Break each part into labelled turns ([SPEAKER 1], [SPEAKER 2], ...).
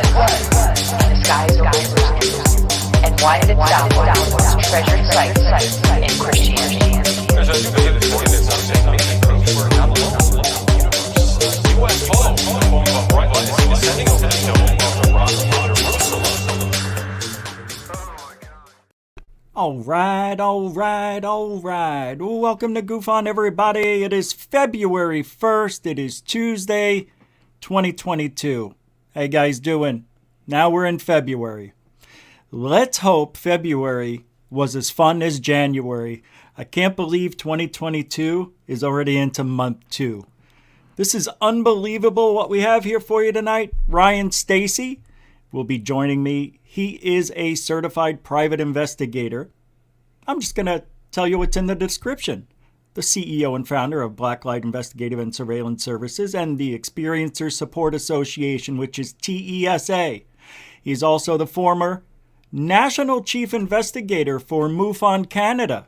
[SPEAKER 1] in the skies over Jerusalem, and winded downwards its treasured sites in Christianity.
[SPEAKER 2] All right. Welcome to Goof On, everybody. It is February 1st. It is Tuesday, 2022. How you guys doing? Now we're in February. Let's hope February was as fun as January. I can't believe 2022 is already into month 2. This is unbelievable what we have here for you tonight. Ryan Stacey will be joining me. He is a certified private investigator. I'm just going to tell you what's in the description. The CEO and founder of Blacklight Investigative and Surveillance Services and the Experiencer Support Association, which is TESA. He's also the former National Chief Investigator for MUFON Canada.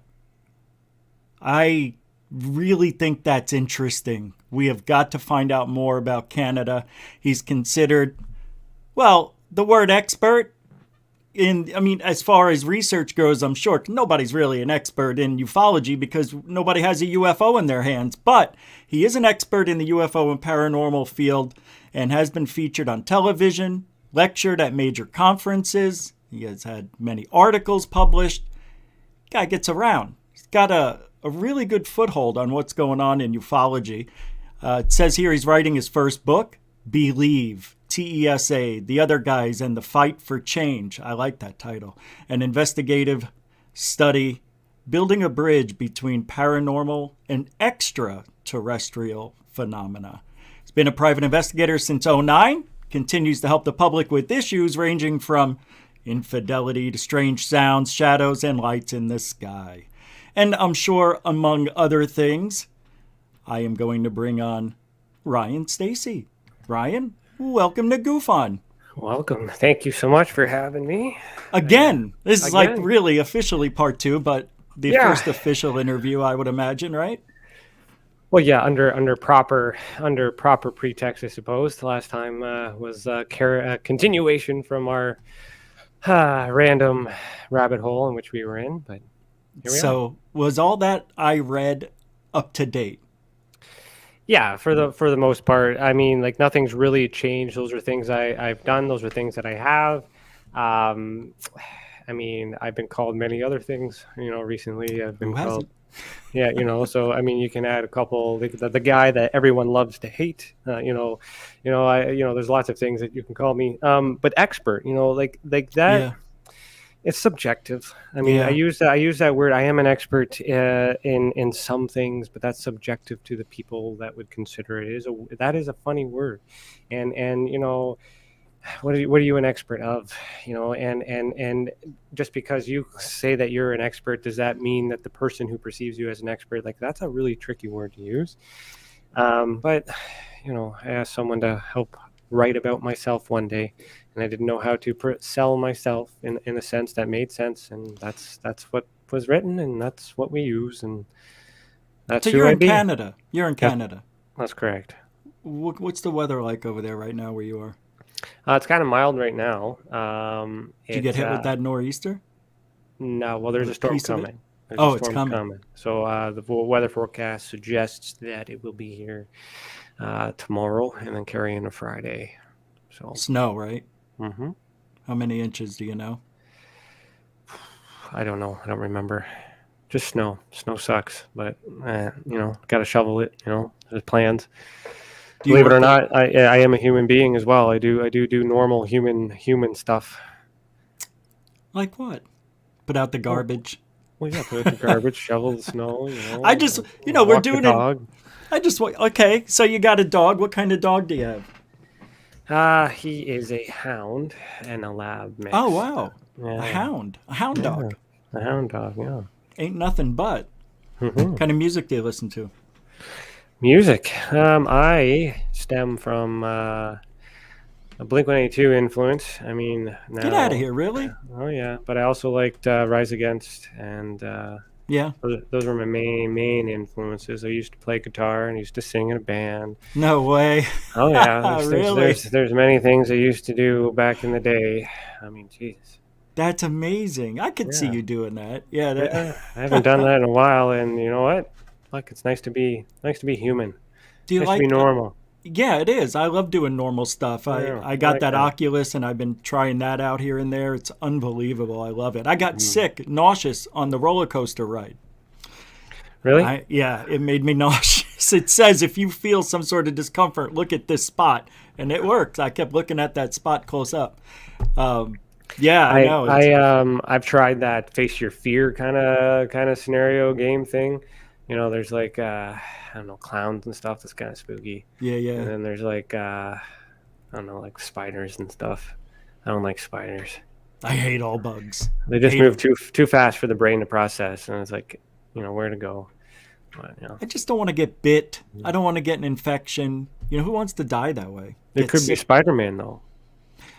[SPEAKER 2] I really think that's interesting. We have got to find out more about Canada. He's considered, well, the word expert, as far as research goes, I'm sure nobody's really an expert in ufology because nobody has a UFO in their hands. But he is an expert in the UFO and paranormal field and has been featured on television, lectured at major conferences. He has had many articles published. Guy gets around. He's got a really good foothold on what's going on in ufology. It says here he's writing his first book, Believe, T.E.S.A, The Other Guys, and the Fight for Change. I like that title. An investigative study, building a bridge between paranormal and extra-terrestrial phenomena. He's been a private investigator since 2009, continues to help the public with issues ranging from infidelity to strange sounds, shadows, and lights in the sky. And I'm sure, among other things, I am going to bring on Ryan Stacey. Ryan, welcome to Goof On.
[SPEAKER 3] Welcome. Thank you so much for having me.
[SPEAKER 2] Again. This is like really officially part 2, but the first official interview, I would imagine, right?
[SPEAKER 3] Well, yeah, under proper pretext, I suppose. The last time was a continuation from our random rabbit hole in which we were in, but here we are.
[SPEAKER 2] So was all that I read up to date?
[SPEAKER 3] Yeah, for the most part. I mean, like, nothing's really changed. Those are things I've done. Those are things that I have. I mean, I've been called many other things. Recently I've been called. Yeah, So I mean, you can add a couple. The guy that everyone loves to hate. There's lots of things that you can call me. But expert. Like that. Yeah. It's subjective. I mean, I use that word. I am an expert in some things, but that's subjective to the people that would consider it. That is a funny word, and what are you an expert of? And just because you say that you're an expert, does that mean that the person who perceives you as an expert, like, that's a really tricky word to use. But I asked someone to help write about myself one day, and I didn't know how to sell myself in a sense that made sense, and that's what was written, and that's what we use, and that's
[SPEAKER 2] so
[SPEAKER 3] who
[SPEAKER 2] you're
[SPEAKER 3] I
[SPEAKER 2] in
[SPEAKER 3] be.
[SPEAKER 2] Canada. You're in Canada.
[SPEAKER 3] That's correct.
[SPEAKER 2] What's the weather like over there right now where you are?
[SPEAKER 3] It's kind of mild right now.
[SPEAKER 2] Did you get hit with that nor'easter?
[SPEAKER 3] No, well, there's a storm coming.
[SPEAKER 2] It's coming.
[SPEAKER 3] So the weather forecast suggests that it will be here tomorrow and then carry into Friday. So
[SPEAKER 2] snow, right?
[SPEAKER 3] Mm-hmm.
[SPEAKER 2] How many inches do you know?
[SPEAKER 3] I don't know. I don't remember. Just snow. Snow sucks, but got to shovel it. There's plans. Believe it or not, I am a human being as well. I do normal human stuff.
[SPEAKER 2] Like what? Put out the garbage.
[SPEAKER 3] Well, yeah, put out the garbage, shovel the snow.
[SPEAKER 2] I just, we're doing
[SPEAKER 3] dog.
[SPEAKER 2] Okay, so you got a dog. What kind of dog do you have?
[SPEAKER 3] He is a hound and a lab mix.
[SPEAKER 2] Oh, wow.
[SPEAKER 3] Yeah.
[SPEAKER 2] A hound dog.
[SPEAKER 3] A hound dog, yeah.
[SPEAKER 2] Ain't nothing but.
[SPEAKER 3] Mm-hmm.
[SPEAKER 2] What kind of music do you listen to?
[SPEAKER 3] Music. I stem from a Blink-182 influence. I mean, now,
[SPEAKER 2] get out of here, really?
[SPEAKER 3] Oh yeah, but I also liked Rise Against and
[SPEAKER 2] Yeah.
[SPEAKER 3] Those were my main influences. I used to play guitar and I used to sing in a band.
[SPEAKER 2] No way.
[SPEAKER 3] Oh yeah,
[SPEAKER 2] Really?
[SPEAKER 3] there's many things I used to do back in the day. I mean, jeez.
[SPEAKER 2] That's amazing. I could see
[SPEAKER 3] Yeah,
[SPEAKER 2] you doing that. Yeah.
[SPEAKER 3] yeah. I haven't done that in a while, and you know what? Look, it's nice to be human.
[SPEAKER 2] Do you
[SPEAKER 3] Nice to be
[SPEAKER 2] like?
[SPEAKER 3] normal.
[SPEAKER 2] Yeah, it is. I love doing normal stuff.
[SPEAKER 3] Yeah,
[SPEAKER 2] I
[SPEAKER 3] I
[SPEAKER 2] got
[SPEAKER 3] like
[SPEAKER 2] that
[SPEAKER 3] that.
[SPEAKER 2] Oculus and I've been trying that out here and there. It's unbelievable. I love it. I got
[SPEAKER 3] Mhm.
[SPEAKER 2] sick, nauseous on the roller coaster ride.
[SPEAKER 3] Really?
[SPEAKER 2] Yeah, it made me nauseous. It says if you feel some sort of discomfort, look at this spot, and it works. I kept looking at that spot close up. Um, yeah, I know.
[SPEAKER 3] I've tried that face your fear kind of scenario game thing. You know, there's like I don't know, clowns and stuff that's kind of spooky.
[SPEAKER 2] Yeah,
[SPEAKER 3] And
[SPEAKER 2] yeah.
[SPEAKER 3] then there's like I don't know, like spiders and stuff. I don't like spiders.
[SPEAKER 2] I hate all bugs.
[SPEAKER 3] They just
[SPEAKER 2] Hate
[SPEAKER 3] move
[SPEAKER 2] them.
[SPEAKER 3] too fast for the brain to process, and it's like, you know, where to go. But, you know,
[SPEAKER 2] I just don't want to get bit. I don't want to get an infection. You know, who wants to die that way?
[SPEAKER 3] it
[SPEAKER 2] Get
[SPEAKER 3] could be
[SPEAKER 2] sick.
[SPEAKER 3] Spider-Man though.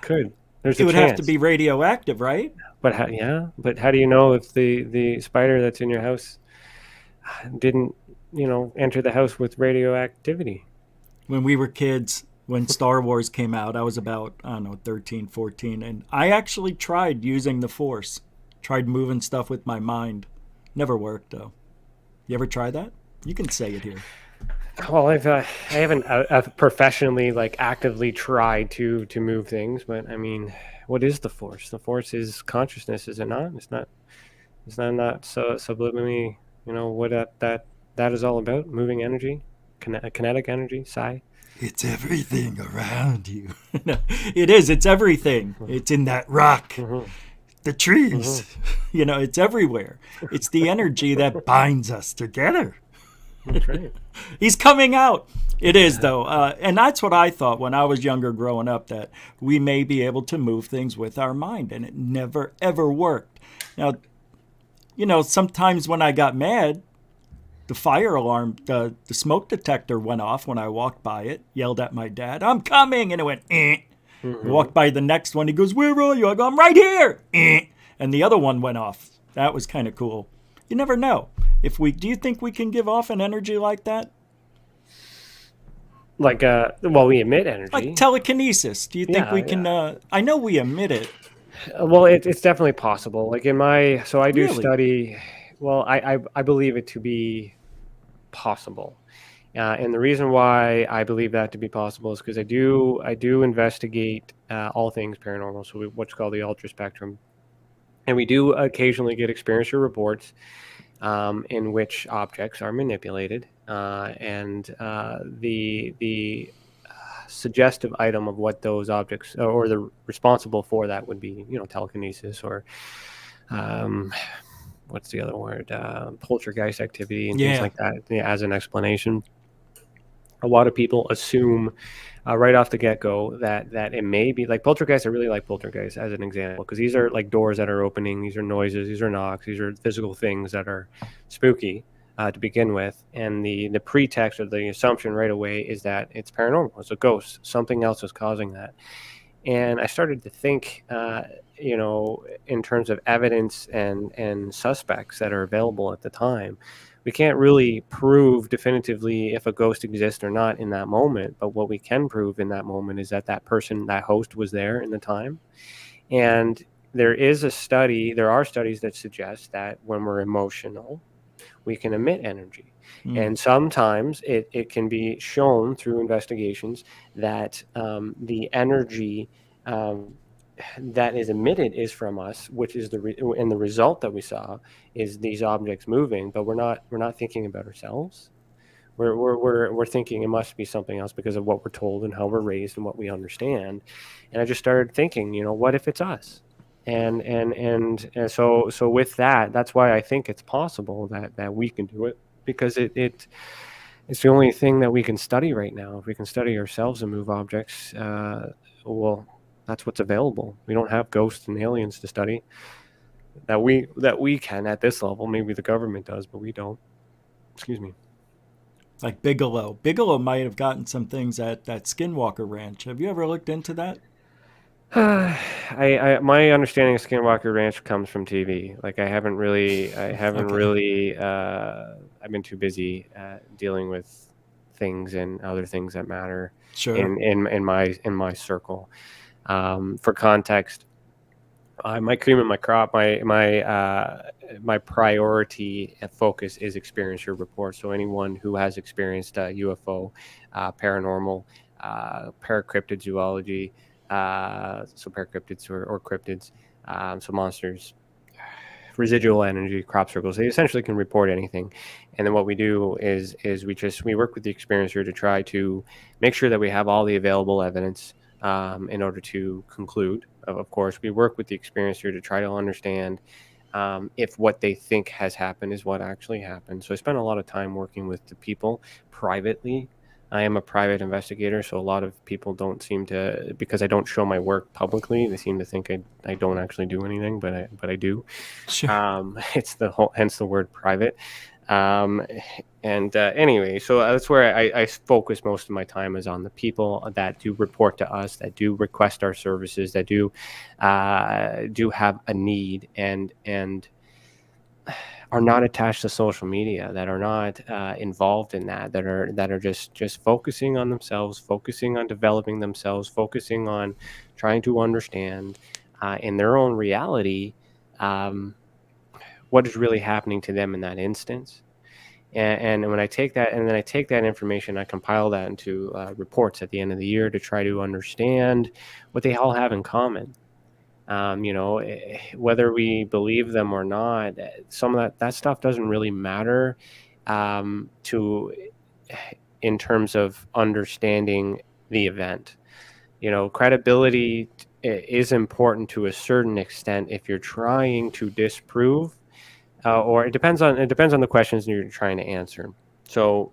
[SPEAKER 3] Could. There's
[SPEAKER 2] It
[SPEAKER 3] a
[SPEAKER 2] would have to
[SPEAKER 3] chance.
[SPEAKER 2] be radioactive, right?
[SPEAKER 3] But yeah, but how do you know if the spider that's in your house didn't, you know, enter the house with radioactivity?
[SPEAKER 2] When we were kids, when Star Wars came out, I was about, I don't know, 13, 14, and I actually tried using the Force. Tried moving stuff with my mind. Never worked, though. You ever try that? You can say it here.
[SPEAKER 3] Well, I haven't professionally like actively tried to move things, but I mean, what is the force? The force is consciousness, is it not? It's not so subliminally, you know, what that is all about? Moving energy, kinetic energy, psi.
[SPEAKER 2] It's everything around you. No, it is. It's everything. It's in that rock,
[SPEAKER 3] Mm-hmm.
[SPEAKER 2] the
[SPEAKER 3] Mm-hmm.
[SPEAKER 2] trees. You know, it's everywhere. It's the energy that binds us together.
[SPEAKER 3] That's right.
[SPEAKER 2] He's coming out. It is, though. And that's what I thought when I was younger growing up, that we may be able to move things with our mind. And it never, ever worked. Now, you know, sometimes when I got mad, the fire alarm, the smoke detector went off when I walked by it, yelled at my dad, I'm coming. And it went, eh. I
[SPEAKER 3] Mm-hmm.
[SPEAKER 2] walked by the next one. He goes, where are you? I go, I'm right here. Eh. And the other one went off. That was kind of cool. You never know. Do you think we can give off an energy like that?
[SPEAKER 3] Like well, we emit
[SPEAKER 2] Like
[SPEAKER 3] energy.
[SPEAKER 2] telekinesis. Do you think
[SPEAKER 3] Yeah,
[SPEAKER 2] we can?
[SPEAKER 3] yeah.
[SPEAKER 2] I know we emit it.
[SPEAKER 3] Well, it's definitely possible. Like in my, so I do
[SPEAKER 2] Really?
[SPEAKER 3] study. Well, I believe it to be possible. And the reason why I believe that to be possible is because I do investigate all things paranormal, so what's called the ultra spectrum, and we do occasionally get experiencer reports in which objects are manipulated, and the suggestive item of what those objects or the responsible for that would be, you know, telekinesis or um, what's the other word, poltergeist activity and things
[SPEAKER 2] Yeah.
[SPEAKER 3] like that, yeah, as an explanation. A lot of people assume right off the get-go that it may be like poltergeist. I really like poltergeist as an example because these are like doors that are opening, these are noises, these are knocks, these are physical things that are spooky to begin with, and the pretext or the assumption right away is that it's paranormal, it's a ghost, something else is causing that. And I started to think, you know, in terms of evidence and suspects that are available at the time. We can't really prove definitively if a ghost exists or not in that moment, but what we can prove in that moment is that that person, that host, was there in the time. And there are studies that suggest that when we're emotional, we can emit energy.
[SPEAKER 2] Mm.
[SPEAKER 3] And sometimes it can be shown through investigations that the energy um, that is emitted is from us, which is and the result that we saw is these objects moving, but we're not thinking about ourselves. We're thinking it must be something else because of what we're told and how we're raised and what we understand. And I just started thinking, you know, what if it's us? And so with that, that's why I think it's possible that we can do it, because it's the only thing that we can study right now. If we can study ourselves and move objects, well, that's what's available. We don't have ghosts and aliens to study that we can at this level. Maybe the government does, but we don't. Excuse me.
[SPEAKER 2] Like Bigelow. Bigelow might have gotten some things at that Skinwalker Ranch. Have you ever looked into that?
[SPEAKER 3] My understanding of Skinwalker Ranch comes from TV. Like I haven't
[SPEAKER 2] Okay.
[SPEAKER 3] really, I've been too busy dealing with things and other things that matter
[SPEAKER 2] Sure.
[SPEAKER 3] in my circle. For context, my cream of my crop, my priority and focus is experiencer reports. So anyone who has experienced UFO, paranormal, paracryptid zoology, so paracryptids or cryptids, so monsters, residual energy, crop circles. They essentially can report anything, and then what we do is we work with the experiencer to try to make sure that we have all the available evidence in order to conclude. Of course, we work with the experiencer to try to understand if what they think has happened is what actually happened. So I spend a lot of time working with the people privately. I am a private investigator, so a lot of people don't seem to, because I don't show my work publicly, they seem to think I don't actually do anything, but I do.
[SPEAKER 2] Sure.
[SPEAKER 3] It's the whole, hence the word private. Um, and anyway, so that's where I focus most of my time is on the people that do report to us, that do request our services, that do have a need and are not attached to social media, that are not involved in that are just focusing on themselves, focusing on developing themselves, focusing on trying to understand in their own reality. Um, what is really happening to them in that instance. And when I take that, and then I take that information, I compile that into reports at the end of the year to try to understand what they all have in common. Whether we believe them or not, some of that stuff doesn't really matter to in terms of understanding the event. Credibility is important to a certain extent if you're trying to disprove or it depends on the questions you're trying to answer. So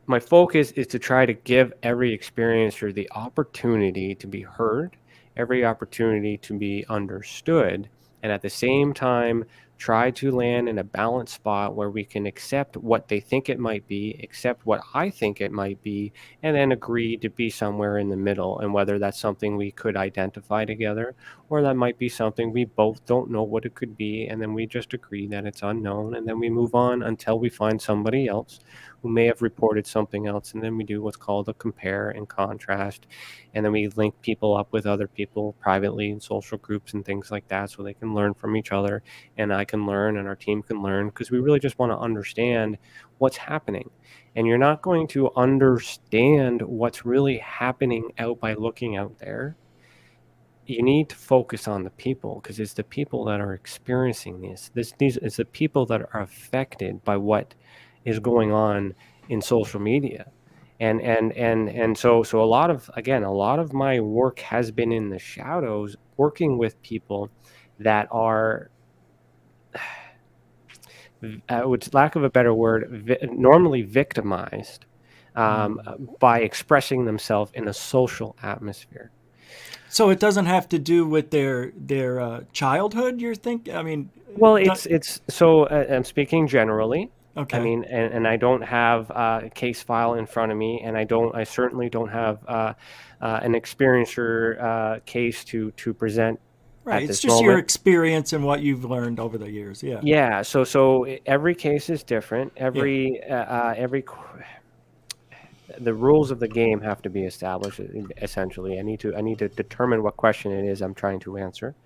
[SPEAKER 3] my focus is to try to give every experiencer the opportunity to be heard, every opportunity to be understood, and at the same time try to land in a balanced spot where we can accept what they think it might be, accept what I think it might be, and then agree to be somewhere in the middle. And whether that's something we could identify together, or that might be something we both don't know what it could be, and then we just agree that it's unknown, and then we move on until we find somebody else who may have reported something else, and then we do what's called a compare and contrast, and then we link people up with other people privately in social groups and things like that so they can learn from each other, and I can learn and our team can learn, because we really just want to understand what's happening. And you're not going to understand what's really happening out by looking out there. You need to focus on the people, because it's the people that are experiencing these it's the people that are affected by what is going on in social media. And so a lot of my work has been in the shadows, working with people that are with lack of a better word, normally victimized by expressing themselves in a social atmosphere.
[SPEAKER 2] So it doesn't have to do with their childhood. You're thinking? I mean,
[SPEAKER 3] Well,
[SPEAKER 2] not,
[SPEAKER 3] it's so I'm speaking generally. I
[SPEAKER 2] okay.
[SPEAKER 3] mean, and I don't have a case file in front of me, and I certainly don't have an experiencer case to present
[SPEAKER 2] Right.
[SPEAKER 3] at
[SPEAKER 2] It's
[SPEAKER 3] this
[SPEAKER 2] just your
[SPEAKER 3] moment.
[SPEAKER 2] experience and what you've learned over the years. Yeah.
[SPEAKER 3] Yeah, so every case is different.
[SPEAKER 2] Yeah.
[SPEAKER 3] The rules of the game have to be established. Essentially, I need to determine what question it is I'm trying to answer,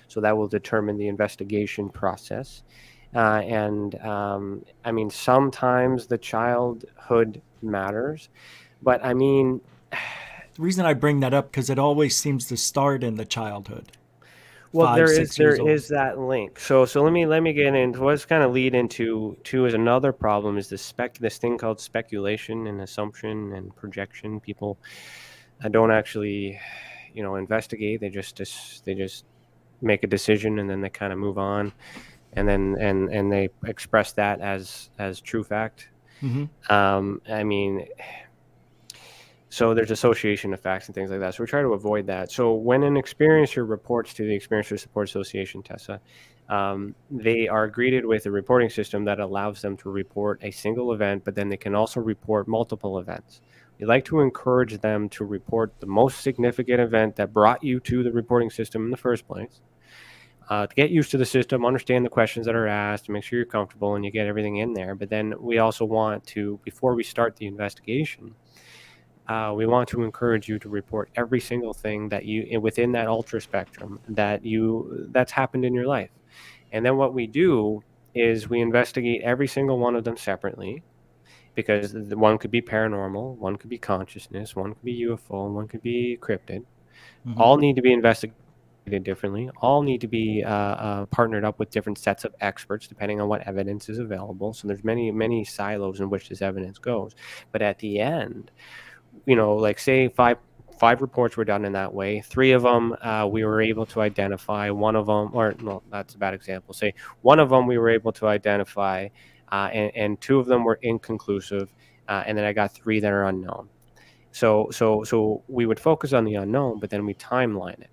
[SPEAKER 3] so that will determine the investigation process. And I mean, sometimes the childhood matters, but I mean,
[SPEAKER 2] The reason I bring that up because it always seems to start in the childhood,
[SPEAKER 3] well,
[SPEAKER 2] five,
[SPEAKER 3] there is
[SPEAKER 2] six
[SPEAKER 3] there
[SPEAKER 2] years old.
[SPEAKER 3] is that link. So let me get into what's kind of lead into is another problem is this thing called speculation and assumption and projection. People don't actually investigate. They just make a decision, and then they kind of move on, and then and they express that as true fact.
[SPEAKER 2] Hmm.
[SPEAKER 3] I mean, so there's association of facts and things like that. So we try to avoid that. So when an experiencer reports to the Experiencer Support Association, TESA, they are greeted with a reporting system that allows them to report a single event, but then they can also report multiple events. You like to encourage them to report the most significant event that brought you to the reporting system in the first place. To get used to the system, understand the questions that are asked, make sure you're comfortable and you get everything in there. But then we also want to, before we start the investigation, we want to encourage you to report every single thing that you within that ultra spectrum that's happened in your life. And then what we do is we investigate every single one of them separately, because the one could be paranormal, one could be consciousness, one could be UFO, and one could be cryptid. All need to be investigated differently. All need to be partnered up with different sets of experts depending on what evidence is available. So there's many silos in which this evidence goes. But at the end, like say five reports were done in that way. 3 of them we were able to identify. One of them, or no, that's a bad example. Say one of them we were able to identify, and 2 of them were inconclusive, and then I got 3 that are unknown. So we would focus on the unknown, but then we timeline it,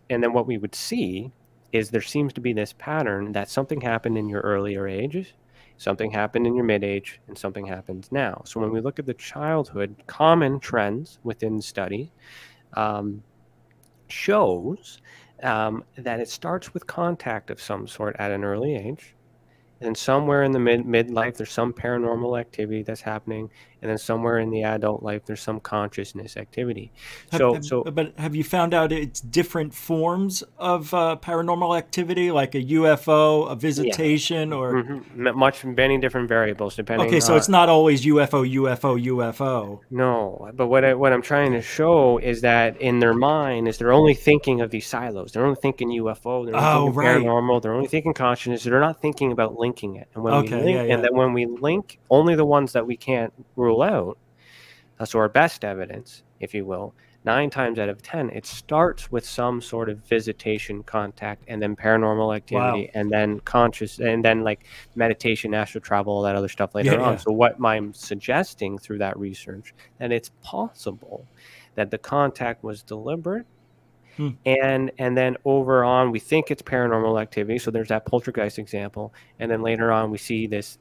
[SPEAKER 3] and then what we would see is there seems to be this pattern that something happened in your earlier ages, something happened in your mid-age, and something happens now. So when we look at the childhood, common trends within the study shows that it starts with contact of some sort at an early age. And somewhere in the midlife, there's some paranormal activity that's happening, and then somewhere in the adult life, there's some consciousness activity.
[SPEAKER 2] But have you found out it's different forms of paranormal activity, like a UFO, a visitation, or
[SPEAKER 3] many different variables depending.
[SPEAKER 2] Okay, so it's not always UFO, UFO, UFO.
[SPEAKER 3] No, but what I'm trying to show is that in their mind is they're only thinking of these silos. They're only thinking UFO. They're only thinking paranormal. They're only thinking consciousness. They're not thinking about linking it. And when and then when we link only the ones that we can't rule out, so our best evidence, if you will, 9 times out of 10, it starts with some sort of visitation, contact, and then paranormal activity, and then conscious, and then like meditation, astral travel, all that other stuff later on. So what I'm suggesting through that research, that it's possible that the contact was deliberate. And then over on, we think it's paranormal activity. So there's that poltergeist example. And then later on, we see this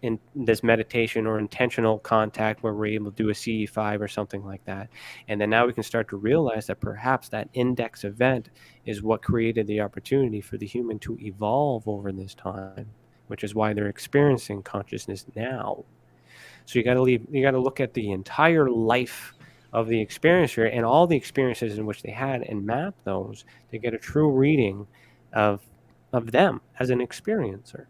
[SPEAKER 3] meditation or intentional contact where we're able to do a CE5 or something like that. And then now we can start to realize that perhaps that index event is what created the opportunity for the human to evolve over this time, which is why they're experiencing consciousness now. So you got to look at the entire life of the experiencer and all the experiences in which they had and map those to get a true reading of them as an experiencer.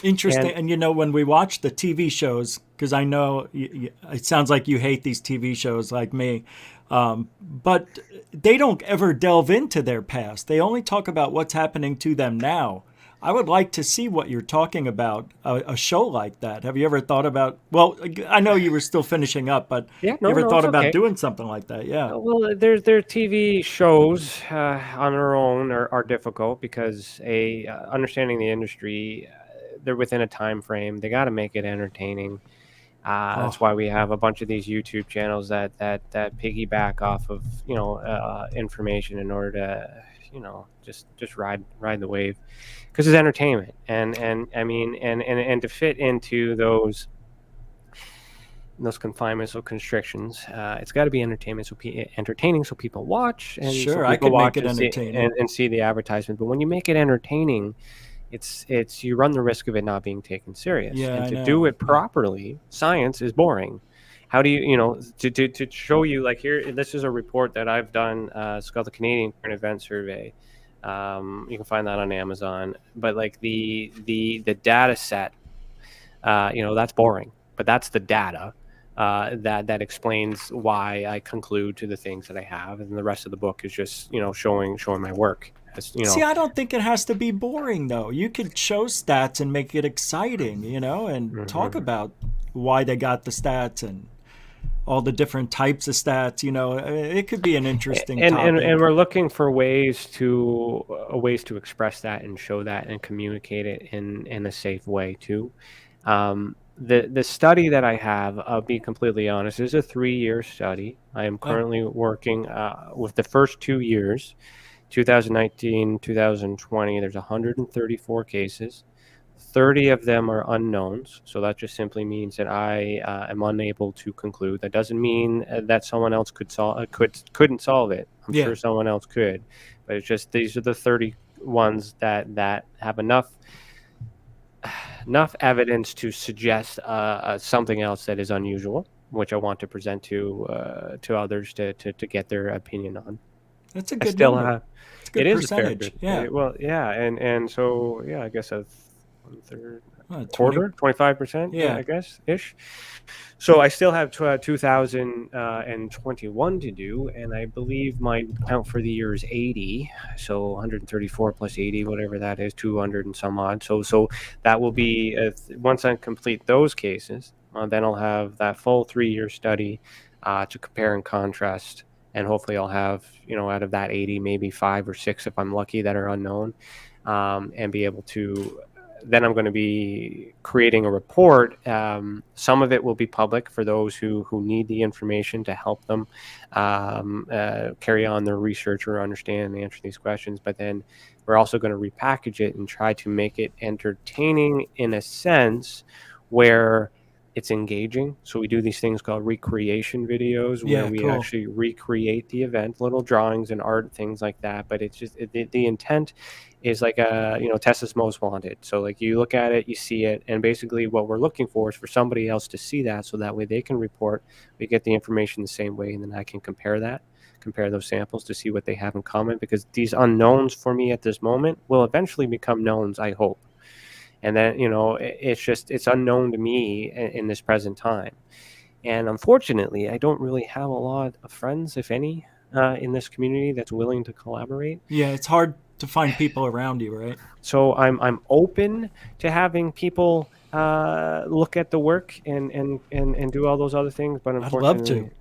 [SPEAKER 2] Interesting. And when we watch the TV shows, because I know it sounds like you hate these TV shows like me, but they don't ever delve into their past. They only talk about what's happening to them now. I would like to see what you're talking about, a show like that. Have you ever thought about, well, I know you were still finishing up, but you ever thought about doing something like that? Yeah.
[SPEAKER 3] Well, their TV shows on their own are difficult because understanding the industry, they're within a time frame. They got to make it entertaining. That's why we have a bunch of these YouTube channels that piggyback off of information in order to just ride the wave, because it's entertainment, and I mean and to fit into those confinements or constrictions, it's got to be entertainment, entertaining, so people watch, and
[SPEAKER 2] sure,
[SPEAKER 3] so
[SPEAKER 2] I could
[SPEAKER 3] watch
[SPEAKER 2] make it entertaining
[SPEAKER 3] and see the advertisement. But when you make it entertaining, it's you run the risk of it not being taken serious. And to do it properly, science is boring. How do you to show you, like, here, this is a report that I've done. It's called the Canadian Current Event Survey. You can find that on Amazon. But like the data set, that's boring. But that's the data that explains why I conclude to the things that I have, and the rest of the book is just showing my work.
[SPEAKER 2] See, I don't think it has to be boring, though. You could show stats and make it exciting, and talk about why they got the stats and all the different types of stats. It could be an interesting topic.
[SPEAKER 3] And we're looking for ways to express that and show that and communicate it in a safe way too. The study that I have, I'll be completely honest, is a 3-year study. I am currently working with the first 2 years, 2019, 2020. There's 134 cases. 30 of them are unknowns. So that just simply means that I am unable to conclude. That doesn't mean that someone else couldn't solve it. I'm
[SPEAKER 2] Yeah.
[SPEAKER 3] sure someone else could, but it's just these are the 30 ones that have enough evidence to suggest something else that is unusual, which I want to present to others to get their opinion on.
[SPEAKER 2] That's a
[SPEAKER 3] I
[SPEAKER 2] good
[SPEAKER 3] still
[SPEAKER 2] number.
[SPEAKER 3] have.
[SPEAKER 2] It's a good
[SPEAKER 3] It is a fair
[SPEAKER 2] percentage.
[SPEAKER 3] bit.
[SPEAKER 2] Yeah.
[SPEAKER 3] Well, yeah, and so yeah, I guess a third,
[SPEAKER 2] 20.
[SPEAKER 3] quarter, 25%.
[SPEAKER 2] Yeah.
[SPEAKER 3] I guess ish. So I still have 2021 to do, and I believe my count for the year is 80. So 134 plus 80, whatever that is, 200 and some odd. So that will be once I complete those cases, then I'll have that full 3-year study to compare and contrast. And hopefully I'll have, out of that 80, maybe 5 or 6, if I'm lucky, that are unknown, and be able to. Then I'm going to be creating a report. Some of it will be public for those who need the information to help them carry on their research or understand and answer these questions. But then we're also going to repackage it and try to make it entertaining in a sense where it's engaging. So we do these things called recreation videos where we
[SPEAKER 2] cool.
[SPEAKER 3] actually recreate the event, little drawings and art, things like that. But it's just the intent is like TESA's Most Wanted. So like you look at it, you see it, and basically what we're looking for is for somebody else to see that, so that way they can report. We get the information the same way, and then I can compare those samples to see what they have in common, because these unknowns for me at this moment will eventually become knowns, I hope. And then, it's unknown to me in this present time. And unfortunately, I don't really have a lot of friends, if any, in this community that's willing to collaborate.
[SPEAKER 2] Yeah, it's hard to find people around you, right?
[SPEAKER 3] So I'm open to having people look at the work and do all those other things, but unfortunately,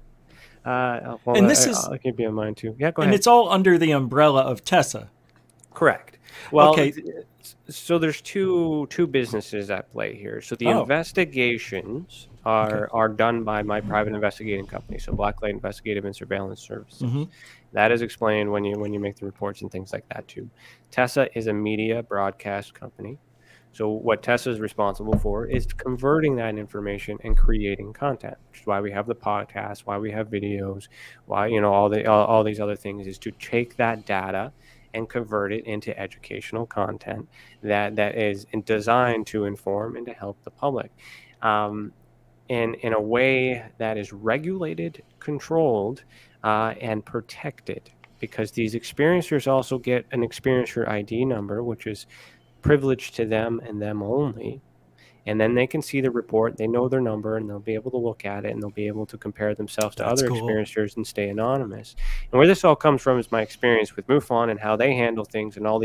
[SPEAKER 2] I'd love to.
[SPEAKER 3] Well,
[SPEAKER 2] And this is,
[SPEAKER 3] I'll keep you in mind too. Yeah, go
[SPEAKER 2] and
[SPEAKER 3] ahead.
[SPEAKER 2] it's all under the umbrella of TESA.
[SPEAKER 3] Correct. Well,
[SPEAKER 2] Okay.
[SPEAKER 3] So there's two businesses at play here. So the
[SPEAKER 2] Oh.
[SPEAKER 3] investigations are done by my private investigating company, so Blacklight Investigative and Surveillance Services.
[SPEAKER 2] Mhm.
[SPEAKER 3] That is explained when you make the reports and things like that too. TESA is a media broadcast company. So what TESA is responsible for is converting that information and creating content, which is why we have the podcast, why we have videos, why all these other things, is to take that data and convert it into educational content that is designed to inform and to help the public, in a way that is regulated, controlled, and protected. Because these experiencers also get an experiencer ID number, which is privileged to them and them only. And then they can see the report, they know their number, and they'll be able to look at it, and they'll be able to compare themselves to
[SPEAKER 2] That's
[SPEAKER 3] other
[SPEAKER 2] cool.
[SPEAKER 3] experiencers and stay anonymous. And where this all comes from is my experience with MUFON and how they handle things, and all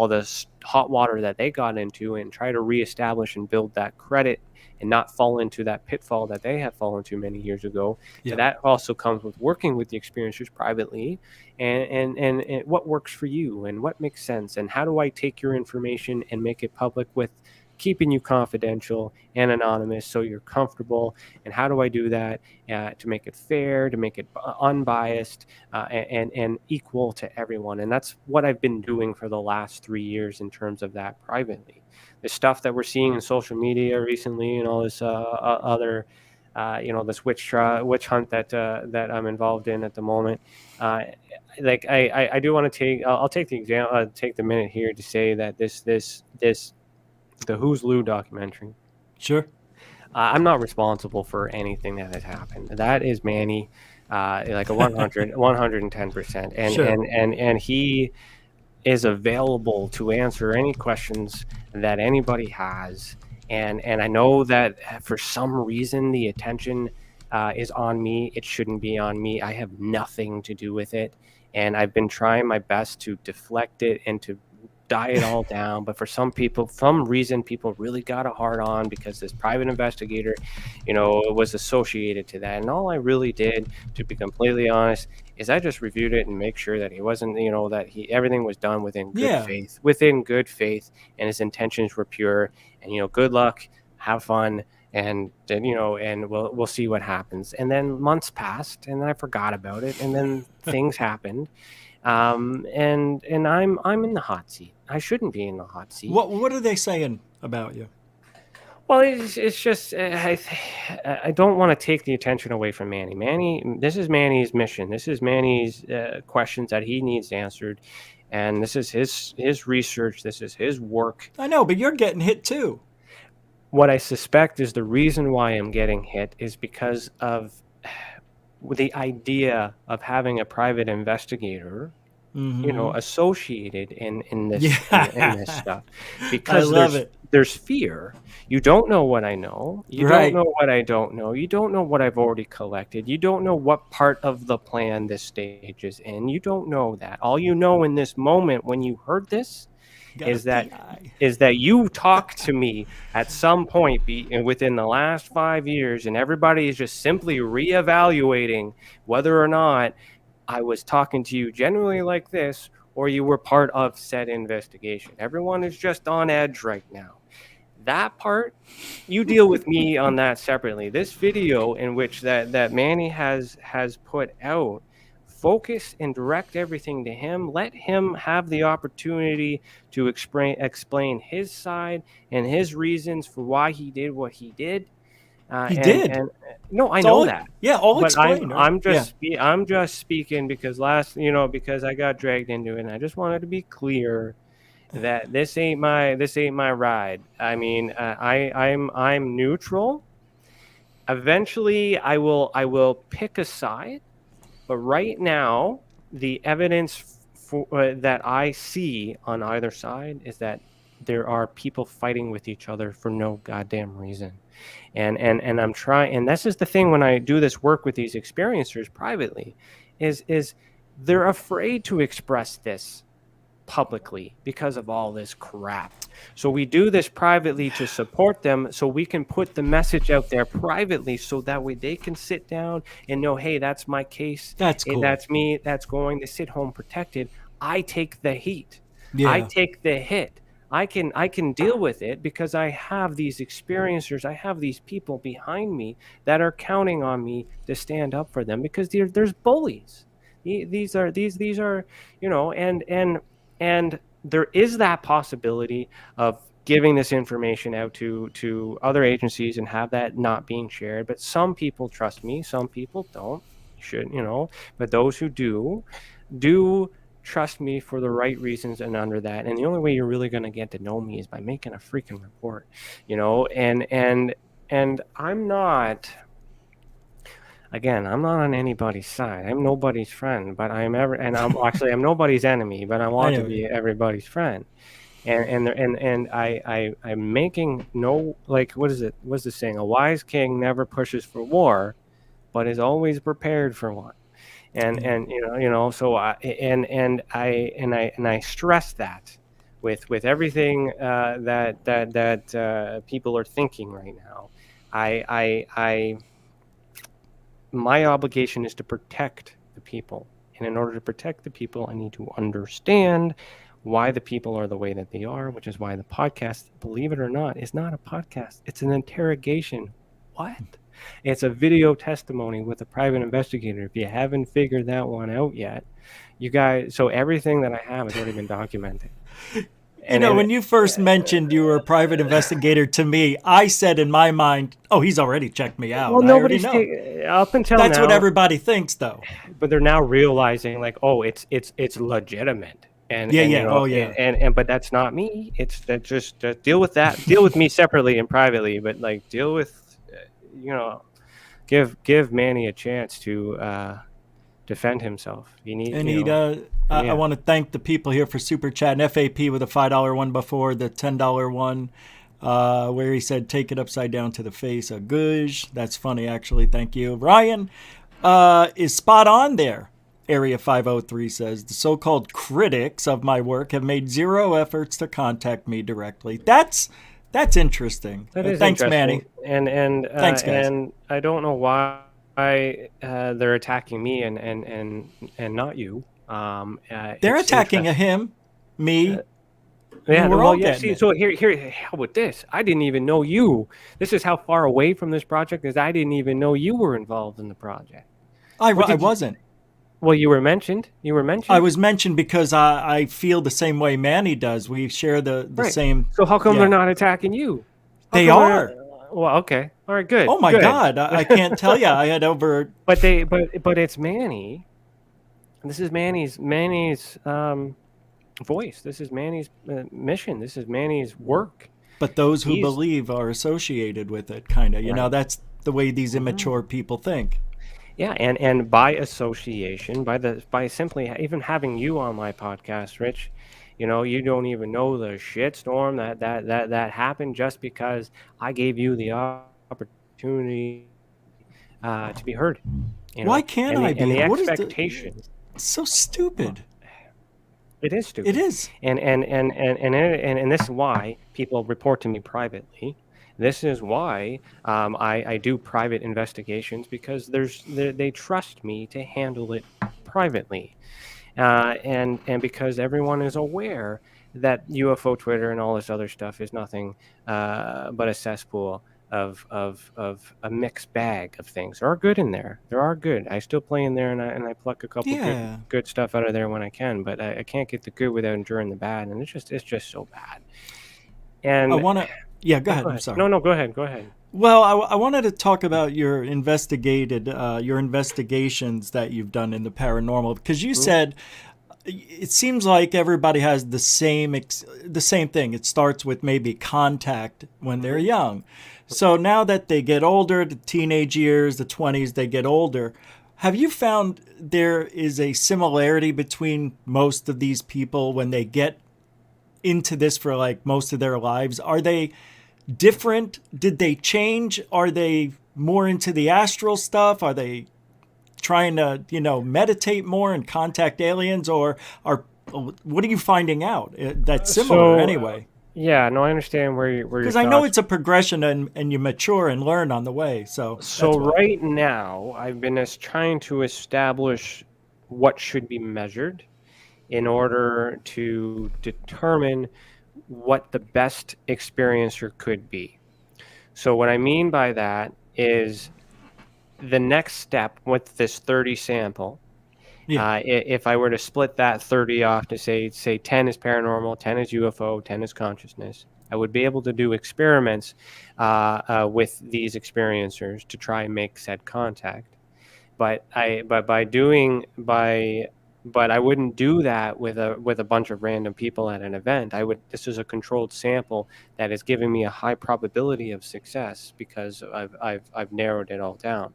[SPEAKER 3] this hot water that they got into, and try to reestablish and build that credit and not fall into that pitfall that they have fallen into many years ago.
[SPEAKER 2] Yeah.
[SPEAKER 3] So that also comes with working with the experiencers privately, and what works for you and what makes sense, and how do I take your information and make it public with keeping you confidential and anonymous so you're comfortable, and how do I do that to make it fair, to make it unbiased, and equal to everyone. And that's what I've been doing for the last 3 years in terms of that privately. The stuff that we're seeing in social media recently and all this other this witch hunt that I'm involved in at the moment, like I do want to take I'll take the example, take the minute here to say that the Who's Lou documentary.
[SPEAKER 2] Sure.
[SPEAKER 3] I'm not responsible for anything that has happened. That is Manny, like a 110%. And,
[SPEAKER 2] Sure.
[SPEAKER 3] and he is available to answer any questions that anybody has. And I know that for some reason the attention is on me. It shouldn't be on me. I have nothing to do with it. And I've been trying my best to deflect it and to die it all down, but for some reason people really got a hard on because this private investigator was associated to that. And all I really did, to be completely honest, is I just reviewed it and make sure that he wasn't everything was done within good faith, and his intentions were pure. And good luck, have fun, and then and we'll see what happens. And then months passed and I forgot about it, and then things happened. And I'm in the hot seat. I shouldn't be in the hot seat.
[SPEAKER 2] What are they saying about you?
[SPEAKER 3] Well, it's just I don't want to take the attention away from Manny. This is Manny's mission. This is Manny's questions that he needs answered, and this is his research. This is his work.
[SPEAKER 2] I know, but you're getting hit too.
[SPEAKER 3] What I suspect is the reason why I'm getting hit is because of the idea of having a private investigator, associated in this in this stuff, because there's fear. You don't know what I know. You don't know what I don't know. You don't know what I've already collected. You don't know what part of the plan this stage is in. You don't know that. All you know in this moment when you heard this is that you talked to me at some point within the last 5 years, and everybody is just simply reevaluating whether or not I was talking to you genuinely like this, or you were part of said investigation. Everyone is just on edge right now. That part, you deal with me on that separately. This video in which that Manny has put out, focus and direct everything to him. Let him have the opportunity to explain his side and his reasons for why he did what he did. No, I know that.
[SPEAKER 2] Yeah, I'll explain.
[SPEAKER 3] I'm just speaking because because I got dragged into it, and I just wanted to be clear that this ain't my ride. I mean, I'm neutral. Eventually, I will pick a side, but right now, the evidence that I see on either side is that there are people fighting with each other for no goddamn reason. And I'm trying, and this is the thing when I do this work with these experiencers privately, is they're afraid to express this publicly because of all this crap. So we do this privately to support them, so we can put the message out there privately, so that way they can sit down and know, hey, that's my case.
[SPEAKER 2] That's cool.
[SPEAKER 3] Hey, that's me. That's going to sit home protected. I take the heat.
[SPEAKER 2] Yeah.
[SPEAKER 3] I take the hit. I can deal with it because I have these experiencers. I have these people behind me that are counting on me to stand up for them, because there's bullies. These are and there is that possibility of giving this information out to other agencies and have that not being shared. But some people trust me, some people don't. But those who do trust me for the right reasons and under that. And the only way you're really going to get to know me is by making a freaking report, and I'm not on anybody's side. I'm nobody's friend, but I'm nobody's enemy, but I want to be everybody's friend. And I'm making no, like, what is it? What's the saying? A wise king never pushes for war, but is always prepared for one. So I stress that with everything that people are thinking right now. My obligation is to protect the people, and in order to protect the people, I need to understand why the people are the way that they are, which is why the podcast, believe it or not, is not a podcast. It's an interrogation. What? It's a video testimony with a private investigator. If you haven't figured that one out yet, you guys, so everything that I have has already been documented.
[SPEAKER 2] When you first mentioned you were a private investigator to me, I said in my mind, oh, he's already checked me out.
[SPEAKER 3] Well, nobody's up until
[SPEAKER 2] that's
[SPEAKER 3] now,
[SPEAKER 2] what everybody thinks, though.
[SPEAKER 3] But they're now realizing, like, oh, it's legitimate. But that's not me. It's that just deal with that. Deal with me separately and privately, but like deal with, give Manny a chance to defend himself. I want to thank the people here for super chat and FAP with a $5 one before the $10 one, where he said take it upside down to the face. A goosh. That's funny, actually. Thank you. Ryan is spot on there. Area 503 says the so-called critics of my work have made zero efforts to contact me directly. That's interesting. Thanks, Manny. And
[SPEAKER 2] thanks, guys.
[SPEAKER 3] And I don't know why they're attacking me and not you.
[SPEAKER 2] They're attacking him, me.
[SPEAKER 3] We're all getting it. So here, how about this? I didn't even know you. This is how far away from this project is. I didn't even know you were involved in the project.
[SPEAKER 2] I wasn't.
[SPEAKER 3] Well, you were mentioned. You were
[SPEAKER 2] I
[SPEAKER 3] mentioned.
[SPEAKER 2] was mentioned because I feel the same way Manny does. We share the
[SPEAKER 3] Right.
[SPEAKER 2] same.
[SPEAKER 3] So how come they're
[SPEAKER 2] Yeah,
[SPEAKER 3] not attacking you? How
[SPEAKER 2] they
[SPEAKER 3] come they're
[SPEAKER 2] are.
[SPEAKER 3] well, okay. All right, good.
[SPEAKER 2] Oh my
[SPEAKER 3] Good.
[SPEAKER 2] God, I can't tell you. I had over.
[SPEAKER 3] But it's Manny. This is Manny's voice. This is Manny's mission. This is Manny's work.
[SPEAKER 2] But those who
[SPEAKER 3] He's
[SPEAKER 2] believe are associated with it, kind of.
[SPEAKER 3] right.
[SPEAKER 2] That's the way these
[SPEAKER 3] Hmm.
[SPEAKER 2] immature people think.
[SPEAKER 3] Yeah, and by association, by simply even having you on my podcast, Rich, you don't even know the shitstorm that happened just because I gave you the opportunity to be heard.
[SPEAKER 2] Why can't
[SPEAKER 3] And
[SPEAKER 2] I
[SPEAKER 3] the
[SPEAKER 2] be? What is the?
[SPEAKER 3] expectation.
[SPEAKER 2] It's so
[SPEAKER 3] Well,
[SPEAKER 2] stupid.
[SPEAKER 3] it is
[SPEAKER 2] It
[SPEAKER 3] stupid,
[SPEAKER 2] is.
[SPEAKER 3] and this is why people report to me privately. This is why I do private investigations because they trust me to handle it privately, and because everyone is aware that UFO Twitter and all this other stuff is nothing but a cesspool of a mixed bag of things. There are good in there. There are good. I still play in there, and I pluck a couple
[SPEAKER 2] Yeah.
[SPEAKER 3] good stuff out of there when I can. But I can't get the good without enduring the bad, and it's just so bad.
[SPEAKER 2] I
[SPEAKER 3] And
[SPEAKER 2] want to. Yeah, go
[SPEAKER 3] oh,
[SPEAKER 2] ahead.
[SPEAKER 3] go
[SPEAKER 2] I'm
[SPEAKER 3] ahead.
[SPEAKER 2] sorry.
[SPEAKER 3] No, go ahead. Go ahead.
[SPEAKER 2] Well, I wanted to talk about your investigations that you've done in the paranormal because you
[SPEAKER 3] Hmm?
[SPEAKER 2] said it seems like everybody has the same thing. It starts with maybe contact when they're
[SPEAKER 3] Hmm.
[SPEAKER 2] young. So now that they get older, the teenage years, the 20s, they get older. Have you found there is a similarity between most of these people when they get into this for like most of their lives? Are they different? Did they change? Are they more into the astral stuff? Are they trying to, meditate more and contact aliens? Or what are you finding out that's similar
[SPEAKER 3] So
[SPEAKER 2] anyway?
[SPEAKER 3] yeah, no, I understand where your
[SPEAKER 2] Because I know
[SPEAKER 3] thoughts.
[SPEAKER 2] it's a progression and you mature and learn on the way. So
[SPEAKER 3] So
[SPEAKER 2] that's why.
[SPEAKER 3] right now, I've been trying to establish what should be measured in order to determine what the best experiencer could be. So what I mean by that is the next step with this 30 sample.
[SPEAKER 2] Yeah.
[SPEAKER 3] If I were to split that 30 off to say 10 is paranormal, 10 is UFO, 10 is consciousness, I would be able to do experiments with these experiencers to try and make said contact. But I wouldn't do that with a bunch of random people at an event. This is a controlled sample that is giving me a high probability of success because I've narrowed it all down.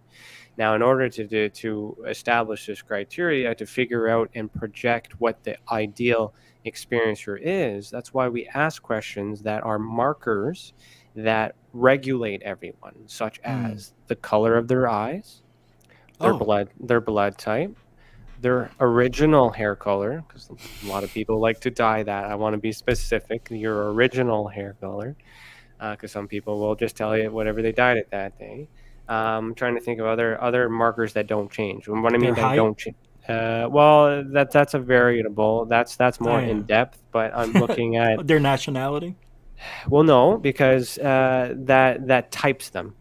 [SPEAKER 3] Now, in order to establish this criteria, to figure out and project what the ideal experiencer is, that's why we ask questions that are markers that regulate everyone, such
[SPEAKER 2] Mm.
[SPEAKER 3] as the color of their eyes,
[SPEAKER 2] Oh,
[SPEAKER 3] their blood type, their original hair color, because a lot of people like to dye that. I want to be specific, your original hair color, because some people will just tell you whatever they dyed it that day. I'm trying to think of other markers that don't change. And what I mean
[SPEAKER 2] their
[SPEAKER 3] by
[SPEAKER 2] height.
[SPEAKER 3] don't change, well, that's a variable. That's more
[SPEAKER 2] I
[SPEAKER 3] in depth. But I'm looking at
[SPEAKER 2] their nationality.
[SPEAKER 3] well, no, because that types them.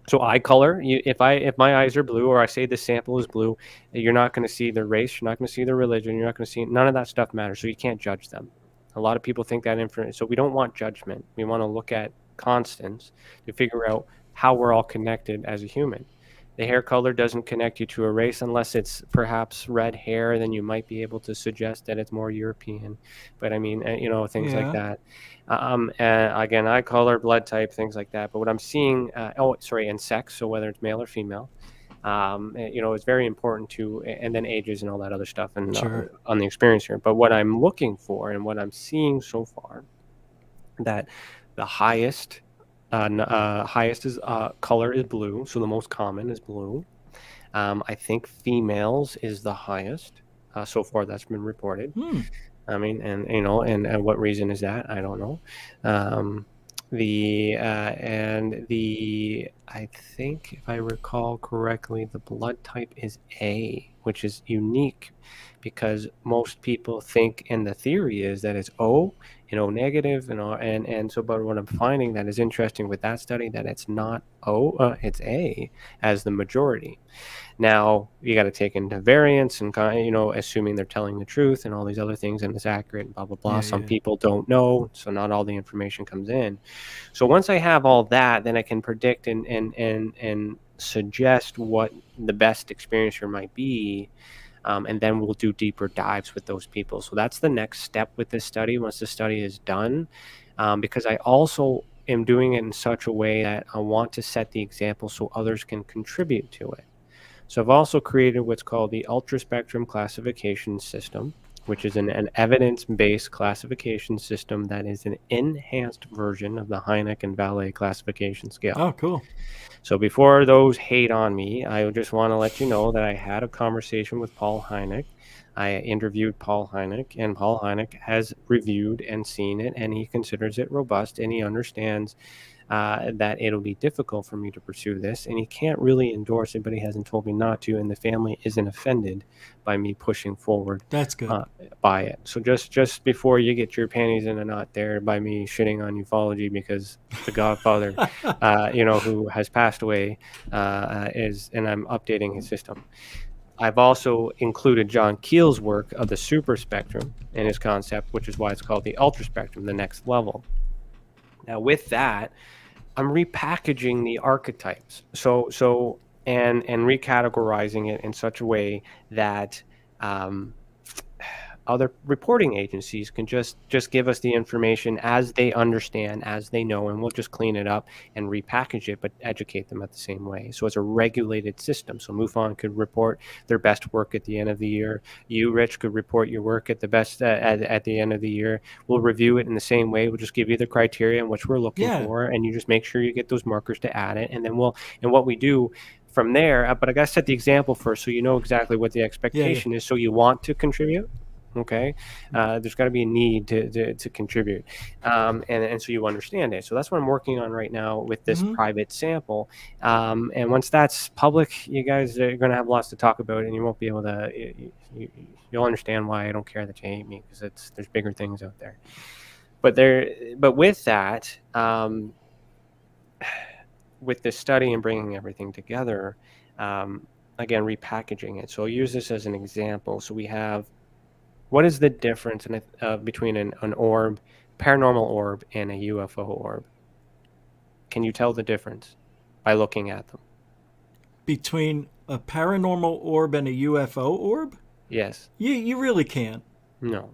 [SPEAKER 3] So eye color, if my eyes are blue or I say the sample is blue, you're not going to see their race, you're not going to see their religion, you're not going to see none of that stuff matters. So you can't judge them. A lot of people think that inference. So we don't want judgment. We want to look at constants to figure out how we're all connected as a human. The hair color doesn't connect you to a race unless it's perhaps red hair. Then you might be able to suggest that it's more European. But I mean, things like
[SPEAKER 2] Yeah.
[SPEAKER 3] that. And again, eye color, blood type, things like that. But what I'm seeing, and sex, so whether it's male or female, it's very important to, and then ages and all that other stuff, and
[SPEAKER 2] Sure.
[SPEAKER 3] on the experience here. But what I'm looking for and what I'm seeing so far, that the highest is color is blue, so the most common is blue. I think females is the highest. So far, that's been reported.
[SPEAKER 2] Hmm.
[SPEAKER 3] I mean, and what reason is that? I don't know. Um, I think if I recall correctly, the blood type is A, which is unique because most people think, and the theory is that it's O, negative, and so. But what I'm finding that is interesting with that study that it's not it's A as the majority. Now you got to take into variance and assuming they're telling the truth and all these other things and it's accurate and blah blah blah.
[SPEAKER 2] Yeah,
[SPEAKER 3] Some
[SPEAKER 2] yeah.
[SPEAKER 3] people don't know, so not all the information comes in. So once I have all that, then I can predict and suggest what the best experiencer might be. And then we'll do deeper dives with those people. So that's the next step with this study once the study is done, because I also am doing it in such a way that I want to set the example so others can contribute to it. So I've also created what's called the Ultra Spectrum Classification System, which is an evidence-based classification system that is an enhanced version of the Hynek and Vallée classification scale.
[SPEAKER 2] Oh, cool.
[SPEAKER 3] So before those hate on me, I just want to let you know that I had a conversation with Paul Hynek. I interviewed Paul Hynek, and Paul Hynek has reviewed and seen it, and he considers it robust, and he understands that it'll be difficult for me to pursue this, and he can't really endorse it, but he hasn't told me not to, and the family isn't offended by me pushing forward
[SPEAKER 2] That's good.
[SPEAKER 3] by it. So just before you get your panties in a knot there by me shitting on ufology, because the Godfather, who has passed away, and I'm updating his system. I've also included John Keel's work of the super spectrum in his concept, which is why it's called the ultra spectrum, the next level. Now, with that, I'm repackaging the archetypes, and recategorizing it in such a way that other reporting agencies can just give us the information as they understand, as they know, and we'll just clean it up and repackage it, but educate them at the same way. So it's a regulated system. So MUFON could report their best work at the end of the year. You, Rich, could report your work at the best at the end of the year. We'll review it in the same way. We'll just give you the criteria in which we're looking for, and you just make sure you get those markers to add it. And then what we do from there, but I got to set the example first so you know exactly what the expectation is, so you want to contribute. Okay, there's got to be a need to contribute, and so you understand it. So that's what I'm working on right now with this private sample. And once that's public, you guys are going to have lots to talk about, and you won't be able to. You'll understand why I don't care that you hate me, because there's bigger things out there. But with that, with this study and bringing everything together, again, repackaging it. So I'll use this as an example. So we have. What is the difference between an orb, paranormal orb, and a UFO orb? Can you tell the difference by looking at them?
[SPEAKER 2] Between a paranormal orb and a UFO orb?
[SPEAKER 3] Yes.
[SPEAKER 2] You really can't.
[SPEAKER 3] No.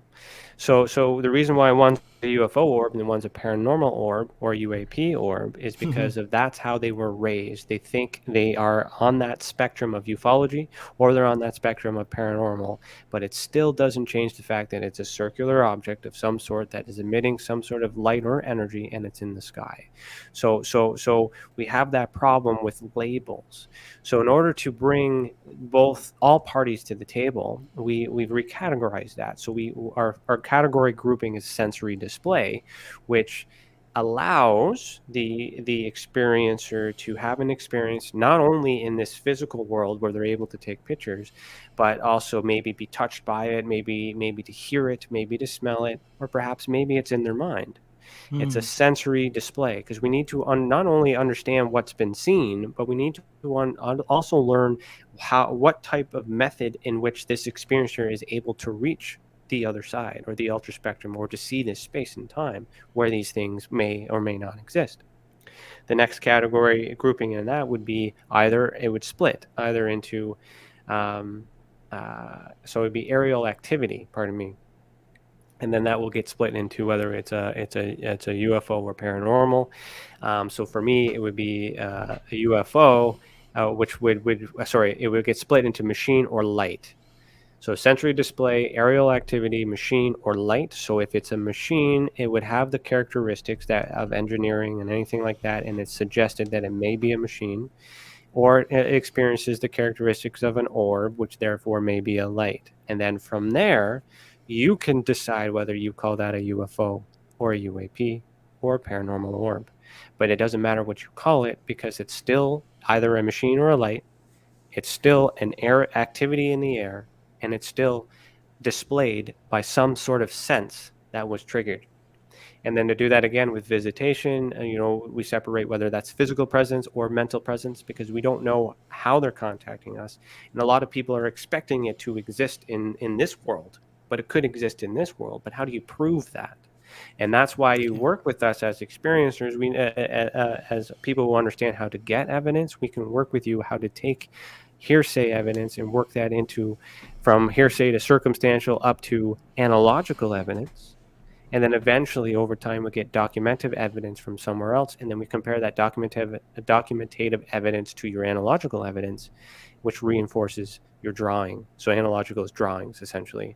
[SPEAKER 3] So the reason why one's a UFO orb and one's a paranormal orb or UAP orb is because of that's how they were raised. They think they are on that spectrum of ufology or they're on that spectrum of paranormal, but it still doesn't change the fact that it's a circular object of some sort that is emitting some sort of light or energy, and it's in the sky. So we have that problem with labels. So in order to bring all parties to the table, we've recategorized that. So our category grouping is sensory display, which allows the experiencer to have an experience not only in this physical world where they're able to take pictures, but also maybe be touched by it, maybe to hear it, maybe to smell it, or perhaps maybe it's in their mind. It's a sensory display, because we need to not only understand what's been seen, but we need to also learn what type of method in which this experiencer is able to reach the other side or the ultra spectrum, or to see this space and time where these things may or may not exist. The next category grouping in that would be it would split either into so it would be aerial activity, pardon me, and then that will get split into whether it's a UFO or paranormal. So for me, it would be a UFO, which it would get split into machine or light. So sensory display, aerial activity, machine, or light. So if it's a machine, it would have the characteristics of engineering and anything like that, and it's suggested that it may be a machine. Or it experiences the characteristics of an orb, which therefore may be a light. And then from there, you can decide whether you call that a UFO or a UAP or a paranormal orb. But it doesn't matter what you call it, because it's still either a machine or a light. It's still an air activity in the air, and it's still displayed by some sort of sense that was triggered. And then to do that again with visitation, we separate whether that's physical presence or mental presence, because we don't know how they're contacting us. And a lot of people are expecting it to exist in this world, but it could exist in this world. But how do you prove that? And that's why you work with us as experiencers. We, as people who understand how to get evidence, we can work with you how to take hearsay evidence and work that into from hearsay to circumstantial up to analogical evidence. And then eventually, over time, we get documentative evidence from somewhere else. And then we compare that documentative evidence to your analogical evidence, which reinforces your drawing. So analogical is drawings, essentially.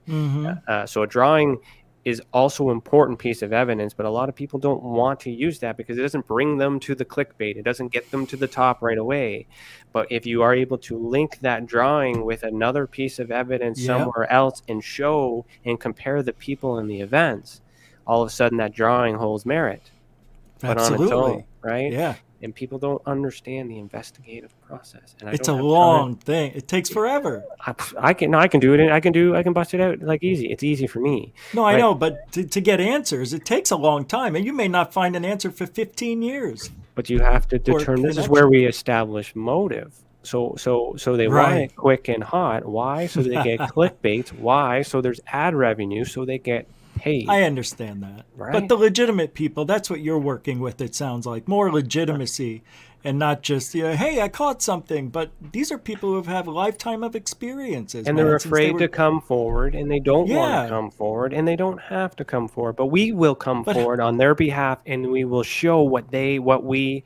[SPEAKER 3] So a drawing is also an important piece of evidence, but a lot of people don't want to use that because it doesn't bring them to the clickbait. It doesn't get them to the top right away. But if you are able to link that drawing with another piece of evidence somewhere else and show and compare the people and the events, all of a sudden that drawing holds merit. But on its own, right?
[SPEAKER 2] Yeah.
[SPEAKER 3] And people don't understand the investigative process. And
[SPEAKER 2] it's a long thing. It takes forever.
[SPEAKER 3] I can do it. I can bust it out like easy. It's easy for me.
[SPEAKER 2] No, I know, but to get answers, it takes a long time, and you may not find an answer for 15 years.
[SPEAKER 3] But you have to determine. This is where we establish motive. So they want it quick and hot. Why? So they get clickbait. Why? So there's ad revenue. So they get paid.
[SPEAKER 2] I understand that.
[SPEAKER 3] Right?
[SPEAKER 2] But the legitimate people, that's what you're working with, it sounds like. More legitimacy and not just, hey, I caught something. But these are people who have had a lifetime of experiences.
[SPEAKER 3] And they're afraid to come forward, and they don't want to come forward, and they don't have to come forward. But we will come forward on their behalf, and we will show what we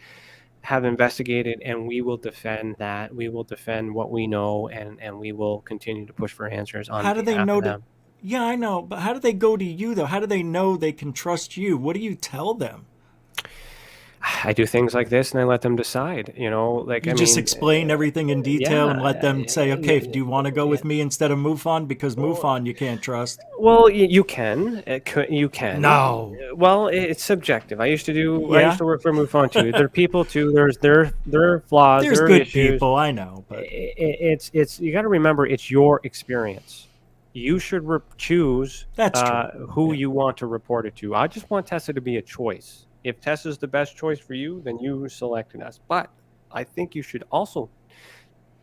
[SPEAKER 3] have investigated, and we will defend that. We will defend what we know, and we will continue to push for answers on behalf of them. How do they know
[SPEAKER 2] Yeah, I know, but how do they go to you, though? How do they know they can trust you? What do you tell them?
[SPEAKER 3] I do things like this, and I let them decide. You
[SPEAKER 2] just explain everything in detail and let them say, okay, do you want to go with me instead of MUFON? Because MUFON you can't trust.
[SPEAKER 3] Well, you can. You can.
[SPEAKER 2] No.
[SPEAKER 3] Well, it's subjective. I used to work for MUFON too. There are people too. There's their flaws.
[SPEAKER 2] There's good people, I know, but
[SPEAKER 3] it's you got to remember it's your experience. You should choose who you want to report it to. I just want TESA to be a choice. If TESA is the best choice for you, then you selected us. But I think you should also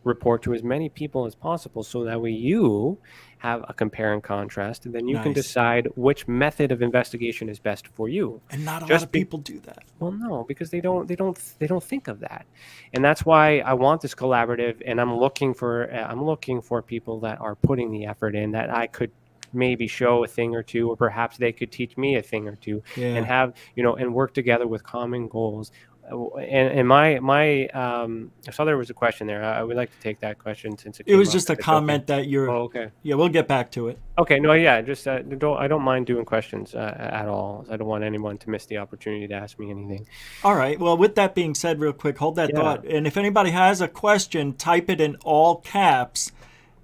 [SPEAKER 3] report to as many people as possible so that way you have a compare and contrast, and then you can decide which method of investigation is best for you.
[SPEAKER 2] And not a lot of people do that.
[SPEAKER 3] Well, no, because they don't think of that. And that's why I want this collaborative, and I'm looking for people that are putting the effort in, that I could maybe show a thing or two, or perhaps they could teach me a thing or two, and have, and work together with common goals. And my I saw there was a question there. I would like to take that question since
[SPEAKER 2] it was just a comment that you're.
[SPEAKER 3] Oh, okay.
[SPEAKER 2] Yeah, we'll get back to it.
[SPEAKER 3] Okay. No. Yeah. Just I don't mind doing questions at all. I don't want anyone to miss the opportunity to ask me anything.
[SPEAKER 2] All right. Well, with that being said, real quick, hold that thought. And if anybody has a question, type it in all caps,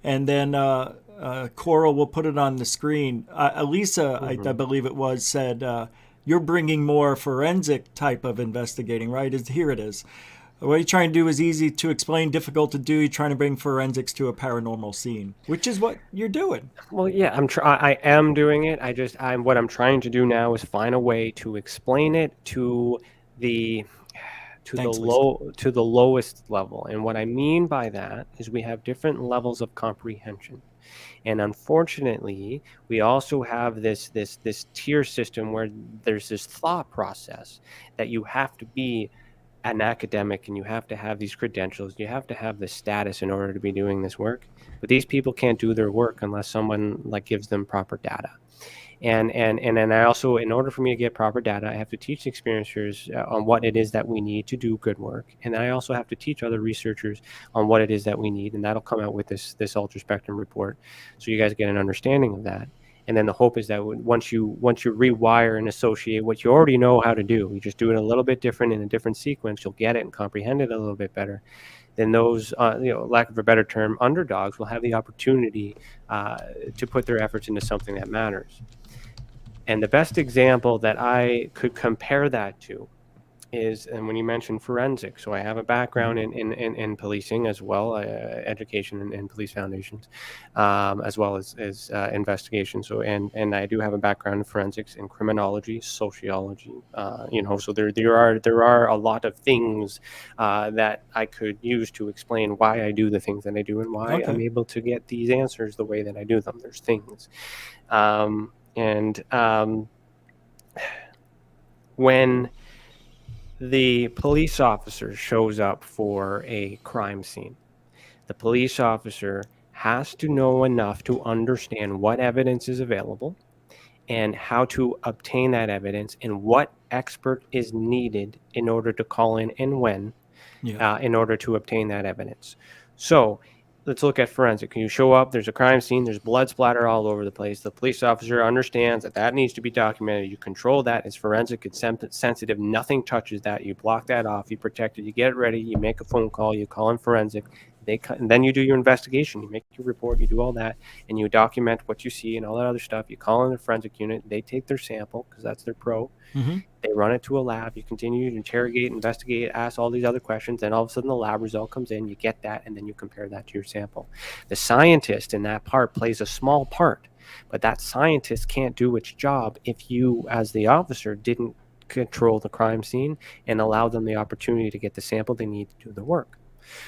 [SPEAKER 2] and then Coral will put it on the screen. Elisa, I believe it was, said. You're bringing more forensic type of investigating, right? Here it is. What you're trying to do is easy to explain, difficult to do. You're trying to bring forensics to a paranormal scene, which is what you're doing.
[SPEAKER 3] Well, yeah, I am doing it. What I'm trying to do now is find a way to explain it to the lowest level. And what I mean by that is we have different levels of comprehension. And unfortunately, we also have this tier system where there's this thought process that you have to be an academic and you have to have these credentials, you have to have this status in order to be doing this work. But these people can't do their work unless someone gives them proper data. And then I also, in order for me to get proper data, I have to teach experiencers on what it is that we need to do good work. And I also have to teach other researchers on what it is that we need. And that'll come out with this ultra spectrum report. So you guys get an understanding of that. And then the hope is that once you rewire and associate what you already know how to do, you just do it a little bit different in a different sequence, you'll get it and comprehend it a little bit better. Then those, lack of a better term, underdogs will have the opportunity to put their efforts into something that matters. And the best example that I could compare that to is, and when you mentioned forensics, so I have a background in policing as well, education and police foundations, as well as investigation. So and I do have a background in forensics and criminology, sociology. So there are a lot of things that I could use to explain why I do the things that I do and why I'm
[SPEAKER 2] Okay.
[SPEAKER 3] able to get these answers the way that I do them. There's things, and when the police officer shows up for a crime scene, the police officer has to know enough to understand what evidence is available and how to obtain that evidence and what expert is needed in order to call in and when
[SPEAKER 2] Yeah.
[SPEAKER 3] in order to obtain that evidence. So let's look at forensic. You show up, there's a crime scene, there's blood splatter all over the place. The police officer understands that that needs to be documented. You control that. It's forensic, it's sensitive. Nothing touches that. You block that off, you protect it, you get it ready, you make a phone call, you call in forensic. And then you do your investigation, you make your report, you do all that, and you document what you see and all that other stuff. You call in the forensic unit, they take their sample because that's their pro.
[SPEAKER 2] Mm-hmm.
[SPEAKER 3] They run it to a lab. You continue to interrogate, investigate, ask all these other questions. Then all of a sudden the lab result comes in. You get that, and then you compare that to your sample. The scientist in that part plays a small part, but that scientist can't do its job if you, as the officer, didn't control the crime scene and allow them the opportunity to get the sample they need to do the work.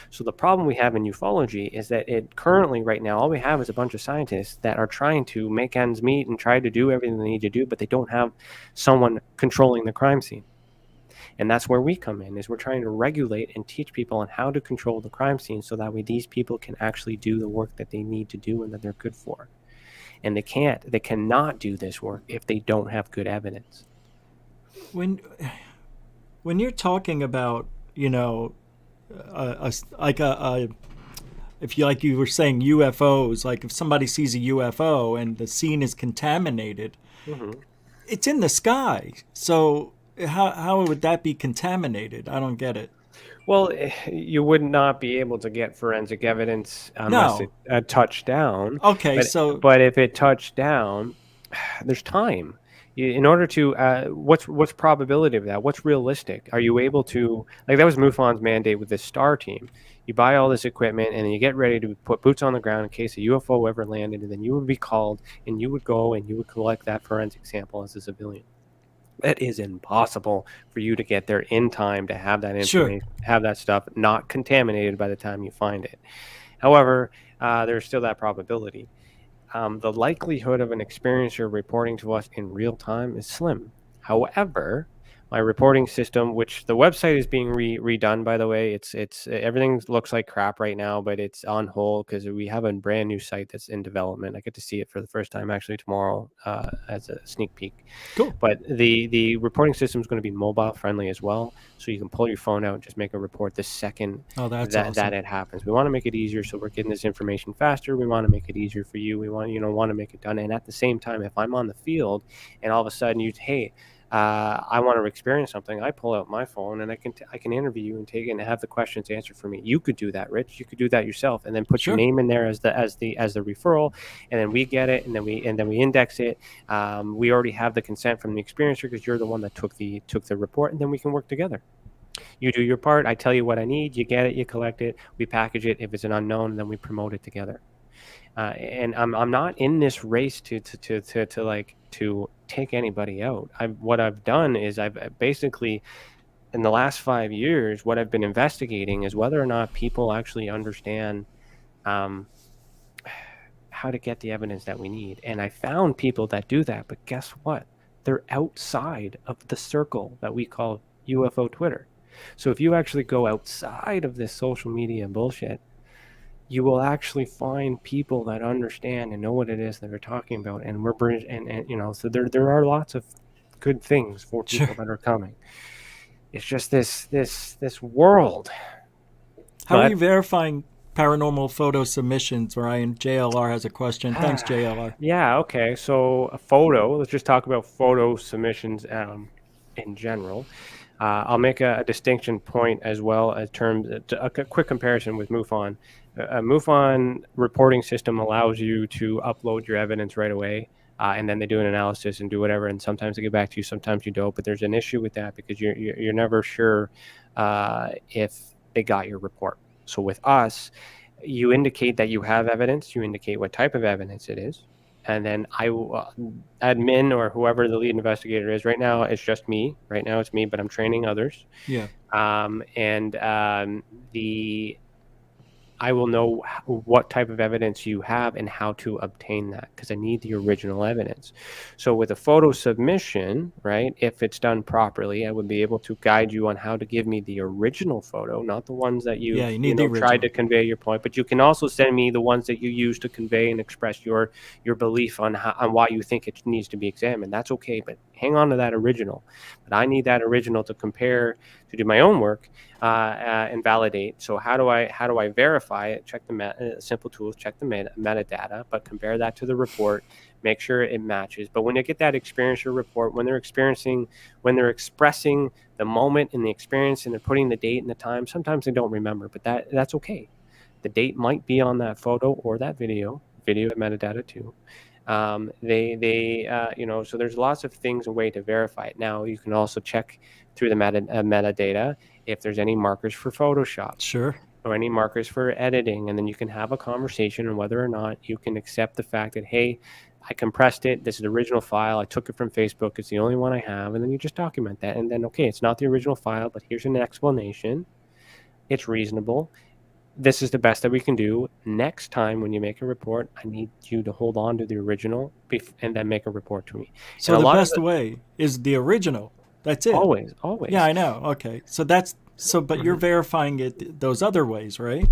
[SPEAKER 3] So the problem we have in ufology is that currently right now, all we have is a bunch of scientists that are trying to make ends meet and try to do everything they need to do, but they don't have someone controlling the crime scene. And that's where we come in, is we're trying to regulate and teach people on how to control the crime scene so that way these people can actually do the work that they need to do and that they're good for. And they cannot do this work if they don't have good evidence.
[SPEAKER 2] When you're talking about, if you were saying UFOs, like if somebody sees a UFO and the scene is contaminated, it's in the sky. So how would that be contaminated? I don't get it.
[SPEAKER 3] Well, you would not be able to get forensic evidence unless it touched down.
[SPEAKER 2] Okay,
[SPEAKER 3] but if it touched down, there's time. In order to, what's probability of that? What's realistic? Are you able to, like that was MUFON's mandate with the STAR team. You buy all this equipment and then you get ready to put boots on the ground in case a UFO ever landed, and then you would be called and you would go and you would collect that forensic sample as a civilian. It is impossible for you to get there in time to have that information, have that stuff not contaminated by the time you find it. However, there's still that probability. The likelihood of an experiencer reporting to us in real time is slim. However, my reporting system, which the website is being redone, by the way, it's everything looks like crap right now, but it's on hold because we have a brand new site that's in development. I get to see it for the first time actually tomorrow as a sneak peek.
[SPEAKER 2] Cool.
[SPEAKER 3] But the reporting system is going to be mobile friendly as well, so you can pull your phone out and just make a report the second that it happens. We want to make it easier, so we're getting this information faster. We want to make it easier for you. We want to make it done, and at the same time, if I'm on the field and all of a sudden I want to experience something, I pull out my phone and I can interview you and take it and have the questions answered for me. You could do that, Rich. You could do that yourself, and then put your name in there as the referral, and then we get it, and then we index it. We already have the consent from the experiencer because you're the one that took the report, and then we can work together. You do your part. I tell you what I need. You get it. You collect it. We package it. If it's an unknown, then we promote it together. And I'm not in this race to take anybody out. What I've done is I've basically, in the last 5 years, what I've been investigating is whether or not people actually understand how to get the evidence that we need. And I found people that do that, but guess what? They're outside of the circle that we call UFO Twitter. So if you actually go outside of this social media bullshit, you will actually find people that understand and know what it is that they're talking about, and so there are lots of good things for people that are coming. It's just this world.
[SPEAKER 2] How are you verifying paranormal photo submissions? Ryan, JLR has a question. Thanks, JLR.
[SPEAKER 3] Yeah, okay. So a photo. Let's just talk about photo submissions in general. I'll make a distinction point as well as a quick comparison with MUFON. A MUFON reporting system allows you to upload your evidence right away. and then they do an analysis and do whatever, and sometimes they get back to you, sometimes you don't. But there's an issue with that because you're never sure if they got your report. So with us, you indicate that you have evidence, you indicate what type of evidence it is, and then admin or whoever the lead investigator is. Right now it's just me. Right now it's me, but I'm training others.
[SPEAKER 2] Yeah.
[SPEAKER 3] And I will know what type of evidence you have and how to obtain that, because I need the original evidence. So with a photo submission, right, if it's done properly, I would be able to guide you on how to give me the original photo, not the ones that
[SPEAKER 2] Yeah,
[SPEAKER 3] you've
[SPEAKER 2] you need the
[SPEAKER 3] tried
[SPEAKER 2] original.
[SPEAKER 3] to convey your point. But you can also send me the ones that you use to convey and express your belief on why you think it needs to be examined. That's okay, but hang on to that original. But I need that original to compare, to do my own work, and validate. So how do I verify it? Check the simple tools, check the metadata, but compare that to the report, make sure it matches. But when you get that experiencer report, when they're expressing the moment in the experience and they're putting the date and the time, sometimes they don't remember, but that's okay. The date might be on that photo or that video metadata too. So there's lots of things, a way to verify it. Now you can also check through the metadata if there's any markers for Photoshop.
[SPEAKER 2] Sure.
[SPEAKER 3] Or any markers for editing, and then you can have a conversation on whether or not you can accept the fact that, hey, I compressed it, this is the original file, I took it from Facebook, it's the only one I have, and then you just document that, and then, okay, it's not the original file, but here's an explanation, it's reasonable, this is the best that we can do. Next time when you make a report, I need you to hold on to the original and then make a report to me.
[SPEAKER 2] So the best way is the original. That's it.
[SPEAKER 3] Always.
[SPEAKER 2] Yeah, I know. Okay. But you're verifying it those other ways, right?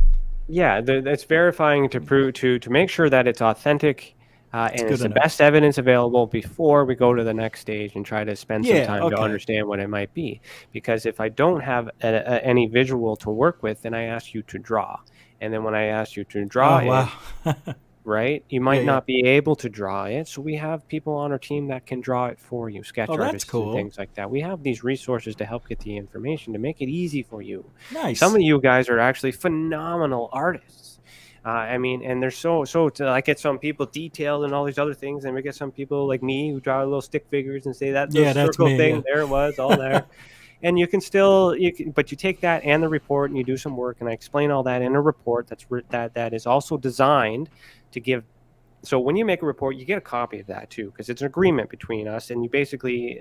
[SPEAKER 3] Yeah, that's verifying to prove to make sure that it's authentic, and it's the best evidence available before we go to the next stage and try to spend some time to understand what it might be. Because if I don't have any visual to work with, then I ask you to draw, and then when I ask you to draw right, you might not be able to draw it. So we have people on our team that can draw it for you, sketch artists and things like that. We have these resources to help get the information to make it easy for you.
[SPEAKER 2] Nice.
[SPEAKER 3] Some of you guys are actually phenomenal artists. And there's so I get some people detailed and all these other things, and we get some people like me who draw little stick figures and say that circle thing, there it was, all there. And you can but you take that and the report and you do some work, and I explain all that in a report that is also designed to give. So when you make a report, you get a copy of that too, because it's an agreement between us, and you basically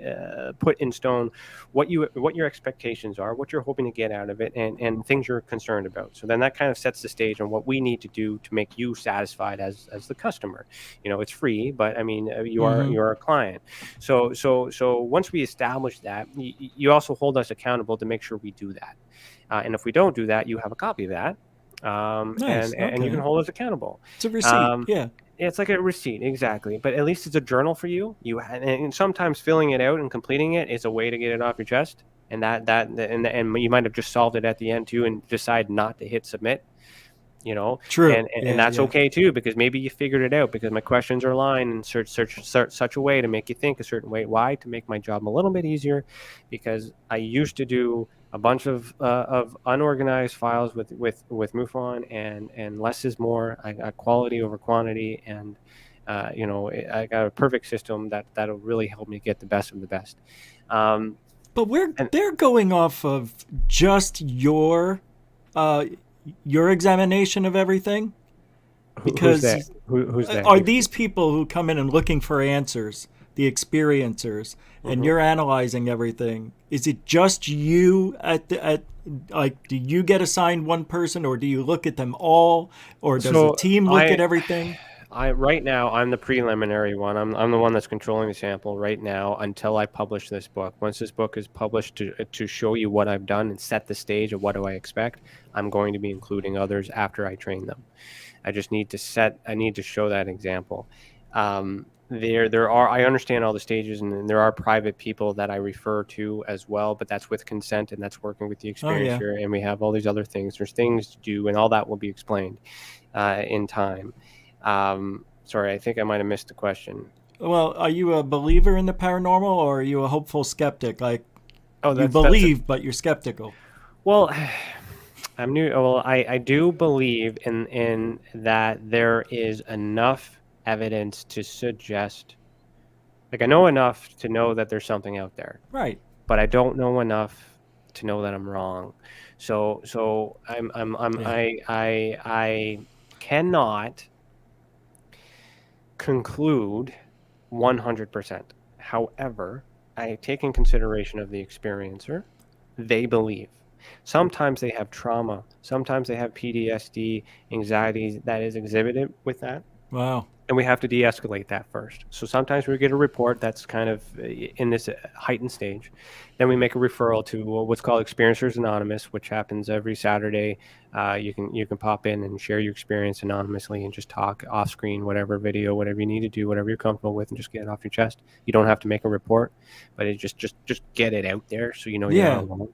[SPEAKER 3] put in stone what your expectations are, what you're hoping to get out of it, and things you're concerned about. So then that kind of sets the stage on what we need to do to make you satisfied as the customer. It's free, but I mean you're a client. So once we establish that, you also hold us accountable to make sure we do that. And if we don't do that, you have a copy of that. And you can hold us accountable.
[SPEAKER 2] It's a receipt. Yeah.
[SPEAKER 3] It's like a receipt, exactly. But at least it's a journal for you. And sometimes filling it out and completing it is a way to get it off your chest. And and you might have just solved it at the end too, and decide not to hit submit.
[SPEAKER 2] True.
[SPEAKER 3] And that's okay too, because maybe you figured it out because my questions are aligned and search such a way to make you think a certain way. Why? To make my job a little bit easier, because I used to do a bunch of unorganized files with MUFON, and less is more. I got quality over quantity, and I got a perfect system that'll really help me get the best of the best.
[SPEAKER 2] But they're going off of just your examination of everything, because
[SPEAKER 3] who's that?
[SPEAKER 2] Are these people who come in and looking for answers, the experiencers, and you're analyzing everything? Is it just you do you get assigned one person, or do you look at them all, or does the team look at everything?
[SPEAKER 3] Right now, I'm the preliminary one. I'm the one that's controlling the sample right now until I publish this book. Once this book is published to show you what I've done and set the stage of what do I expect, I'm going to be including others after I train them. I just need to show that example. I understand all the stages, and there are private people that I refer to as well, but that's with consent, and that's working with the experiencer, and we have all these other things. There's things to do, and all that will be explained in time. Sorry, I think I might have missed the question.
[SPEAKER 2] Well, are you a believer in the paranormal, or are you a hopeful skeptic? You believe, but you're skeptical.
[SPEAKER 3] Well, I'm new. Well, I do believe in that there is enough evidence to suggest Like, I know enough to know that there's something out there,
[SPEAKER 2] Right.
[SPEAKER 3] but I don't know enough to know that I'm wrong. So
[SPEAKER 2] Yeah.
[SPEAKER 3] I cannot conclude 100%. However, I take in consideration of the experiencer. They believe. Sometimes they have trauma. Sometimes they have PTSD, anxiety that is exhibited with that.
[SPEAKER 2] Wow.
[SPEAKER 3] And we have to de-escalate that first. So sometimes we get a report that's kind of in this heightened stage. Then we make a referral to what's called Experiencers Anonymous, which happens every Saturday. You can pop in and share your experience anonymously and just talk off screen, whatever video, whatever you need to do, whatever you're comfortable with, and just get it off your chest. You don't have to make a report, but it just get it out there so you know you're not
[SPEAKER 2] Yeah.
[SPEAKER 3] alone.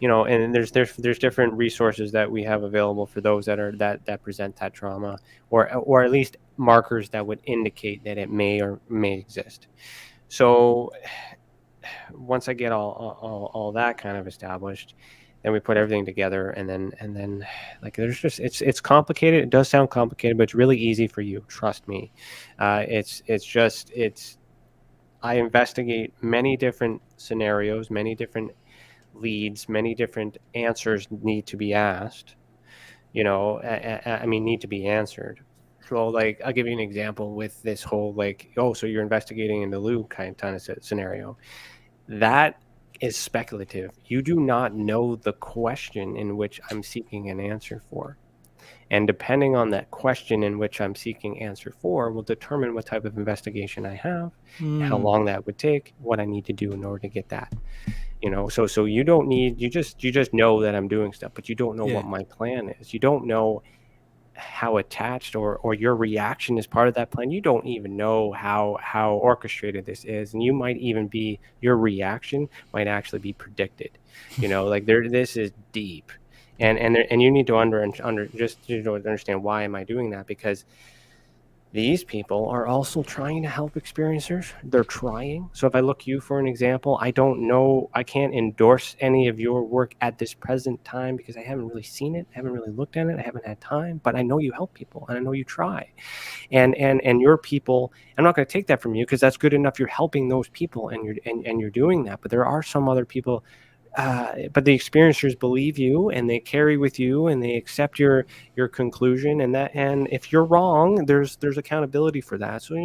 [SPEAKER 3] And there's different resources that we have available for those that present that trauma, or at least markers that would indicate that it may or may exist. So once I get all that kind of established, then we put everything together, and then like there's just it's complicated. It does sound complicated, but it's really easy for you. Trust me. It's I investigate many different scenarios, many different leads, many different answers need to be asked, I mean, need to be answered. So, like, I'll give you an example with this whole, like, oh, so you're investigating in the Lou kind of scenario. That is speculative. You do not know the question in which I'm seeking an answer for. And depending on that question in which I'm seeking answer for will determine what type of investigation I have, how long that would take, what I need to do in order to get that. So you don't need, you just know that I'm doing stuff, but you don't know what my plan is. You don't know how attached or your reaction is part of that plan. You don't even know how orchestrated this is, and you might even be, your reaction might actually be predicted. Like, this is deep, and you need to understand, why am I doing that? Because these people are also trying to help experiencers. They're trying. So if I look you for an example, I don't know, I can't endorse any of your work at this present time because I haven't really seen it, I haven't really looked at it, I haven't had time, but I know you help people and I know you try. And your people, I'm not going to take that from you because that's good enough. You're helping those people and you're doing that. But there are some other people, but the experiencers believe you and they carry with you and they accept your conclusion, and if you're wrong, there's accountability for that. So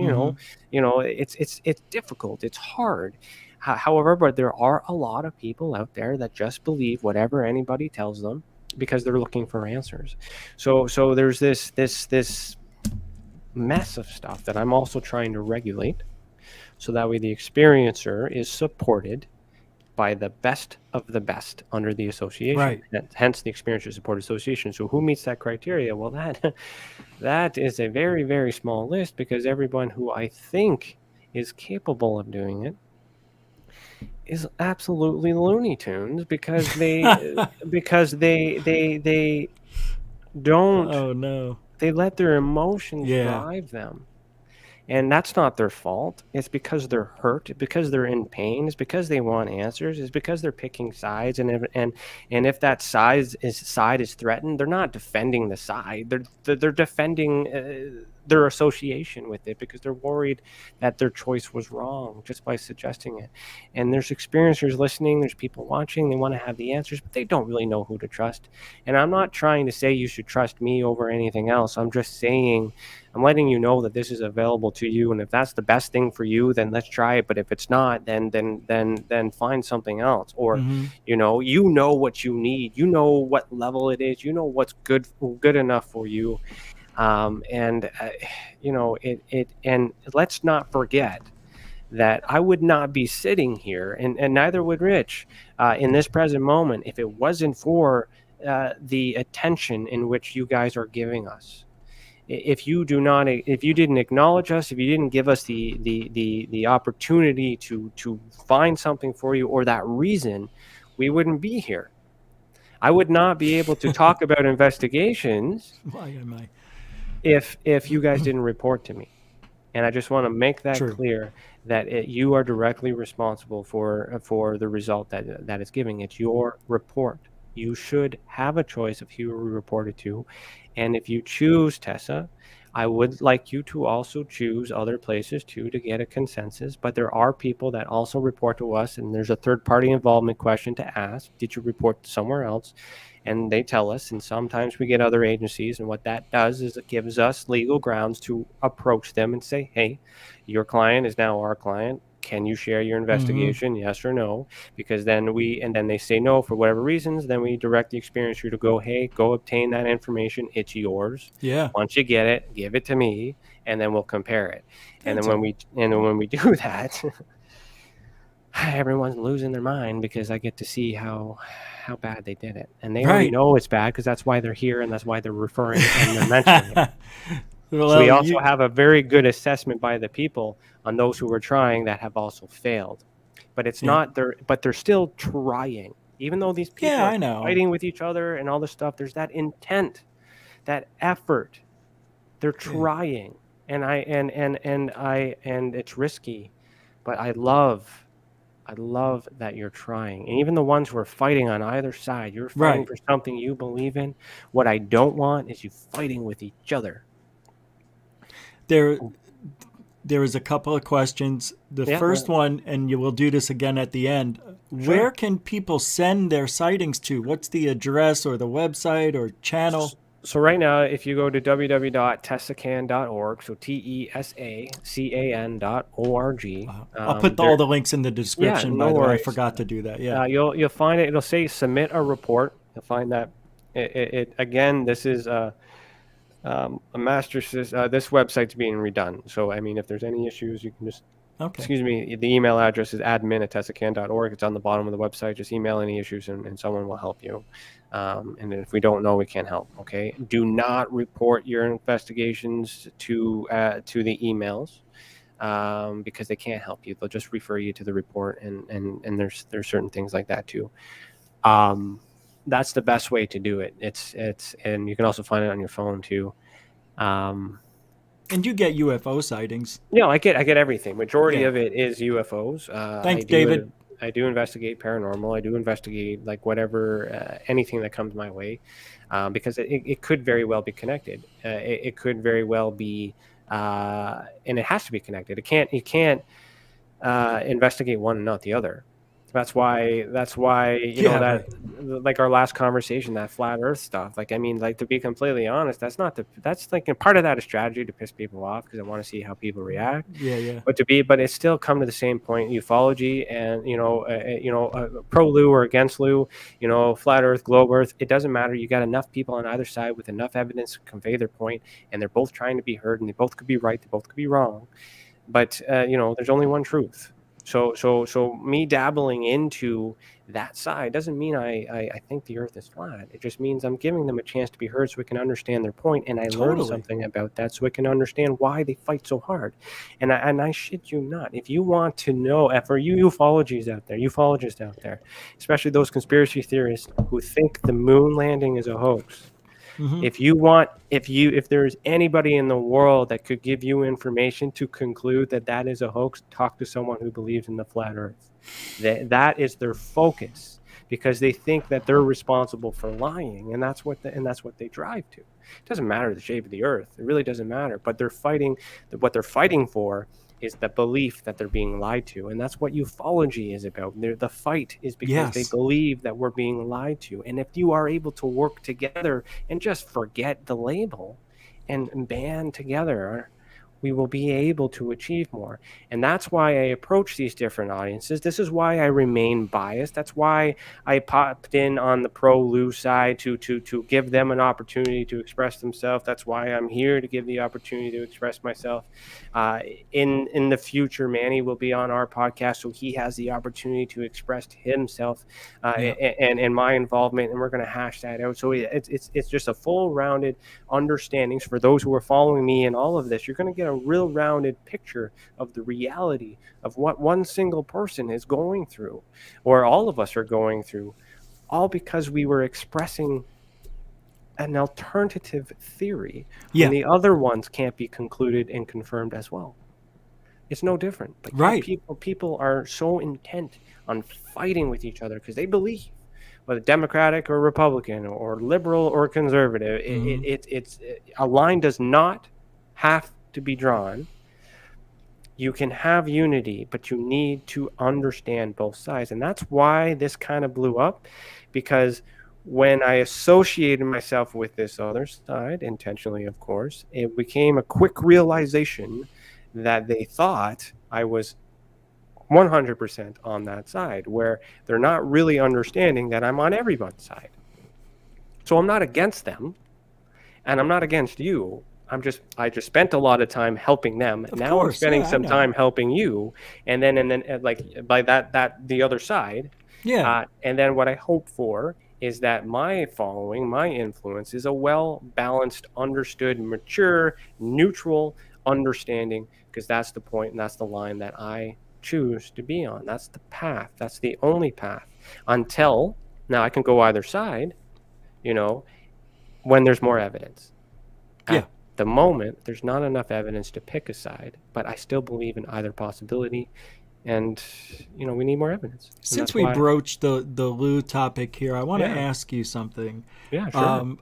[SPEAKER 3] it's difficult, it's hard. However, but there are a lot of people out there that just believe whatever anybody tells them because they're looking for answers. So there's this mess of stuff that I'm also trying to regulate, so that way the experiencer is supported by the best of the best under the association.
[SPEAKER 2] Right.
[SPEAKER 3] Hence the Experiencer Support Association. So who meets that criteria? Well, that is a very, very small list, because everyone who I think is capable of doing it is absolutely Looney Tunes, because they don't,
[SPEAKER 2] Oh no.
[SPEAKER 3] they let their emotions
[SPEAKER 2] Yeah.
[SPEAKER 3] drive them. And that's not their fault. It's because they're hurt, because they're in pain, it's because they want answers, it's because they're picking sides. And if that side is threatened, they're not defending the side. They're defending their association with it, because they're worried that their choice was wrong just by suggesting it. And there's experiencers listening, there's people watching, they want to have the answers, but they don't really know who to trust. And I'm not trying to say you should trust me over anything else. I'm just saying, I'm letting you know that this is available to you, and if that's the best thing for you, then let's try it. But if it's not, then find something else. Or you know what you need, you know what level it is, you know what's good enough for you. And let's not forget that I would not be sitting here, and neither would Rich, in this present moment, if it wasn't for the attention in which you guys are giving us. If you didn't acknowledge us, if you didn't give us the opportunity to find something for you, or that reason, we wouldn't be here. I would not be able to talk about investigations
[SPEAKER 2] Why am I?
[SPEAKER 3] if you guys didn't report to me. And I just want to make that
[SPEAKER 2] True.
[SPEAKER 3] clear, that you are directly responsible for the result that it's giving. It's your report. You should have a choice of who you report it to. And if you choose TESA, I would like you to also choose other places too to get a consensus, but there are people that also report to us, and there's a third party involvement question to ask. Did you report somewhere else? And they tell us, and sometimes we get other agencies, and what that does is it gives us legal grounds to approach them and say, hey, your client is now our client. Can you share your investigation? Yes or no? Because then they say no for whatever reasons. Then we direct the experiencer to go, hey, go obtain that information. It's yours.
[SPEAKER 2] Yeah.
[SPEAKER 3] Once you get it, give it to me, and then we'll compare it. And
[SPEAKER 2] That's
[SPEAKER 3] then when we do that, everyone's losing their mind because I get to see how bad they did it, and they already
[SPEAKER 2] Right.
[SPEAKER 3] know it's bad because that's why they're here and that's why they're referring and they're mentioning it.
[SPEAKER 2] Well,
[SPEAKER 3] So we also have a very good assessment by the people on those who are trying that have also failed. But it's not but they're still trying. Even though these people
[SPEAKER 2] Yeah,
[SPEAKER 3] are
[SPEAKER 2] I know.
[SPEAKER 3] fighting with each other and all this stuff, there's that intent, that effort. They're trying. And it's risky, but I love that you're trying. And even the ones who are fighting on either side, you're fighting
[SPEAKER 2] Right.
[SPEAKER 3] for something you believe in. What I don't want is you fighting with each other.
[SPEAKER 2] There is a couple of questions. The first one, and you will do this again at the end.
[SPEAKER 3] Sure.
[SPEAKER 2] Where can people send their sightings to? What's the address or the website or channel?
[SPEAKER 3] So right now, if you go to www.tesacan.org, so TESACAN.org.
[SPEAKER 2] I'll put all the links in the description, by the way. I forgot to do that. Yeah.
[SPEAKER 3] You'll find it. It'll say submit a report. You'll find that it again, this is a master system. This website's being redone. So, I mean, if there's any issues, you can just, excuse me, the email address is admin@tesacan.org. It's on the bottom of the website. Just email any issues and someone will help you. And if we don't know, we can't help. Okay. Do not report your investigations to the emails because they can't help you. They'll just refer you to the report, and there's certain things like that too. That's the best way to do it. It's and you can also find it on your phone too.
[SPEAKER 2] And you get UFO sightings.
[SPEAKER 3] No, I get everything. Majority of it is UFOs.
[SPEAKER 2] Thanks, David.
[SPEAKER 3] I do investigate paranormal. I do investigate like whatever, anything that comes my way, because it could very well be connected. It could very well be, and it has to be connected. You can't investigate one and not the other. That's why you know that, like our last conversation, that flat Earth stuff. Like, I mean, like, to be completely honest, that's like a part of that is strategy to piss people off because I want to see how people react.
[SPEAKER 2] Yeah.
[SPEAKER 3] But it's still come to the same point. Ufology and pro Lou or against Lou, flat Earth, globe Earth. It doesn't matter. You got enough people on either side with enough evidence to convey their point, and they're both trying to be heard, and they both could be right, they both could be wrong. But there's only one truth. So me dabbling into that side doesn't mean I think the Earth is flat. It just means I'm giving them a chance to be heard so we can understand their point, and I learn something about that so we can understand why they fight so hard. And I shit you not. If you want to know, for you ufologists out there, especially those conspiracy theorists who think the moon landing is a hoax, if there's anybody in the world that could give you information to conclude that is a hoax, talk to someone who believes in the flat Earth. That is their focus, because they think that they're responsible for lying, and that's what they drive to. It doesn't matter the shape of the Earth; it really doesn't matter. But what they're fighting for is the belief that they're being lied to, and that's what ufology is about. The fight is because they believe that we're being lied to. And if you are able to work together and just forget the label and band together, we will be able to achieve more. And that's why I approach these different audiences. This is why I remain biased. That's why I popped in on the pro Lou side to give them an opportunity to express themselves. That's why I'm here, to give the opportunity to express myself. In the future, Manny will be on our podcast, so he has the opportunity to express himself and my involvement, and we're going to hash that out. So it's just a full rounded understandings for those who are following me in all of this. You're going to get a real rounded picture of the reality of what one single person is going through, or all of us are going through, all because we were expressing an alternative theory when the other ones can't be concluded and confirmed as well. It's no different. Like, people are so intent on fighting with each other because they believe, whether Democratic or Republican or liberal or conservative, it's a line does not have to be drawn. You can have unity, but you need to understand both sides. And that's why this kind of blew up, because when I associated myself with this other side, intentionally, of course, it became a quick realization that they thought I was 100% on that side, where they're not really understanding that I'm on everyone's side. So I'm not against them, and I'm not against you. I just spent a lot of time helping them.
[SPEAKER 2] Of
[SPEAKER 3] Now
[SPEAKER 2] course,
[SPEAKER 3] I'm spending
[SPEAKER 2] yeah, I
[SPEAKER 3] some
[SPEAKER 2] know.
[SPEAKER 3] time helping you, and then like by that the other side.
[SPEAKER 2] Yeah.
[SPEAKER 3] And then what I hope for is that my following, my influence, is a well balanced, understood, mature, neutral understanding, because that's the point and that's the line that I choose to be on. That's the path. That's the only path. Until now, I can go either side, you know, when there's more evidence.
[SPEAKER 2] Yeah.
[SPEAKER 3] At the moment, there's not enough evidence to pick a side, but I still believe in either possibility. And, we need more evidence. And
[SPEAKER 2] Since
[SPEAKER 3] that's
[SPEAKER 2] we
[SPEAKER 3] why,
[SPEAKER 2] broached the Lou topic here, I want to
[SPEAKER 3] yeah,
[SPEAKER 2] ask you something.
[SPEAKER 3] yeah, sure.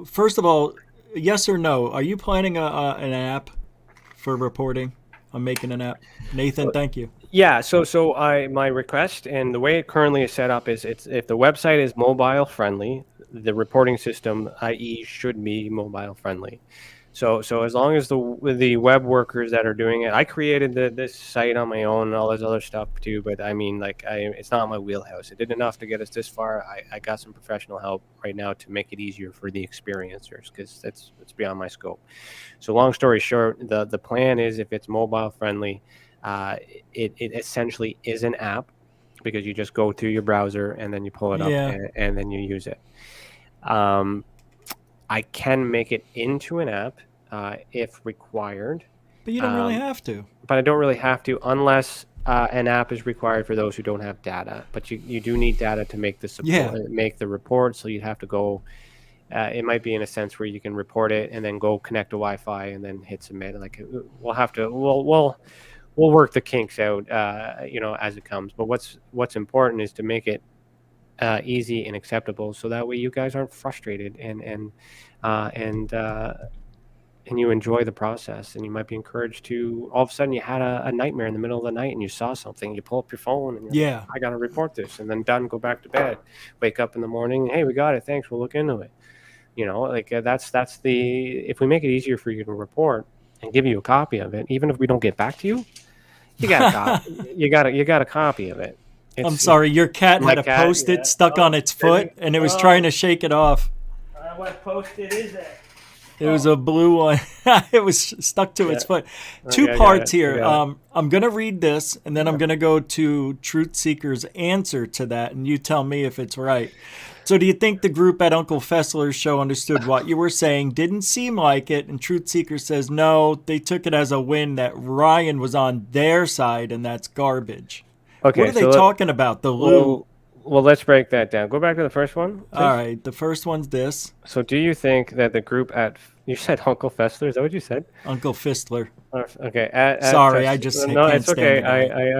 [SPEAKER 2] First of all, yes or no? Are you planning an app for reporting? I'm making an app. Nathan, thank you.
[SPEAKER 3] Yeah, so my request, and the way it currently is set up, is it's if the website is mobile friendly, the reporting system, i.e., should be mobile friendly. So as long as the web workers that are doing it, I created this site on my own and all this other stuff too. But I mean, like, it's not my wheelhouse. It did enough to get us this far. I got some professional help right now to make it easier for the experiencers, because it's beyond my scope. So long story short, the plan is, if it's mobile friendly, it essentially is an app, because you just go through your browser and then you pull it up,
[SPEAKER 2] Yeah.
[SPEAKER 3] and then you use it. I can make it into an app if required,
[SPEAKER 2] But you don't really
[SPEAKER 3] um,
[SPEAKER 2] have to.
[SPEAKER 3] but I don't really have to, unless an app is required for those who don't have data. But you do need data to make the support,
[SPEAKER 2] Yeah.
[SPEAKER 3] make the report. So you'd have to go. It might be in a sense where you can report it and then go connect to Wi-Fi and then hit submit. Like, we'll work the kinks out, as it comes. But what's important is to make it easy and acceptable, so that way you guys aren't frustrated, and you enjoy the process. And you might be encouraged to, all of a sudden you had a nightmare in the middle of the night and you saw something, you pull up your phone and you're
[SPEAKER 2] Yeah.
[SPEAKER 3] like, I got to report this, and then done, go back to bed, wake up in the morning, hey, we got it, thanks, we'll look into it. That's if we make it easier for you to report and give you a copy of it, even if we don't get back to you, you got a copy. you got a copy of it.
[SPEAKER 2] I'm sorry, your cat
[SPEAKER 3] my
[SPEAKER 2] had a
[SPEAKER 3] cat,
[SPEAKER 2] Post-it
[SPEAKER 3] yeah.
[SPEAKER 2] stuck on its foot, and it was trying to shake it off.
[SPEAKER 3] What Post-it is it?
[SPEAKER 2] It was a blue one. It was stuck to its foot. Two
[SPEAKER 3] Okay, I got
[SPEAKER 2] parts
[SPEAKER 3] it, I
[SPEAKER 2] here.
[SPEAKER 3] got it.
[SPEAKER 2] I'm going to read this, and then I'm going to go to Truth Seeker's answer to that, and you tell me if it's right. So do you think the group at Uncle Fessler's show understood what you were saying? Didn't seem like it. And Truth Seeker says, no, they took it as a win that Ryan was on their side, and that's garbage.
[SPEAKER 3] Okay,
[SPEAKER 2] What are they talking about? The Lou.
[SPEAKER 3] Well, let's break that down. Go back to the first one, please.
[SPEAKER 2] All right, the first one's this.
[SPEAKER 3] So do you think that the group you said Uncle Fessler, is that what you said?
[SPEAKER 2] Uncle Fistler.
[SPEAKER 3] Okay.
[SPEAKER 2] Sorry, I just
[SPEAKER 3] no,
[SPEAKER 2] can't
[SPEAKER 3] it's okay.
[SPEAKER 2] stand it.
[SPEAKER 3] I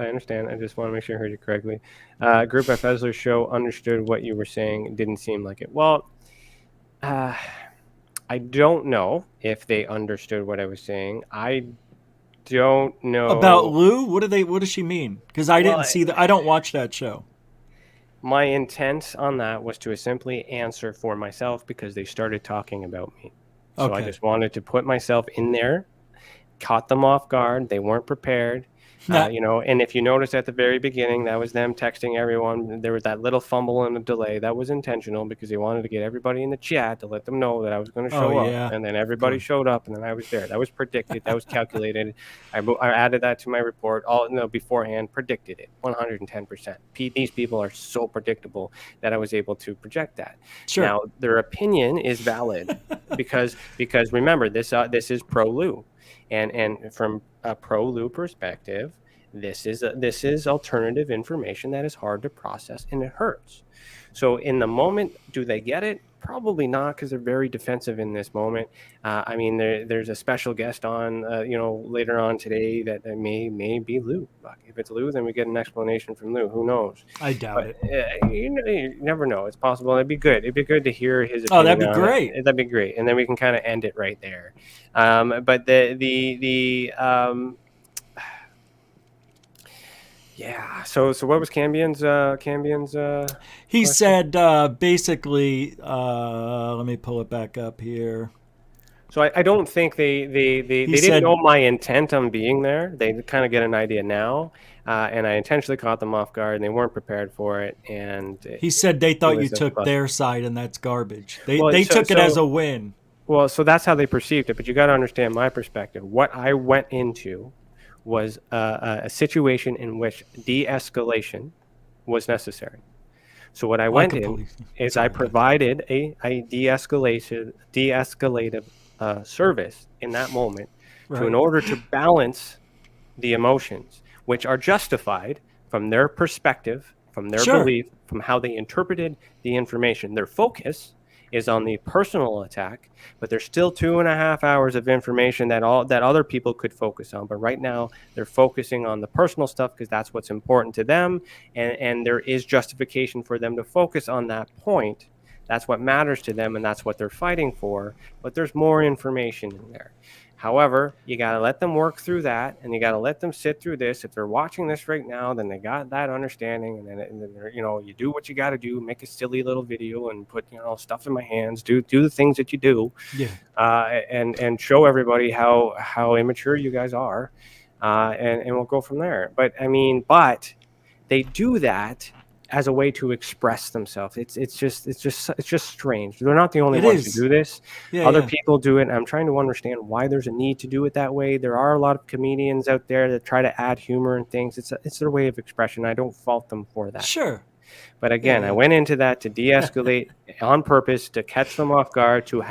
[SPEAKER 3] understand. I just want to make sure I heard you correctly. Group at Fessler's show understood what you were saying. It didn't seem like it. Well, I don't know if they understood what I was saying. I don't know
[SPEAKER 2] About Lou? What does she mean? Because I didn't see that. I don't watch that show.
[SPEAKER 3] My intent on that was to simply answer for myself, because they started talking about me. So I just wanted to put myself in there, caught them off guard. They weren't prepared. And if you notice at the very beginning, that was them texting everyone. There was that little fumble and a delay. That was intentional, because they wanted to get everybody in the chat to let them know that I was going to show up. And then everybody showed up, and then I was there. That was predicted. That was calculated. I added that to my report beforehand, predicted it 110%. These people are so predictable that I was able to project that.
[SPEAKER 2] Sure.
[SPEAKER 3] Now, their opinion is valid because remember, this is pro Lou. And from a pro Lou perspective, This is alternative information that is hard to process and it hurts. So in the moment, do they get it? Probably not, because they're very defensive in this moment. I mean, there's a special guest on, later on today that may be Lou. If it's Lou, then we get an explanation from Lou. Who knows?
[SPEAKER 2] I doubt
[SPEAKER 3] But
[SPEAKER 2] it.
[SPEAKER 3] you never know. It's possible. It'd be good. It'd be good to hear his
[SPEAKER 2] Oh,
[SPEAKER 3] opinion
[SPEAKER 2] that'd be
[SPEAKER 3] on
[SPEAKER 2] great.
[SPEAKER 3] it. That'd be great, and then we can kind of end it right there. But yeah. So what was Cambion's
[SPEAKER 2] He
[SPEAKER 3] question?
[SPEAKER 2] said basically, let me pull it back up here.
[SPEAKER 3] So I don't think they
[SPEAKER 2] said-
[SPEAKER 3] didn't know my intent on being there. They kind of get an idea now, and I intentionally caught them off guard, and they weren't prepared for it. And
[SPEAKER 2] He said they thought you
[SPEAKER 3] was a
[SPEAKER 2] took
[SPEAKER 3] bust.
[SPEAKER 2] their side, and that's garbage. They
[SPEAKER 3] Well,
[SPEAKER 2] took it as a win.
[SPEAKER 3] Well, so that's how they perceived it. But you got to understand my perspective. What I went into was a situation in which de-escalation was necessary. So what I went in is I provided a de-escalative service in that moment in order to balance the emotions, which are justified from their perspective, from their belief, from how they interpreted the information. Their focus is on the personal attack, but there's still 2.5 hours of information that other people could focus on. But right now they're focusing on the personal stuff because that's what's important to them, and there is justification for them to focus on that point. That's what matters to them, and that's what they're fighting for. But there's more information in there. However, you got to let them work through that, and you got to let them sit through this. If they're watching this right now, then they got that understanding, and then you do what you got to do, make a silly little video and put stuff in my hands, do the things that you do, and show everybody how immature you guys are, and we'll go from there. But they do that as a way to express themselves. It's just strange. They're not the only ones who do this. Other people do it, and I'm trying to understand why there's a need to do it that way. There are a lot of comedians out there that try to add humor and things. It's their way of expression. I don't fault them for that.
[SPEAKER 2] Sure.
[SPEAKER 3] But again, I went into that to de-escalate on purpose, to catch them off guard, to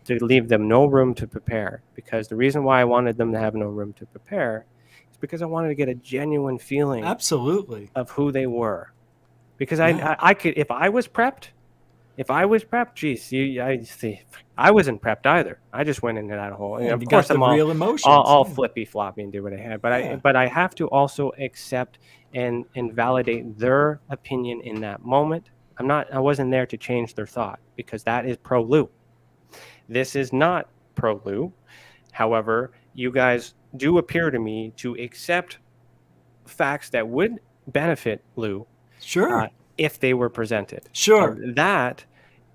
[SPEAKER 3] leave them no room to prepare. Because the reason why I wanted them to have no room to prepare is because I wanted to get a genuine feeling of who they were. Because I could, if I was prepped, geez, I wasn't prepped either. I just went into that hole.
[SPEAKER 2] Yeah,
[SPEAKER 3] of course, I'm
[SPEAKER 2] real emotions.
[SPEAKER 3] all flippy floppy and do what I had. But I have to also accept and validate their opinion in that moment. I wasn't there to change their thought, because that is pro Lou. This is not pro Lou. However, you guys do appear to me to accept facts that would benefit Lou.
[SPEAKER 2] Sure.
[SPEAKER 3] If they were presented.
[SPEAKER 2] Sure.
[SPEAKER 3] That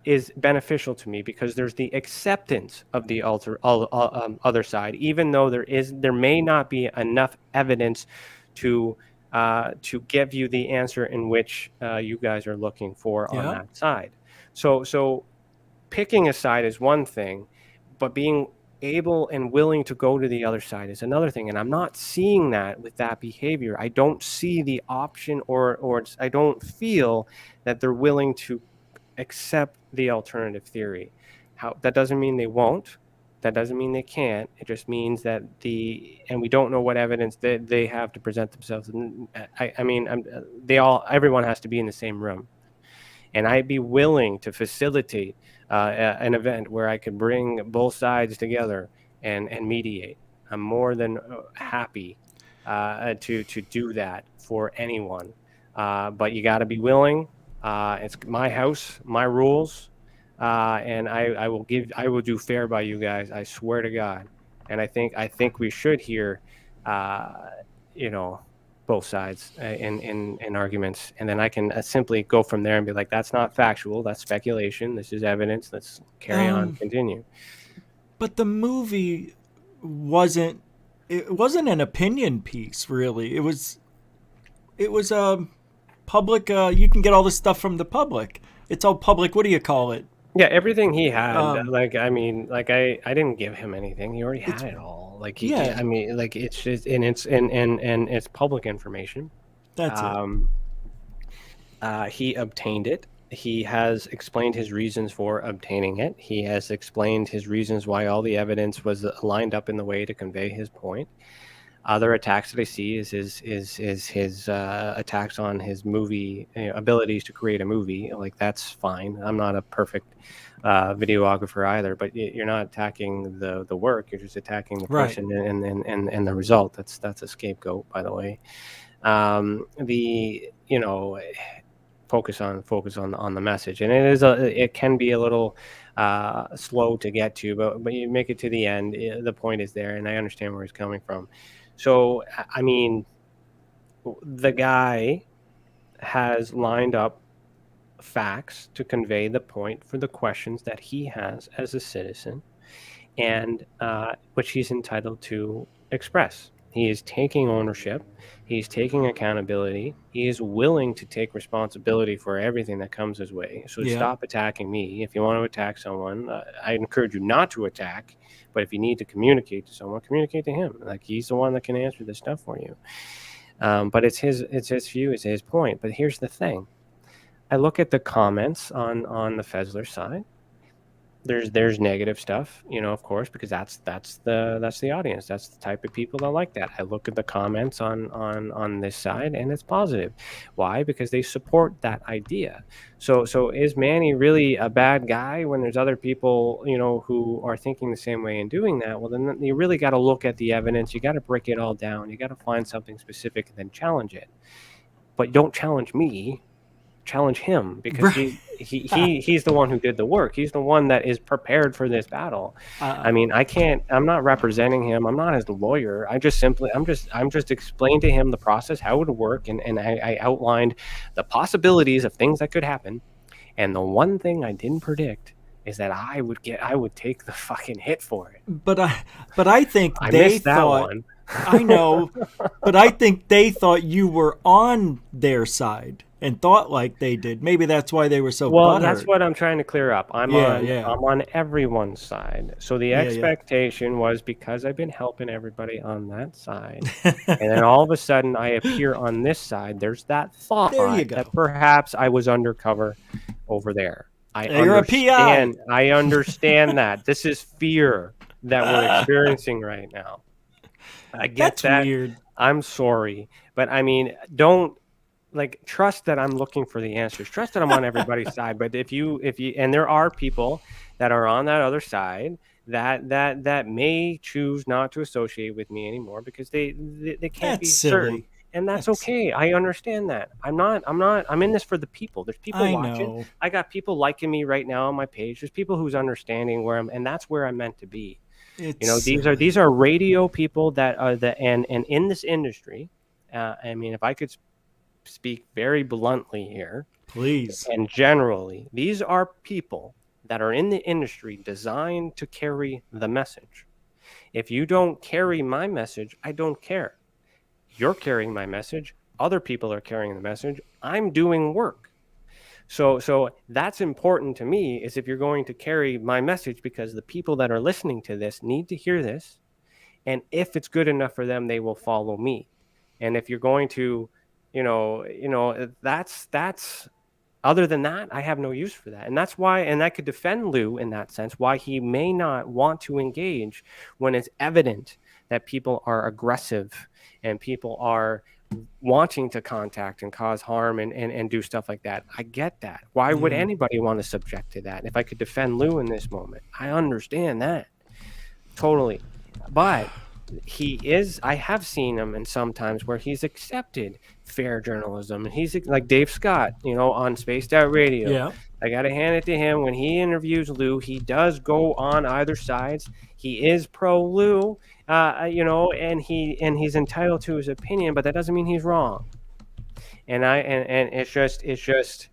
[SPEAKER 3] is beneficial to me, because there's the acceptance of the other side, even though there may not be enough evidence to give you the answer in which you guys are looking for on that side. So picking a side is one thing, but being able and willing to go to the other side is another thing, and I'm not seeing that with that behavior. I don't see the option, or I don't feel that they're willing to accept the alternative theory. That doesn't mean they won't. That doesn't mean they can't. It just means that and we don't know what evidence they have to present themselves. Everyone has to be in the same room, and I'd be willing to facilitate an event where I could bring both sides together and mediate. I'm more than happy to do that for anyone. But you got to be willing. It's my house, my rules, and I will do fair by you guys. I swear to God. And I think we should hear, both sides in arguments, and then I can simply go from there and be like, that's not factual, that's speculation, this is evidence, let's carry on, continue.
[SPEAKER 2] But the movie wasn't an opinion piece, really. It was public. You can get all this stuff from the public. It's all public. What do you call it?
[SPEAKER 3] Yeah, everything he had. I didn't give him anything. He already had it all. It's just and it's public information.
[SPEAKER 2] That's
[SPEAKER 3] it. He obtained it. He has explained his reasons for obtaining it. He has explained his reasons why all the evidence was lined up in the way to convey his point. Other attacks that I see is his attacks on his movie abilities to create a movie. Like, that's fine. I'm not a perfect videographer either, but you're not attacking the work. You're just attacking the
[SPEAKER 2] Right.
[SPEAKER 3] person and the result. That's a scapegoat, by the way. The focus on the message, and it can be a little slow to get to, but you make it to the end. The point is there, and I understand where he's coming from. So, I mean, the guy has lined up facts to convey the point for the questions that he has as a citizen, and which he's entitled to express. He is taking ownership. He's taking accountability. He is willing to take responsibility for everything that comes his way. So
[SPEAKER 2] Yeah.
[SPEAKER 3] stop attacking me. If you want to attack someone, I encourage you not to attack. But if you need to communicate to someone, communicate to him. Like, he's the one that can answer this stuff for you. But it's his view, it's his point. But here's the thing: I look at the comments on the Fessler side. There's negative stuff, of course, because that's the audience. That's the type of people that like that. I look at the comments on this side, and it's positive. Why? Because they support that idea. So is Manny really a bad guy when there's other people, who are thinking the same way and doing that? Well, then you really got to look at the evidence. You got to break it all down. You got to find something specific and then challenge it. But don't challenge me. Challenge him, because
[SPEAKER 2] Right.
[SPEAKER 3] he's the one who did the work. He's the one that is prepared for this battle. I mean, I'm not representing him. I'm not his lawyer. I'm just explaining to him the process, how it would work, and I outlined the possibilities of things that could happen. And the one thing I didn't predict is that I would take the fucking hit for it.
[SPEAKER 2] But I think
[SPEAKER 3] I
[SPEAKER 2] they
[SPEAKER 3] missed that
[SPEAKER 2] thought.
[SPEAKER 3] one.
[SPEAKER 2] I know, but I think they thought you were on their side and thought like they did. Maybe that's why they were so
[SPEAKER 3] Well,
[SPEAKER 2] butthurt.
[SPEAKER 3] that's what I'm trying to clear up. I'm on everyone's side. So the expectation was, because I've been helping everybody on that side, and then all of a sudden I appear on this side, there's that thought
[SPEAKER 2] There you go.
[SPEAKER 3] that perhaps I was undercover over there.
[SPEAKER 2] You're a PI.
[SPEAKER 3] I understand that. This is fear that we're experiencing right now. I get
[SPEAKER 2] That's
[SPEAKER 3] that.
[SPEAKER 2] weird.
[SPEAKER 3] I'm sorry, but I mean, don't trust that I'm looking for the answers. Trust that I'm on everybody's side. But if you and there are people that are on that other side that may choose not to associate with me anymore because they can't be certain. And that's okay. I understand that. I'm in this for the people. There's people watching. I got people liking me right now on my page. There's people who's understanding and that's where I'm meant to be. These are radio people that are and in this industry. I mean, if I could speak very bluntly here,
[SPEAKER 2] please,
[SPEAKER 3] and generally, these are people that are in the industry designed to carry the message. If you don't carry my message, I don't care. You're carrying my message. Other people are carrying the message. I'm doing work. So that's important to me, is if you're going to carry my message, because the people that are listening to this need to hear this. And if it's good enough for them, they will follow me. And if you're going to, that's other than that, I have no use for that. And that's why, and I could defend Lou in that sense, why he may not want to engage when it's evident that people are aggressive and people are wanting to contact and cause harm and do stuff like that. I get that. Why would anybody want to subject to that? If I could defend Lou in this moment, I understand that totally. But I have seen him in sometimes where he's accepted fair journalism, and he's like Dave Scott, on Spaced Out Radio.
[SPEAKER 2] Yeah.
[SPEAKER 3] I got to hand it to him. When he interviews Lou, he does go on either sides. He is pro Lou, and he's entitled to his opinion, but that doesn't mean he's wrong. And it's just,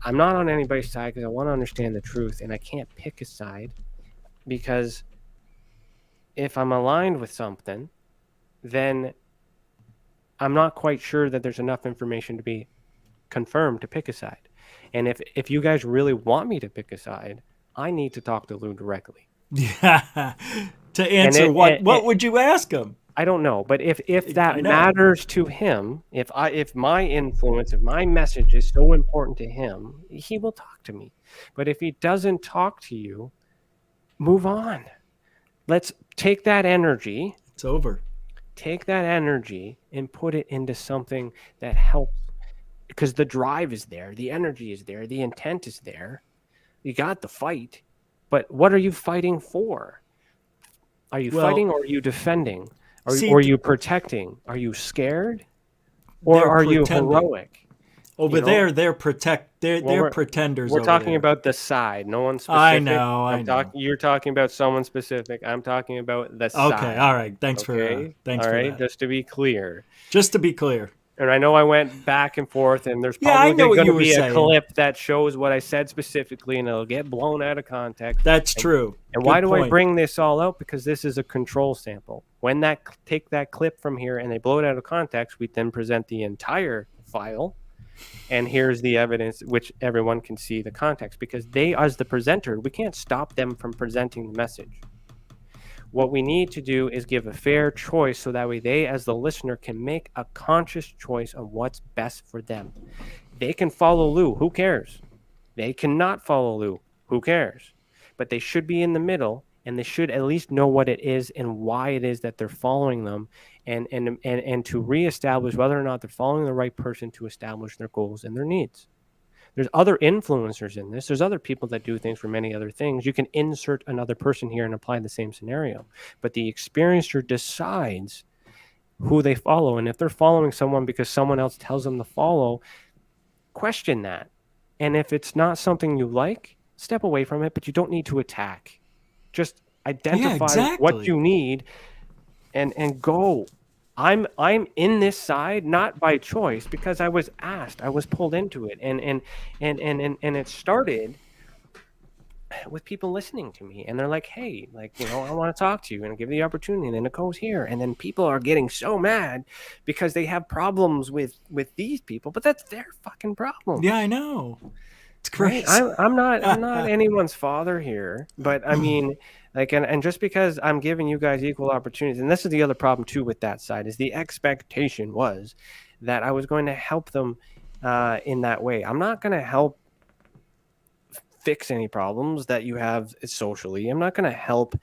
[SPEAKER 3] I'm not on anybody's side because I want to understand the truth, and I can't pick a side, because if I'm aligned with something, then I'm not quite sure that there's enough information to be confirmed to pick a side. And if you guys really want me to pick a side, I need to talk to Lou directly.
[SPEAKER 2] Yeah. To answer what would you ask him?
[SPEAKER 3] I don't know, but if that matters to him, if my influence, if my message is so important to him, he will talk to me. But if he doesn't talk to you, move on. Let's take that energy.
[SPEAKER 2] It's over.
[SPEAKER 3] take that energy and put it into something that helps, because the drive is there, the energy is there, the intent is there. You got the fight, but what are you fighting for? Are you
[SPEAKER 2] Well,
[SPEAKER 3] fighting, or are you defending?
[SPEAKER 2] see,
[SPEAKER 3] Or are you protecting? Are you scared, or
[SPEAKER 2] they're
[SPEAKER 3] are you
[SPEAKER 2] pretending.
[SPEAKER 3] heroic?
[SPEAKER 2] Over
[SPEAKER 3] You know?
[SPEAKER 2] there, they're
[SPEAKER 3] Well,
[SPEAKER 2] pretenders.
[SPEAKER 3] we're
[SPEAKER 2] over
[SPEAKER 3] talking
[SPEAKER 2] there.
[SPEAKER 3] about the side, no one specific.
[SPEAKER 2] I know. I know.
[SPEAKER 3] You're talking about someone specific. I'm talking about the
[SPEAKER 2] Okay.
[SPEAKER 3] side.
[SPEAKER 2] All right. Thanks
[SPEAKER 3] Okay.
[SPEAKER 2] for
[SPEAKER 3] All right.
[SPEAKER 2] that.
[SPEAKER 3] Just to be clear.
[SPEAKER 2] Just to be clear.
[SPEAKER 3] And I know I went back and forth, and there's
[SPEAKER 2] Yeah, I
[SPEAKER 3] probably
[SPEAKER 2] know what
[SPEAKER 3] going
[SPEAKER 2] you
[SPEAKER 3] to
[SPEAKER 2] were
[SPEAKER 3] be a
[SPEAKER 2] saying.
[SPEAKER 3] clip that shows what I said specifically, and it'll get blown out of context.
[SPEAKER 2] That's true.
[SPEAKER 3] And
[SPEAKER 2] Good
[SPEAKER 3] why do I
[SPEAKER 2] point.
[SPEAKER 3] bring this all out? Because this is a control sample. When take that clip from here and they blow it out of context, we then present the entire file, and here's the evidence, which everyone can see the context, because they, as the presenter, we can't stop them from presenting the message. What we need to do is give a fair choice, so that way they, as the listener, can make a conscious choice on what's best for them. They can follow Lou. Who cares? They cannot follow Lou. Who cares? But they should be in the middle, and they should at least know what it is and why it is that they're following them, and to reestablish whether or not they're following the right person to establish their goals and their needs. There's other influencers in this. There's other people that do things for many other things. You can insert another person here and apply the same scenario. But the experiencer decides who they follow. And if they're following someone because someone else tells them to follow, question that. And if it's not something you like, step away from it, but you don't need to attack. Just identify what you need and go. I'm in this side not by choice, because I was asked, I was pulled into it, and it started with people listening to me, and they're like, hey, like, you know, I want to talk to you and give you the opportunity, and then it goes here, and then people are getting so mad because they have problems with these people, but that's their fucking problem.
[SPEAKER 2] Yeah, I know. It's crazy.
[SPEAKER 3] Right? I'm not anyone's father here, but I mean, like, and just because I'm giving you guys equal opportunities, and this is the other problem too with that side, is the expectation was that I was going to help them in that way. I'm not going to help fix any problems that you have socially. I'm not going to help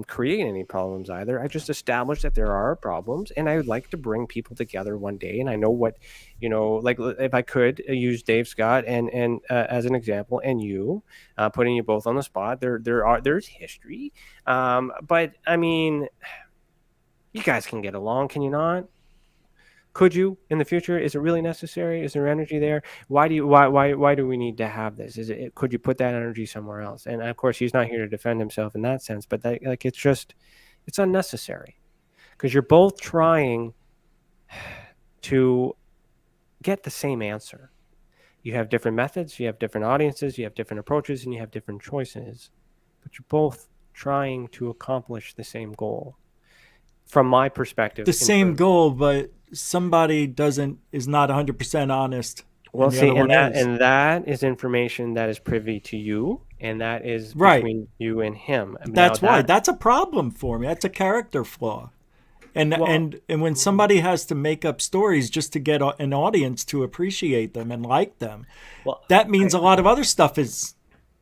[SPEAKER 3] create any problems either. I just established that there are problems, and I would like to bring people together one day. And I know what, you know, like if I could use Dave Scott and as an example, and you, putting you both on the spot, there's history, but I mean, you guys can get along, can you not? Could you in the future? Is it really necessary? Is there energy there? Why do we need to have this? Could you put that energy somewhere else? And of course, he's not here to defend himself in that sense, but it's unnecessary, because you're both trying to get the same answer. You have different methods, you have different audiences, you have different approaches, and you have different choices, but you're both trying to accomplish the same goal. From my perspective,
[SPEAKER 2] the same goal, but somebody is not 100% honest.
[SPEAKER 3] Well, see, and that is information that is privy to you, and that is between you and him.
[SPEAKER 2] That's why that's a problem for me. That's a character flaw. And when somebody has to make up stories just to get an audience to appreciate them and like them, that means a lot of other stuff is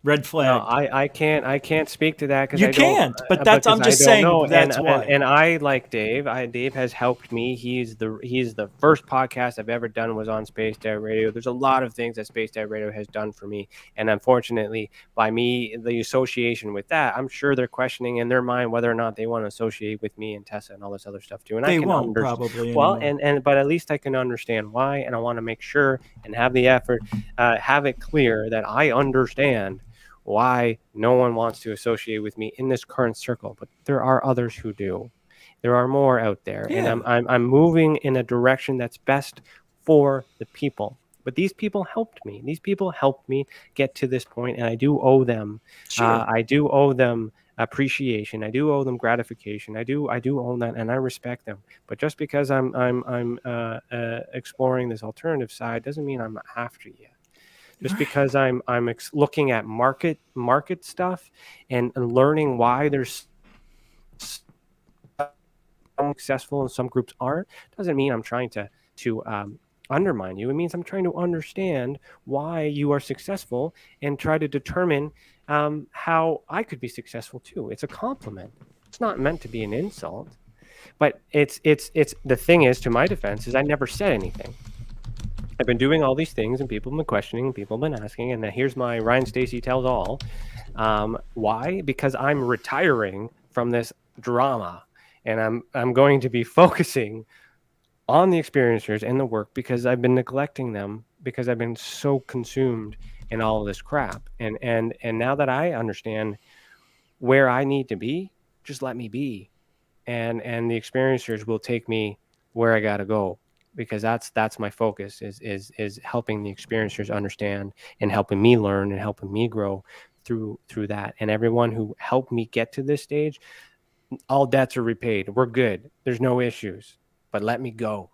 [SPEAKER 2] red flag.
[SPEAKER 3] No, I can't speak to that, because
[SPEAKER 2] you can't. But I'm just saying that's why.
[SPEAKER 3] And I like Dave. Dave has helped me. He's the first podcast I've ever done was on Spaced Out Radio. There's a lot of things that Spaced Out Radio has done for me, and unfortunately, by me, the association with that, I'm sure they're questioning in their mind whether or not they want to associate with me and TESA and all this other stuff too. And
[SPEAKER 2] they
[SPEAKER 3] I can
[SPEAKER 2] won't probably.
[SPEAKER 3] Well, but at least I can understand why, and I want to make sure and have the effort, have it clear that I understand why no one wants to associate with me in this current circle, but there are others who do. There are more out there, and I'm moving in a direction that's best for the people. But these people helped me. These people helped me get to this point, and I do owe them.
[SPEAKER 2] Sure.
[SPEAKER 3] I do owe them appreciation. I do owe them gratification. I do owe that, and I respect them. But just because I'm exploring this alternative side doesn't mean I'm after you. Just because I'm looking at market stuff and learning why there's some successful and some groups aren't, doesn't mean I'm trying to undermine you. It means I'm trying to understand why you are successful and try to determine how I could be successful too. It's a compliment. It's not meant to be an insult. But it's the thing is, to my defense, is I never said anything. I've been doing all these things, and people have been questioning, and people have been asking, and then here's my Ryan Stacey tells all. Why? Because I'm retiring from this drama, and I'm going to be focusing on the experiencers and the work, because I've been neglecting them because I've been so consumed in all of this crap. And now that I understand where I need to be, just let me be, and the experiencers will take me where I got to go, because that's my focus, is helping the experiencers understand and helping me learn and helping me grow through that. And everyone who helped me get to this stage, all debts are repaid. We're good. There's no issues. But let me go.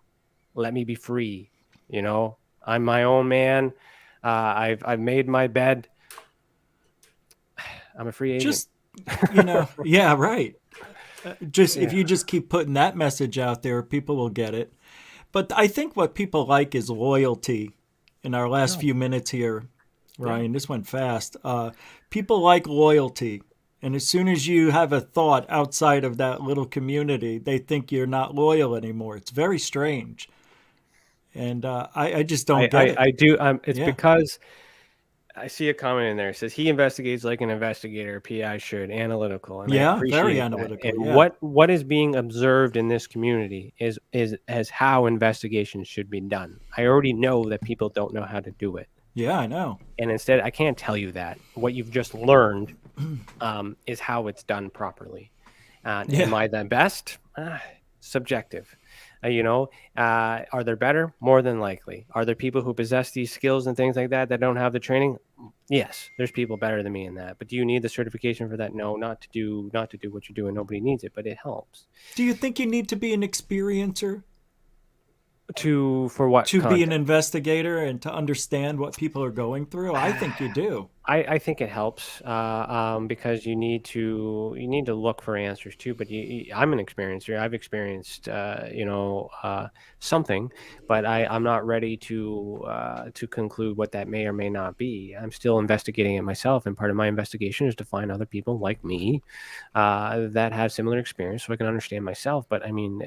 [SPEAKER 3] Let me be free. You know, I'm my own man. I've made my bed. I'm a free agent.
[SPEAKER 2] Just, yeah, right. If you just keep putting that message out there, people will get it. But I think what people like is loyalty. In our last few minutes here, Ryan, this went fast. People like loyalty. And as soon as you have a thought outside of that little community, they think you're not loyal anymore. It's very strange. And I just don't get it.
[SPEAKER 3] I do. It's because I see a comment in there. It says he investigates like an investigator. PI should analytical. And I appreciate
[SPEAKER 2] very
[SPEAKER 3] that.
[SPEAKER 2] analytical.
[SPEAKER 3] And what is being observed in this community is as how investigations should be done. I already know that people don't know how to do it.
[SPEAKER 2] Yeah, I know.
[SPEAKER 3] And instead, I can't tell you that. What you've just learned is how it's done properly. Am I the best? Subjective. Are there better? More than likely. Are there people who possess these skills and things like that don't have the training? Yes, there's people better than me in that. But do you need the certification for that? No, not to do what you're doing. Nobody needs it, but it helps.
[SPEAKER 2] Do you think you need to be an experiencer?
[SPEAKER 3] For what?
[SPEAKER 2] To be an investigator and to understand what people are going through? I think you do.
[SPEAKER 3] I think it helps because you need to look for answers too. But I'm an experiencer. I've experienced something, but I'm not ready to conclude what that may or may not be. I'm still investigating it myself, and part of my investigation is to find other people like me that have similar experience, so I can understand myself. But I mean,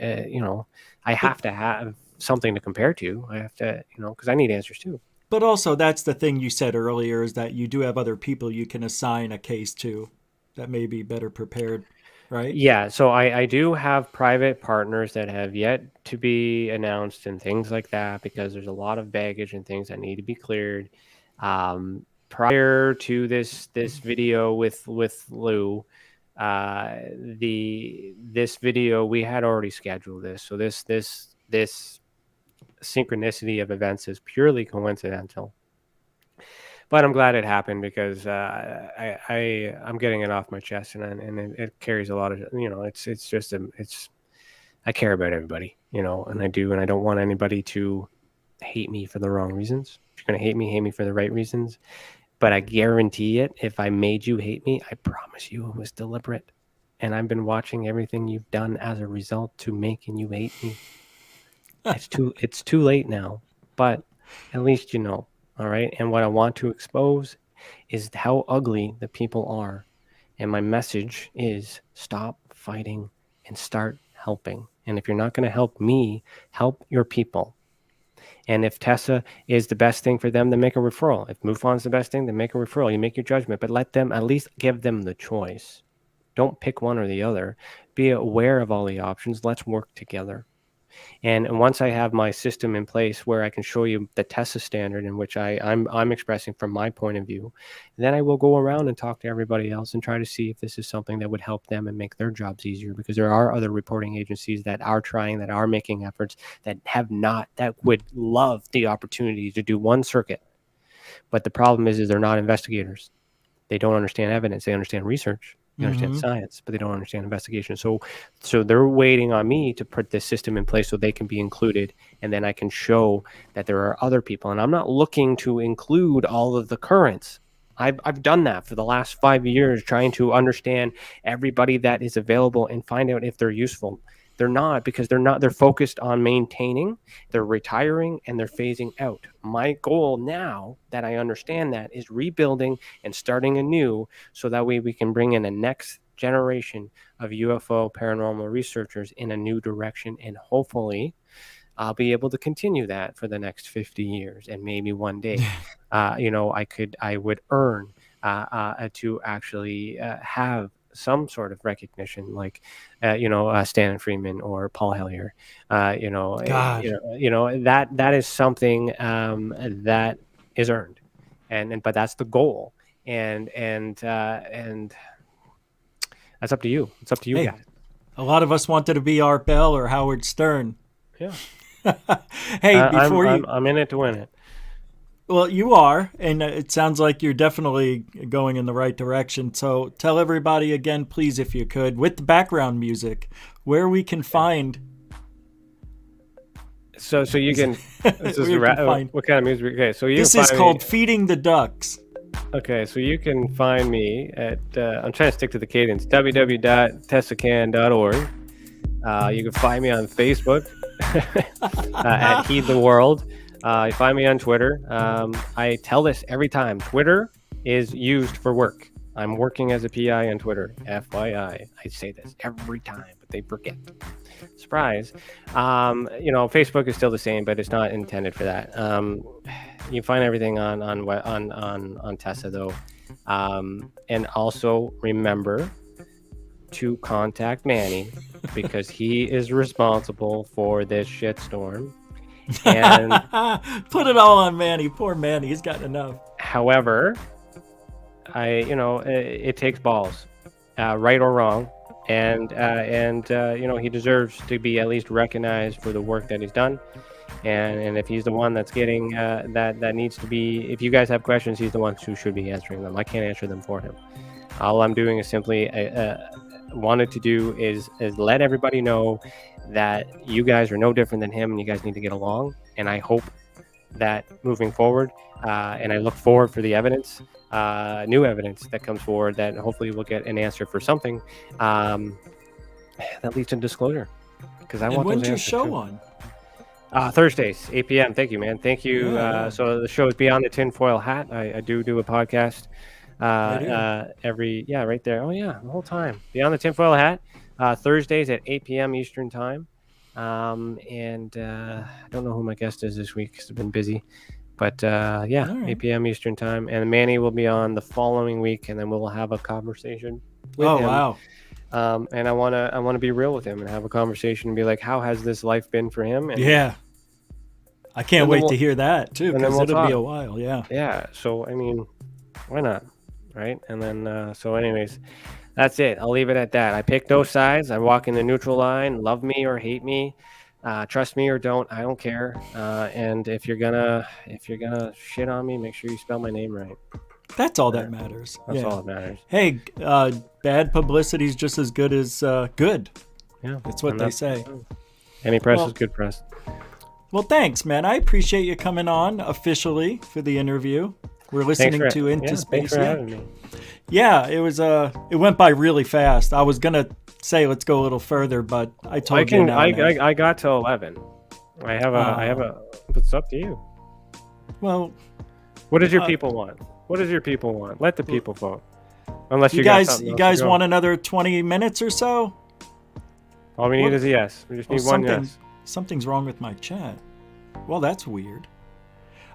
[SPEAKER 3] I have to have something to compare to. I have to, because I need answers too.
[SPEAKER 2] But also, that's the thing you said earlier, is that you do have other people you can assign a case to that may be better prepared, right?
[SPEAKER 3] Yeah, so I do have private partners that have yet to be announced and things like that, because there's a lot of baggage and things that need to be cleared. Prior to this video with Lou, this video, we had already scheduled this. So this synchronicity of events is purely coincidental, but I'm glad it happened, because I'm getting it off my chest, and it carries a lot of, I care about everybody, and I do, and I don't want anybody to hate me for the wrong reasons. If you're going to hate me for the right reasons. But I guarantee it, if I made you hate me, I promise you it was deliberate, and I've been watching everything you've done as a result to making you hate me. It's too late now, but at least all right? And what I want to expose is how ugly the people are. And my message is stop fighting and start helping. And if you're not going to help me, help your people. And if TESA is the best thing for them, then make a referral. If MUFON's the best thing, then make a referral. You make your judgment, but let them, at least give them the choice. Don't pick one or the other. Be aware of all the options. Let's work together. And once I have my system in place where I can show you the TESA standard in which I'm expressing from my point of view, then I will go around and talk to everybody else and try to see if this is something that would help them and make their jobs easier, because there are other reporting agencies that are trying, that are making efforts, that have not, that would love the opportunity to do one circuit. But the problem is they're not investigators. They don't understand evidence. They understand research. They understand science, but they don't understand investigation. So they're waiting on me to put this system in place so they can be included, and then I can show that there are other people. And I'm not looking to include all of the currents. I've done that for the last 5 years, trying to understand everybody that is available and find out if they're useful. They're not, because they're focused on maintaining, they're retiring, and they're phasing out. My goal now that I understand that is rebuilding and starting anew, so that way we can bring in a next generation of UFO paranormal researchers in a new direction, and hopefully I'll be able to continue that for the next 50 years, and maybe one day, I would earn to actually have some sort of recognition, like, Stan Freeman or Paul Hellier.
[SPEAKER 2] God.
[SPEAKER 3] That is something that is earned, but that's the goal, and that's up to you. It's up to you
[SPEAKER 2] Hey,
[SPEAKER 3] guys.
[SPEAKER 2] a lot of us wanted to be Art Bell or Howard Stern.
[SPEAKER 3] Yeah.
[SPEAKER 2] Hey, before
[SPEAKER 3] I'm in it to win it.
[SPEAKER 2] Well, you are, and it sounds like you're definitely going in the right direction. So tell everybody again, please, if you could, with the background music, where we can find.
[SPEAKER 3] So you can. This is what kind of music? Okay, so
[SPEAKER 2] this is called Feeding the Ducks.
[SPEAKER 3] Okay, so you can find me at. I'm trying to stick to the cadence. www.TESAcan.org. You can find me on Facebook at Heed the World. You find me on Twitter. I tell this every time. Twitter is used for work. I'm working as a PI on Twitter. FYI. I say this every time, but they forget. Surprise. Facebook is still the same, but it's not intended for that. You find everything on TESA though. And also remember to contact Manny because he is responsible for this shitstorm. And
[SPEAKER 2] put it all on Manny. Poor Manny, he's got enough.
[SPEAKER 3] However, it takes balls, right or wrong, and he deserves to be at least recognized for the work that he's done. And if he's the one that's getting that needs to be, if you guys have questions, he's the one who should be answering them. I can't answer them for him. All I'm doing is simply wanted to do is let everybody know that you guys are no different than him and you guys need to get along. And I hope that moving forward, and I look forward for the evidence, new evidence that comes forward, that hopefully we'll get an answer for something that leads to disclosure. Because I want
[SPEAKER 2] when's your show on?
[SPEAKER 3] Thursdays, 8 p.m. Thank you, man. Thank you. Yeah. So the show is Beyond the Tinfoil Hat. I do a podcast right there. Oh yeah, the whole time. Beyond the Tinfoil Hat, Thursdays at 8 p.m. Eastern time. I don't know who my guest is this week because I've been busy, but right. 8 p.m. Eastern time. And Manny will be on the following week, and then we'll have a conversation with him.
[SPEAKER 2] Wow.
[SPEAKER 3] And I want to be real with him and have a conversation and be like, how has this life been for him? And
[SPEAKER 2] yeah. I can't wait to hear that too, because it'll be a while. Yeah.
[SPEAKER 3] Yeah. So, I mean, why not? Right. And then, anyways, that's it. I'll leave it at that. I pick no sides. I walk in the neutral line. Love me or hate me. Trust me or don't. I don't care. And if you're gonna shit on me, make sure you spell my name right.
[SPEAKER 2] That's all that matters.
[SPEAKER 3] That's all that matters.
[SPEAKER 2] Hey, bad publicity is just as good as good.
[SPEAKER 3] Yeah.
[SPEAKER 2] That's what they say.
[SPEAKER 3] Any press is good press.
[SPEAKER 2] Well, thanks, man. I appreciate you coming on officially for the interview. We're listening to Into Space.
[SPEAKER 3] Thanks for having me.
[SPEAKER 2] Yeah, it was. It went by really fast. I was gonna say let's go a little further, but I told you.
[SPEAKER 3] I got to 11. I have a. It's up to you.
[SPEAKER 2] Well,
[SPEAKER 3] what does your people want? What does your people want? Let the people vote. Unless
[SPEAKER 2] you guys want another 20 minutes or so.
[SPEAKER 3] All we need is a yes. We just need one yes.
[SPEAKER 2] Something's wrong with my chat. Well, that's weird.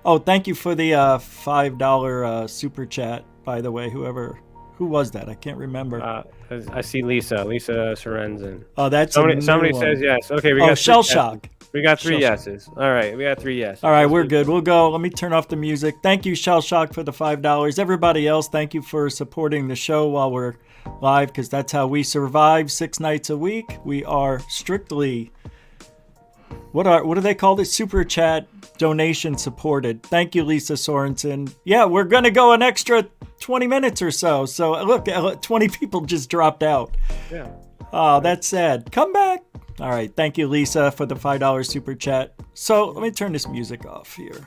[SPEAKER 2] Oh, thank you for the $5 super chat, by the way. Who was that? I can't remember.
[SPEAKER 3] I see Lisa Sorensen.
[SPEAKER 2] Oh, that's
[SPEAKER 3] somebody says yes. Okay, we got
[SPEAKER 2] Shell Shock.
[SPEAKER 3] We got three yeses. All right, we got 3 yeses.
[SPEAKER 2] All right, we're good. We'll go. Let me turn off the music. Thank you, Shell Shock, for the $5. Everybody else, thank you for supporting the show while we're live, because that's how we survive 6 nights a week. We are strictly... What do they call this? Super chat donation supported. Thank you, Lisa Sorensen. Yeah, we're going to go an extra 20 minutes or so. So look, 20 people just dropped out.
[SPEAKER 3] Yeah.
[SPEAKER 2] Oh, that's sad. Come back. All right. Thank you, Lisa, for the $5 super chat. So let me turn this music off here.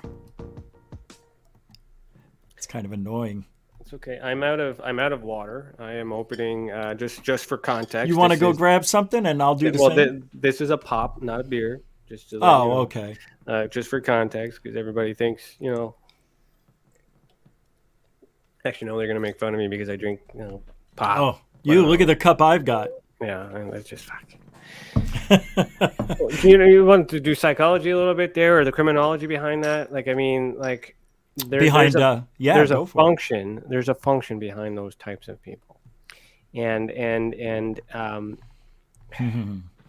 [SPEAKER 2] It's kind of annoying.
[SPEAKER 3] It's okay. I'm out of water. I am opening just for context.
[SPEAKER 2] You want to go grab something and I'll do the same?
[SPEAKER 3] This is a pop, not a beer. Just to
[SPEAKER 2] okay.
[SPEAKER 3] Just for context, because everybody thinks, Actually, no, they're gonna make fun of me because I drink, pop.
[SPEAKER 2] Oh, You look at the cup I've got.
[SPEAKER 3] Yeah, and that's just fuck. You want to do psychology a little bit there, or the criminology behind that? Like, I mean, like
[SPEAKER 2] Behind,
[SPEAKER 3] there's a
[SPEAKER 2] go for
[SPEAKER 3] function. There's a function behind those types of people, and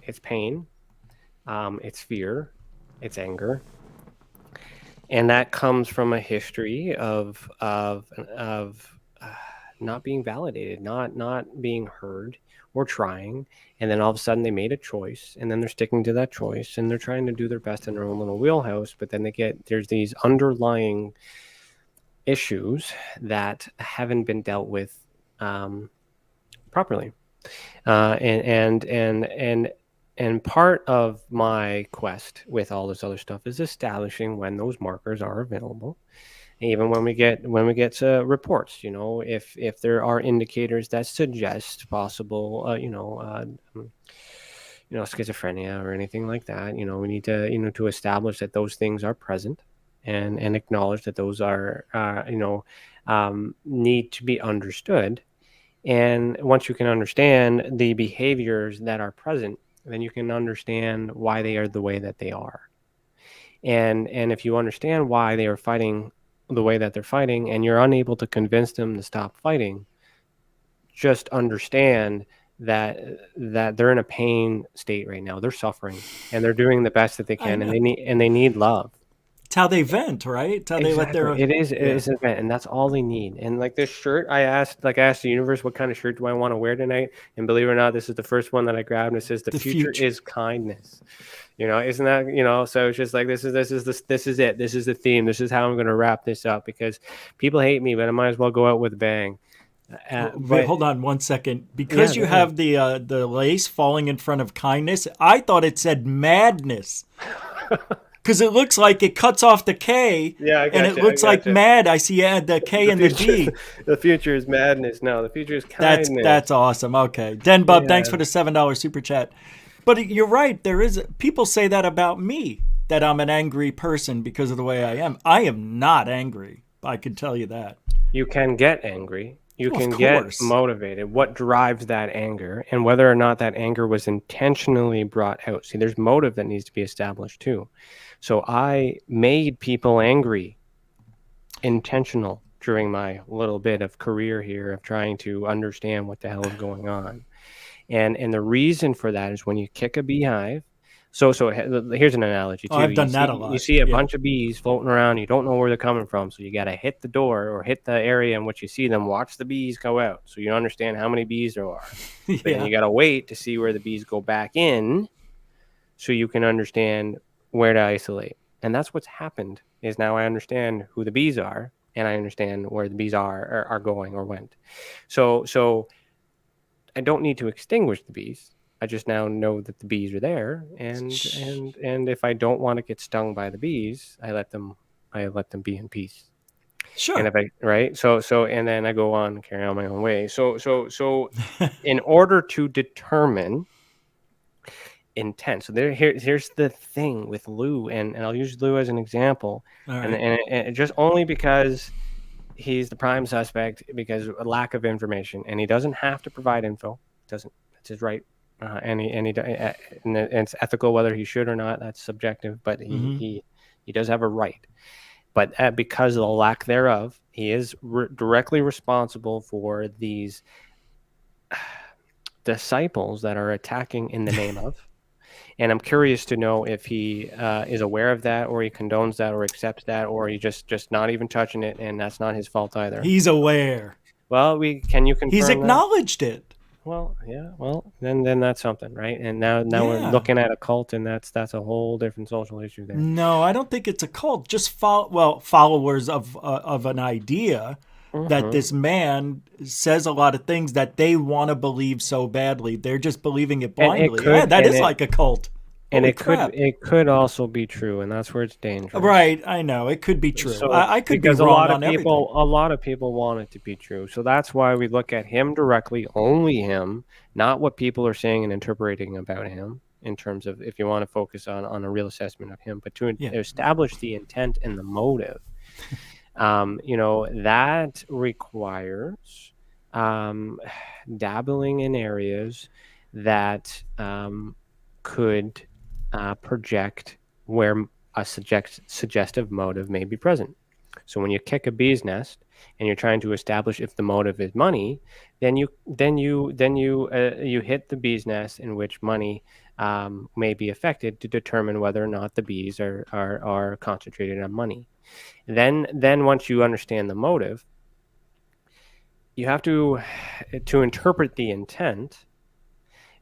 [SPEAKER 3] it's pain, it's fear, it's anger, and that comes from a history of not being validated, not being heard or trying, and then all of a sudden they made a choice, and then they're sticking to that choice, and they're trying to do their best in their own little wheelhouse, but then there's these underlying issues that haven't been dealt with properly, and part of my quest with all this other stuff is establishing when those markers are available. Even when we get reports, if there are indicators that suggest possible, schizophrenia or anything like that, we need to, to establish that those things are present, and acknowledge that those are, need to be understood. And once you can understand the behaviors that are present, then you can understand why they are the way that they are. And if you understand why they are fighting the way that they're fighting, and you're unable to convince them to stop fighting, just understand that they're in a pain state right now. They're suffering, and they're doing the best that they can, and they need love.
[SPEAKER 2] It's how they vent, right? It's how they let their...
[SPEAKER 3] It is an event, and that's all they need. And like this shirt, I asked the universe, what kind of shirt do I want to wear tonight? And believe it or not, this is the first one that I grabbed, and it says the future is kindness. Isn't that, so it's just like, this is it. This is the theme. This is how I'm going to wrap this up, because people hate me, but I might as well go out with a bang.
[SPEAKER 2] Wait, hold on 1 second. Because you have the lace falling in front of kindness, I thought it said madness. Because it looks like it cuts off the K, and it looks like mad. I see the K and the D.
[SPEAKER 3] The future is madness. No, the future is kindness.
[SPEAKER 2] That's awesome. Okay. Den Bub, thanks for the $7 super chat. But you're right. People say that about me, that I'm an angry person because of the way I am. I am not angry. I can tell you that.
[SPEAKER 3] You can get angry. You can get motivated. What drives that anger, and whether or not that anger was intentionally brought out. See, there's motive that needs to be established too. So I made people angry, intentional, during my little bit of career here of trying to understand what the hell is going on. And the reason for that is when you kick a beehive. So here's an analogy too.
[SPEAKER 2] I've done that a lot.
[SPEAKER 3] You see a bunch of bees floating around. You don't know where they're coming from. So you got to hit the door or hit the area in which you see them. Watch the bees go out, so you understand how many bees there are. Then you got to wait to see where the bees go back in, so you can understand where to isolate. And that's what's happened. Is now I understand who the bees are, and I understand where the bees are going or went. So I don't need to extinguish the bees. I just now know that the bees are there, and if I don't want to get stung by the bees, I let them be in peace.
[SPEAKER 2] Sure.
[SPEAKER 3] And and then I go on and carry on my own way. So in order to determine intent, so here's the thing with Lou, and I'll use Lou as an example, and just only because he's the prime suspect, because of a lack of information, and he doesn't have to provide info. It's his right. And it's ethical whether he should or not. That's subjective, but he does have a right. But because of the lack thereof, he is directly responsible for these disciples that are attacking in the name of. And I'm curious to know if he is aware of that, or he condones that, or accepts that, or he just not even touching it, and that's not his fault either.
[SPEAKER 2] He's aware.
[SPEAKER 3] Well, can you confirm
[SPEAKER 2] He's acknowledged
[SPEAKER 3] that?
[SPEAKER 2] it.
[SPEAKER 3] Well, yeah. Well, then that's something, right? And now we're looking at a cult, and that's a whole different social issue there.
[SPEAKER 2] No, I don't think it's a cult. Just followers of an idea that this man says a lot of things that they want to believe so badly. They're just believing it blindly. That is like a cult.
[SPEAKER 3] And it could also be true, and that's where it's dangerous.
[SPEAKER 2] Right, I know. It could be true.
[SPEAKER 3] So,
[SPEAKER 2] I could be wrong on everything.
[SPEAKER 3] A lot of people want it to be true. So that's why we look at him directly, only him, not what people are saying and interpreting about him, in terms of if you want to focus on a real assessment of him, but to establish the intent and the motive. That requires um, dabbling in areas that could project where a suggestive motive may be present. So when you kick a bee's nest and you're trying to establish if the motive is money, then you hit the bee's nest in which money may be affected to determine whether or not the bees are concentrated on money. Then once you understand the motive, you have to interpret the intent.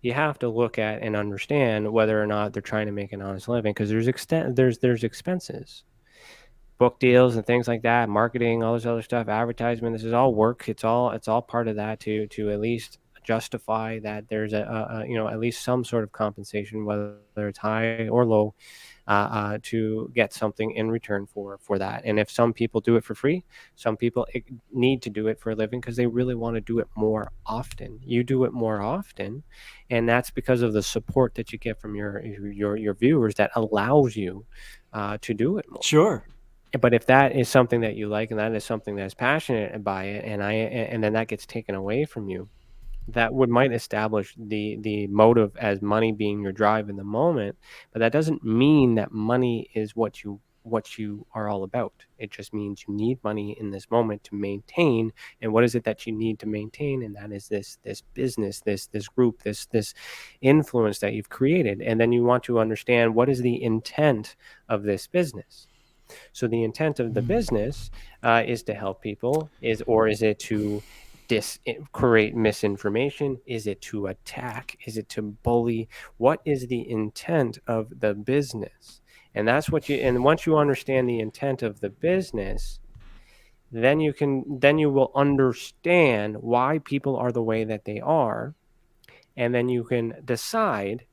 [SPEAKER 3] You have to look at and understand whether or not they're trying to make an honest living, because there's expenses, book deals and things like that, marketing, all this other stuff, advertisement. This is all work. It's all part of that to at least justify that there's at least some sort of compensation, whether it's high or low, to get something in return for that. And if some people do it for free, some people need to do it for a living because they really want to do it more often. You do it more often, and that's because of the support that you get from your viewers that allows you to do it more.
[SPEAKER 2] Sure.
[SPEAKER 3] But if that is something that you like and that is something that's passionate by it, and then that gets taken away from you, that might establish the motive as money being your drive in the moment, but that doesn't mean that money is what you are all about. It just means you need money in this moment to maintain. And what is it that you need to maintain? And that is this business, this group, this influence that you've created. And then you want to understand, what is the intent of this business? So the intent of the business is to help people, or is it to create misinformation? Is it to attack? Is it to bully? What is the intent of the business? And and once you understand the intent of the business, then you will understand why people are the way that they are, and then you can decide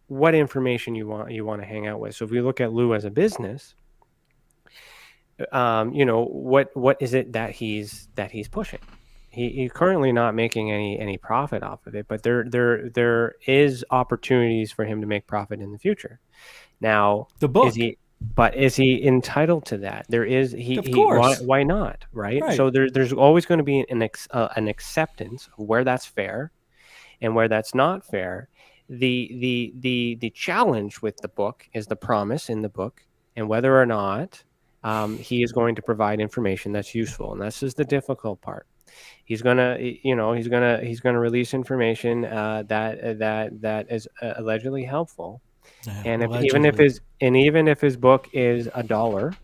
[SPEAKER 3] what information you want to hang out with. So if we look at Lou as a business, what is it that he's pushing? He's currently not making any profit off of it, but there is opportunities for him to make profit in the future. Now,
[SPEAKER 2] The book.
[SPEAKER 3] is he entitled to that? There is
[SPEAKER 2] Of course.
[SPEAKER 3] why not, right?
[SPEAKER 2] Right.
[SPEAKER 3] So there's always going to be an acceptance of where that's fair and where that's not fair. The challenge with the book is the promise in the book, and whether or not he is going to provide information that's useful, and this is the difficult part. He's gonna release information that is allegedly helpful, and even if his book is $1,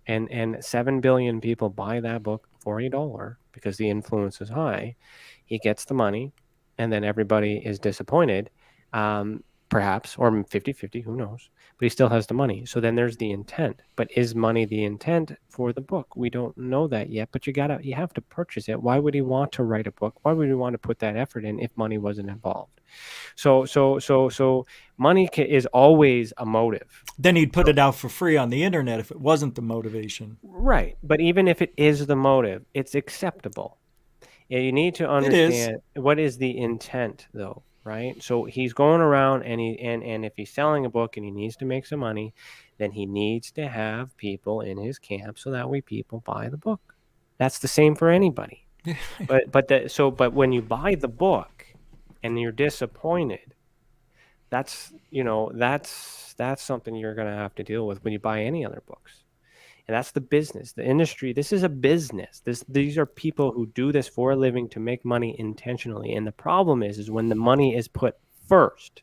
[SPEAKER 3] and 7 billion people buy that book for $1 because the influence is high, he gets the money, and then everybody is disappointed, perhaps, or 50-50, who knows, but he still has the money. So then there's the intent. But is money the intent for the book? We don't know that yet, but you have to purchase it. Why would he want to write a book? Why would he want to put that effort in if money wasn't involved? So money is always a motive.
[SPEAKER 2] Then he'd put it out for free on the internet if it wasn't the motivation.
[SPEAKER 3] Right. But even if it is the motive, it's acceptable. You need to understand what is the intent, though, right? So he's going around, and if he's selling a book and he needs to make some money, then he needs to have people in his camp so that way people buy the book. That's the same for anybody. But when you buy the book and you're disappointed, that's something you're going to have to deal with when you buy any other books. And that's the business, the industry. This is a business. These are people who do this for a living to make money intentionally. And the problem is when the money is put first,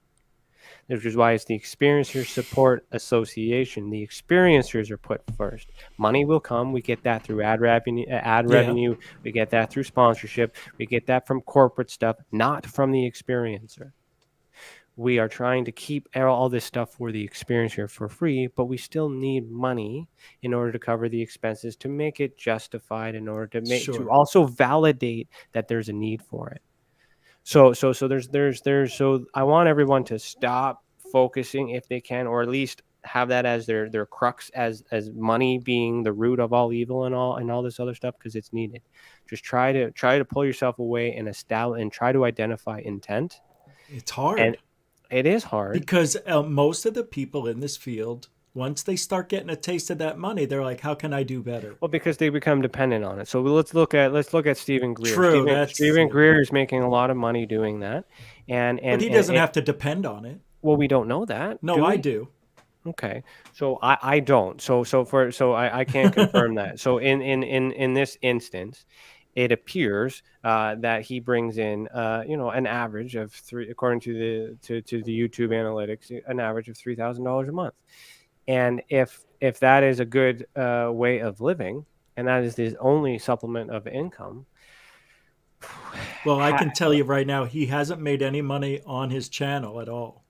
[SPEAKER 3] which is why it's the Experiencers Support Association. The experiencers are put first. Money will come. We get that through ad revenue. We get that through sponsorship. We get that from corporate stuff, not from the experiencer. We are trying to keep all this stuff for the experiencer for free, but we still need money in order to cover the expenses, to make it justified, in order to make to also validate that there's a need for it. So I want everyone to stop focusing, if they can, or at least have that as their crux, as money being the root of all evil and all this other stuff, because it's needed. Just try to pull yourself away and try to identify intent.
[SPEAKER 2] It's hard.
[SPEAKER 3] And it is hard
[SPEAKER 2] because most of the people in this field Once they start getting a taste of that money, they're like, how can I do better?
[SPEAKER 3] Well, because they become dependent on it. So let's look at Stephen Greer.
[SPEAKER 2] True,
[SPEAKER 3] Stephen Greer is making a lot of money doing that,
[SPEAKER 2] but he doesn't have to depend on it.
[SPEAKER 3] Well, we don't know that.
[SPEAKER 2] No, I do.
[SPEAKER 3] Okay, so I don't. So I can't confirm that. So in this instance, it appears that he brings in an average of three, according to the YouTube analytics, an average of $3,000 a month. And if that is a good way of living, and that is his only supplement of income.
[SPEAKER 2] Well, I can tell you right now, he hasn't made any money on his channel at all.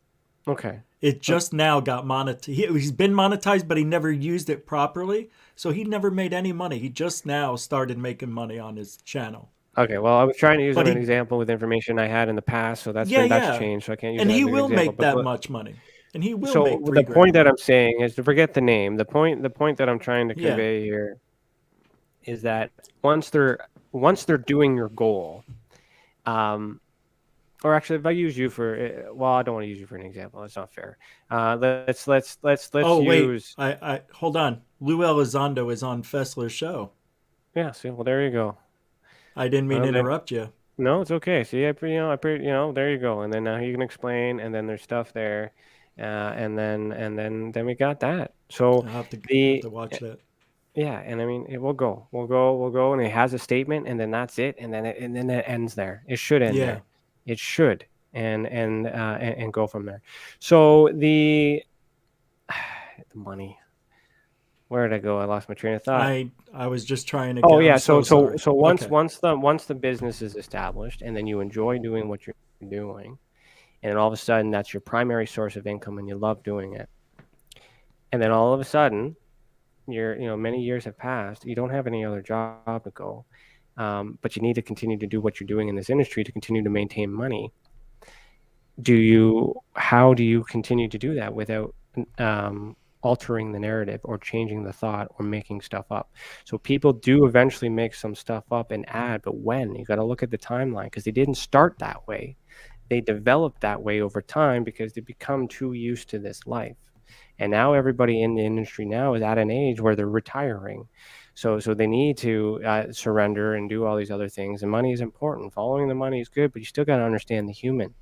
[SPEAKER 3] Okay.
[SPEAKER 2] It just now got monetized. He's been monetized, but he never used it properly. So he never made any money. He just now started making money on his channel.
[SPEAKER 3] Okay, well, I was trying to use an example with information I had in the past, so that's changed, so I can't use
[SPEAKER 2] and
[SPEAKER 3] that
[SPEAKER 2] he
[SPEAKER 3] as an
[SPEAKER 2] will
[SPEAKER 3] example,
[SPEAKER 2] make that much money. And he will make
[SPEAKER 3] So the point that I'm saying is, to forget the name, the point that I'm trying to convey here is that once they're doing your goal, or actually, if I use you for, well, I don't want to use you for an example. That's not fair. Let's use.
[SPEAKER 2] Wait, hold on. Lou Elizondo is on Fessler's show.
[SPEAKER 3] Yeah. See, well, there you go.
[SPEAKER 2] I didn't mean to interrupt you.
[SPEAKER 3] No, it's okay. See, there you go. And then now he can explain, and then there's stuff there, and then we got that. So
[SPEAKER 2] I'll have to watch that.
[SPEAKER 3] Yeah, and I mean, we'll go, and it has a statement, and then that's it, and then it ends there. It should end there. It should, and go from there. So the money. Where did I go? I lost my train of thought.
[SPEAKER 2] I was just trying to.
[SPEAKER 3] Oh yeah, so once the business is established, and then you enjoy doing what you're doing, and all of a sudden that's your primary source of income, and you love doing it, and then all of a sudden, many years have passed. You don't have any other job to go. But you need to continue to do what you're doing in this industry to continue to maintain money. How do you continue to do that without altering the narrative or changing the thought or making stuff up? So people do eventually make some stuff up and add, but when? You got to look at the timeline, because they didn't start that way. They developed that way over time because they become too used to this life. And now everybody in the industry now is at an age where they're retiring. So they need to surrender and do all these other things. And money is important. Following the money is good, but you still got to understand the human.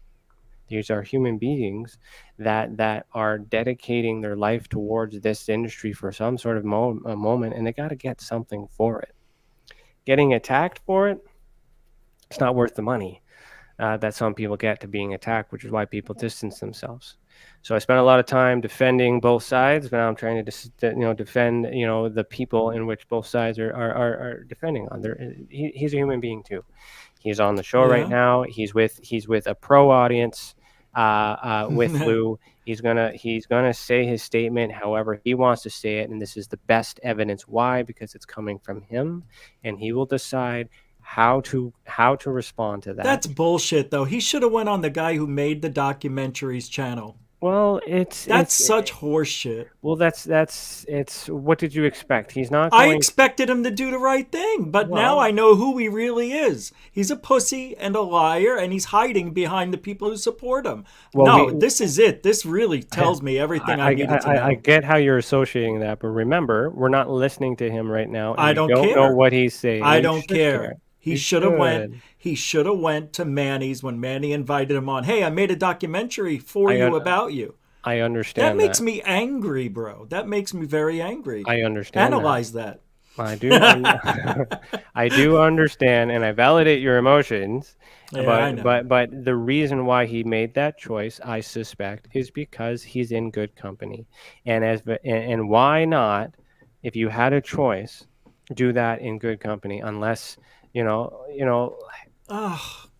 [SPEAKER 3] These are human beings that are dedicating their life towards this industry for some sort of moment, and they got to get something for it. Getting attacked for it, it's not worth the money that some people get to being attacked, which is why people distance themselves. So I spent a lot of time defending both sides, but now I'm trying to defend the people in which both sides are defending on. He's a human being too. He's on the show right now. He's with a pro audience with Lou. He's gonna say his statement however he wants to say it, and this is the best evidence. Why? Because it's coming from him, and he will decide how to respond to that.
[SPEAKER 2] That's bullshit, though. He should have went on the guy who made the documentaries channel.
[SPEAKER 3] Well, that's
[SPEAKER 2] such horseshit.
[SPEAKER 3] Well, it's what did you expect? He's not.
[SPEAKER 2] I expected him to do the right thing, but now I know who he really is. He's a pussy and a liar, and he's hiding behind the people who support him. This is it. This really tells me everything I needed to know.
[SPEAKER 3] I get how you're associating that, but remember, we're not listening to him right now. And
[SPEAKER 2] I don't
[SPEAKER 3] care.
[SPEAKER 2] know
[SPEAKER 3] what he's saying.
[SPEAKER 2] I don't care. He should have went to Manny's when Manny invited him on. Hey, I made a documentary for you about you.
[SPEAKER 3] I understand.
[SPEAKER 2] That makes me angry, bro. That makes me very angry.
[SPEAKER 3] I understand.
[SPEAKER 2] Analyze that.
[SPEAKER 3] I do. I do understand, and I validate your emotions. But the reason why he made that choice, I suspect, is because he's in good company. And why not, if you had a choice, do that in good company? Unless oh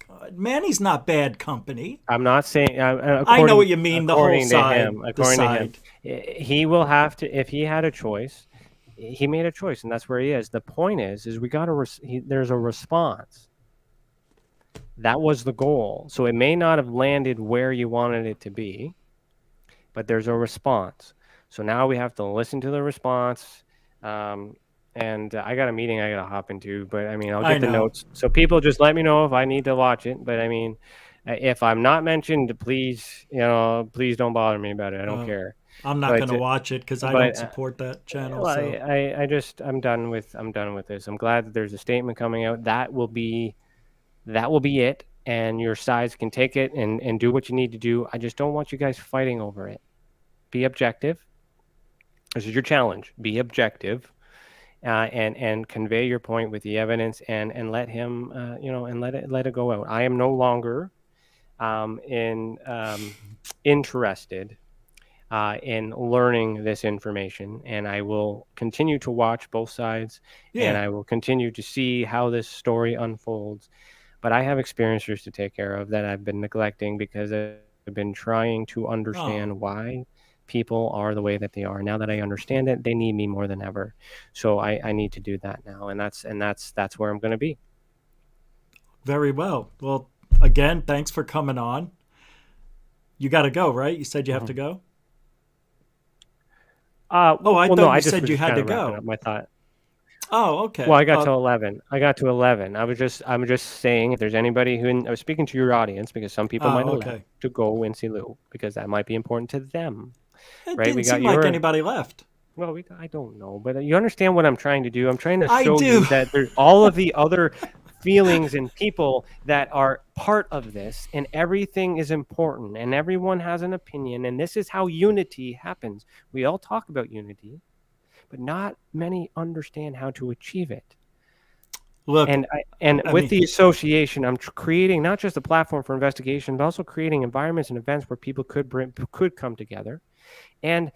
[SPEAKER 2] God, Manny's not bad company.
[SPEAKER 3] I'm not saying.
[SPEAKER 2] I know what you mean. The whole side.
[SPEAKER 3] According to him, he will have to. If he had a choice, he made a choice, and that's where he is. The point is we got there's a response. That was the goal. So it may not have landed where you wanted it to be, but there's a response. So now we have to listen to the response. And I got a meeting I got to hop into, but I mean, I'll get the notes. So people just let me know if I need to watch it. But I mean, if I'm not mentioned, please don't bother me about it. I don't care.
[SPEAKER 2] I'm not
[SPEAKER 3] But
[SPEAKER 2] going to watch it because I don't
[SPEAKER 3] but
[SPEAKER 2] support that channel.
[SPEAKER 3] well,
[SPEAKER 2] So
[SPEAKER 3] I'm done with this. I'm glad that there's a statement coming out. That will be it, and your sides can take it and do what you need to do. I just don't want you guys fighting over it. Be objective. This is your challenge. Be objective, and convey your point with the evidence, and let him, and let it go out. I am no longer interested in learning this information, and I will continue to watch both sides, and
[SPEAKER 2] yeah.
[SPEAKER 3] I will continue to see how this story unfolds. But I have experiencers to take care of that I've been neglecting because I've been trying to
[SPEAKER 2] Oh,
[SPEAKER 3] understand why people are the way that they are. Now that I understand it, they need me more than ever. So I need to do that now, and that's where I'm going to be.
[SPEAKER 2] very well. Well, again, thanks for coming on. You got to go, right? You said you have to
[SPEAKER 3] Mhm.
[SPEAKER 2] go. Oh, I
[SPEAKER 3] Well, no,
[SPEAKER 2] thought
[SPEAKER 3] I
[SPEAKER 2] you
[SPEAKER 3] just
[SPEAKER 2] said
[SPEAKER 3] was
[SPEAKER 2] you
[SPEAKER 3] just
[SPEAKER 2] had
[SPEAKER 3] kind
[SPEAKER 2] to
[SPEAKER 3] of wrapping up
[SPEAKER 2] go.
[SPEAKER 3] my thought.
[SPEAKER 2] Oh,
[SPEAKER 3] Well,
[SPEAKER 2] okay.
[SPEAKER 3] I got to 11. I got to 11. I'm just saying if there's anybody I was speaking to your audience because some people might
[SPEAKER 2] Oh,
[SPEAKER 3] have left
[SPEAKER 2] okay.
[SPEAKER 3] to go and see Lou because that might be important to them,
[SPEAKER 2] It
[SPEAKER 3] right? We
[SPEAKER 2] didn't
[SPEAKER 3] got
[SPEAKER 2] seem like
[SPEAKER 3] your
[SPEAKER 2] anybody left.
[SPEAKER 3] well, I don't know, but you understand what I'm trying to do. I'm trying to
[SPEAKER 2] I
[SPEAKER 3] show
[SPEAKER 2] do.
[SPEAKER 3] you that there's all of the other feelings and people that are part of this, and everything is important, and everyone has an opinion, and this is how unity happens. We all talk about unity, but not many understand how to achieve it.
[SPEAKER 2] Look,
[SPEAKER 3] And
[SPEAKER 2] I
[SPEAKER 3] with
[SPEAKER 2] mean,
[SPEAKER 3] the association, I'm creating not just a platform for investigation, but also creating environments and events where people could come together. And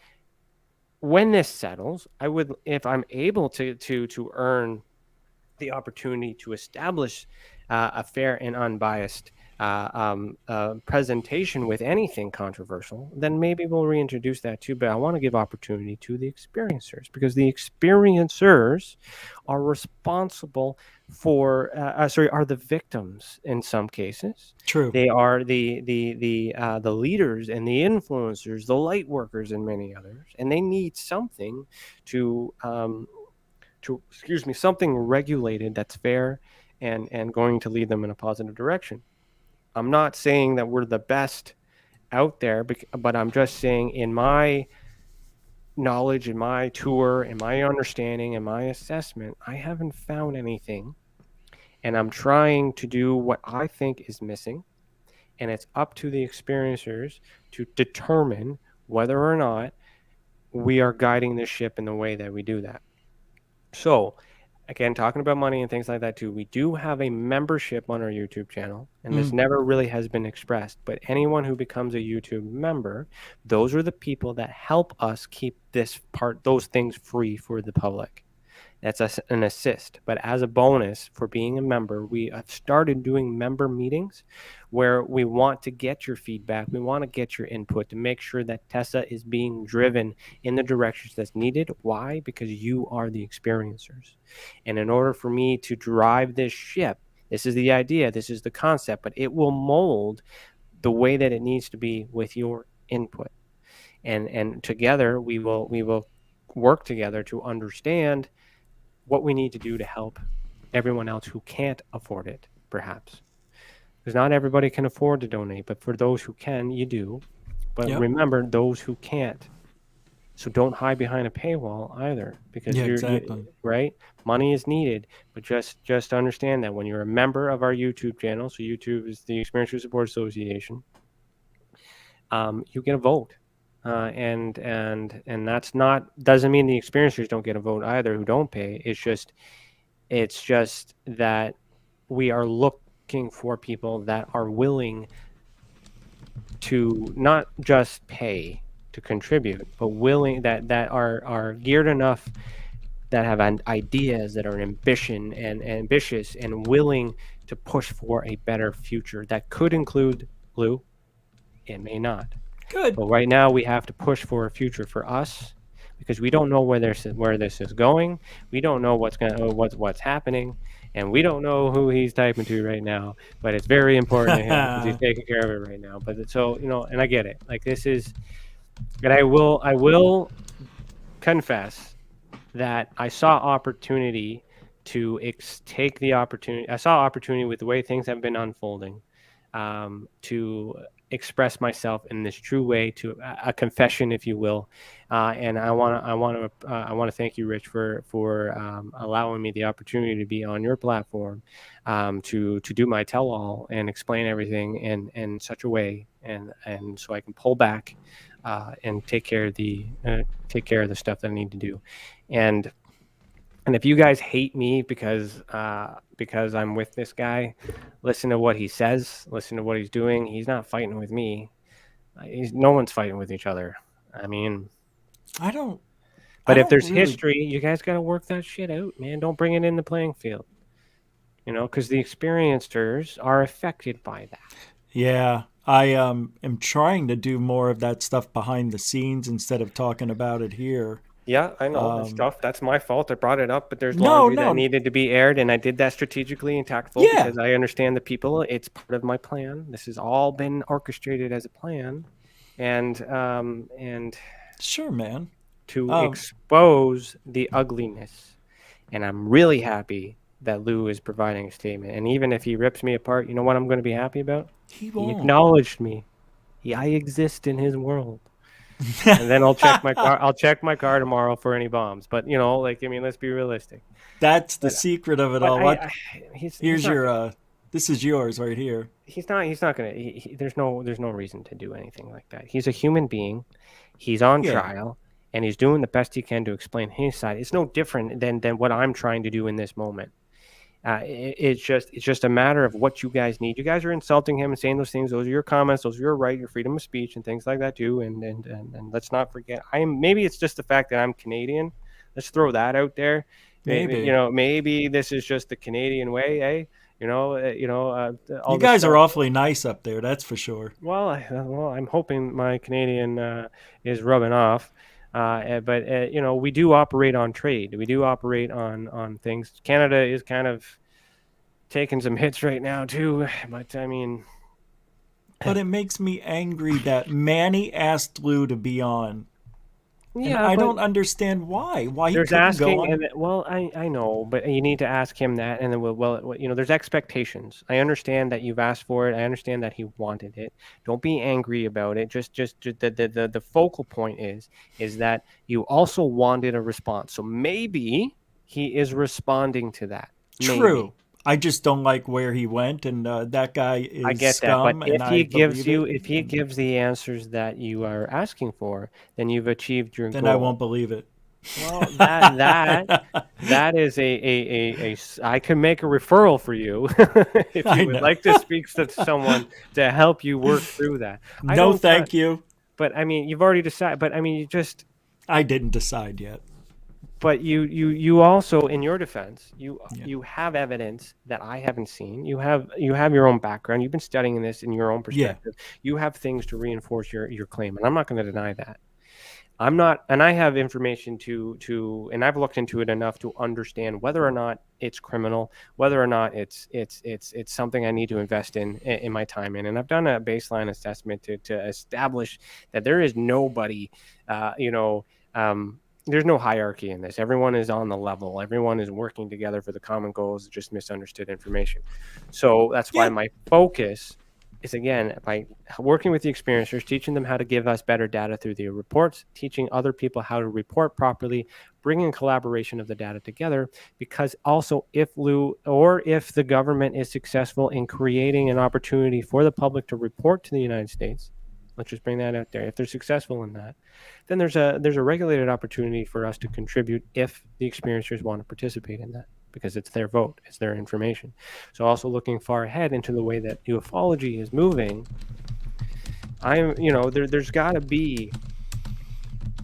[SPEAKER 3] when this settles, I would, if I'm able to earn the opportunity to establish a fair and unbiased presentation with anything controversial, then maybe we'll reintroduce that too. But I want to give opportunity to the experiencers because the experiencers are responsible for, are the victims in some cases.
[SPEAKER 2] true.
[SPEAKER 3] They are the leaders and the influencers, the light workers, and many others, and they need something to excuse me, something regulated that's fair and going to lead them in a positive direction. I'm not saying that we're the best out there, but I'm just saying in my knowledge, in my tour, in my understanding, in my assessment, I haven't found anything, and I'm trying to do what I think is missing, and it's up to the experiencers to determine whether or not we are guiding the ship in the way that we do that. So, again, talking about money and things like that too, we do have a membership on our YouTube channel, and this
[SPEAKER 2] Mm,
[SPEAKER 3] never really has been expressed. But anyone who becomes a YouTube member, those are the people that help us keep those things free for the public. That's an assist. But as a bonus for being a member, we have started doing member meetings where we want to get your feedback. We want to get your input to make sure that TESA is being driven in the directions that's needed. Why? Because you are the experiencers. And in order for me to drive this ship, this is the idea, this is the concept, but it will mold the way that it needs to be with your input. And together we will work together to understand what we need to do to help everyone else who can't afford it, perhaps. Because not everybody can afford to donate, but for those who can, you do. But
[SPEAKER 2] yep.
[SPEAKER 3] remember those who can't. So don't hide behind a paywall either, because
[SPEAKER 2] Yeah,
[SPEAKER 3] you're
[SPEAKER 2] exactly.
[SPEAKER 3] right. Money is needed, but just understand that when you're a member of our YouTube channel, so YouTube is the Experience Support Association, you get a vote, and that's not doesn't mean the experiencers don't get a vote either who don't pay. It's just that we are looking for people that are willing to not just pay to contribute, but willing that are geared enough, that have ideas, that are ambitious and willing to push for a better future. That could include Lou, it may not.
[SPEAKER 2] Good.
[SPEAKER 3] But right now we have to push for a future for us because we don't know where this is going. We don't know what's happening, and we don't know who he's typing to right now. But it's very important to him because he's taking care of it right now. But so and I get it. Like this is, and I will confess that I saw opportunity to take the opportunity. I saw opportunity with the way things have been unfolding, to express myself in this true way, to a confession, if you will. And I want to thank you, Rich, for allowing me the opportunity to be on your platform, to do my tell-all and explain everything in such a way, and so I can pull back and take care of the stuff that I need to do. And if you guys hate me because I'm with this guy, listen to what he says, listen to what he's doing. He's not fighting with me. No one's fighting with each other. I mean, but if there's history, you guys got to work that shit out, man. Don't bring it in the playing field, because the experiencers are affected by that.
[SPEAKER 2] Yeah, I am trying to do more of that stuff behind the scenes instead of talking about it here.
[SPEAKER 3] Yeah, I know stuff. That's my fault. I brought it up, but there's laundry that needed to be aired, and I did that strategically and tactful because I understand the people. It's part of my plan. This has all been orchestrated as a plan, and
[SPEAKER 2] sure, man,
[SPEAKER 3] to expose the ugliness. And I'm really happy that Lou is providing a statement. And even if he rips me apart, you know what I'm going to be happy about? He acknowledged me. I exist in his world. And then I'll check my car. I'll check my car tomorrow for any bombs. But let's be realistic.
[SPEAKER 2] That's the secret of it all. This is yours right here.
[SPEAKER 3] He's not gonna. There's no reason to do anything like that. He's a human being. He's on trial, and he's doing the best he can to explain his side. It's no different than what I'm trying to do in this moment. It's just a matter of what you guys need. You guys are insulting him and saying those things. Those are your comments. Those are your right, your freedom of speech, and things like that too. And let's not forget. Maybe it's just the fact that I'm Canadian. Let's throw that out there. Maybe this is just the Canadian way, eh? You
[SPEAKER 2] guys are awfully nice up there. That's for sure.
[SPEAKER 3] Well, I'm hoping my Canadian is rubbing off. But we do operate on trade. We do operate on things. Canada is kind of taking some hits right now too. But I mean,
[SPEAKER 2] but it makes me angry that Manny asked Lou to be on. Yeah, I don't understand why. Why he couldn't go on.
[SPEAKER 3] I know, but you need to ask him that, and then there's expectations. I understand that you've asked for it. I understand that he wanted it. Don't be angry about it. Just the focal point is that you also wanted a response. So maybe he is responding to that.
[SPEAKER 2] True.
[SPEAKER 3] Maybe.
[SPEAKER 2] I just don't like where he went, and that guy is
[SPEAKER 3] I get
[SPEAKER 2] scum,
[SPEAKER 3] that, but if he gives the answers that you are asking for, then you've achieved your goal.
[SPEAKER 2] Then I won't believe it.
[SPEAKER 3] Well, that is a I can make a referral for you if you would like to speak to someone to help you work through that.
[SPEAKER 2] No, thank you.
[SPEAKER 3] But I mean, you've already decided. But I mean,
[SPEAKER 2] I didn't decide yet.
[SPEAKER 3] But you also, in your defense, you have evidence that I haven't seen. You have your own background. You've been studying this in your own perspective. Yeah. You have things to reinforce your claim, and I'm not going to deny that. I'm not, and I have information to, and I've looked into it enough to understand whether or not it's criminal, whether or not it's something I need to invest in my time in. And I've done a baseline assessment to establish that there is nobody, there's no hierarchy in this. Everyone is on the level. Everyone is working together for the common goals, just misunderstood information. So that's why my focus is, again, by working with the experiencers, teaching them how to give us better data through the reports, teaching other people how to report properly, bringing collaboration of the data together. Because also, if the government is successful in creating an opportunity for the public to report to the United States, let's just bring that out there. If they're successful in that, then there's a regulated opportunity for us to contribute if the experiencers want to participate in that, because it's their vote, it's their information. So also looking far ahead into the way that ufology is moving, there's got to be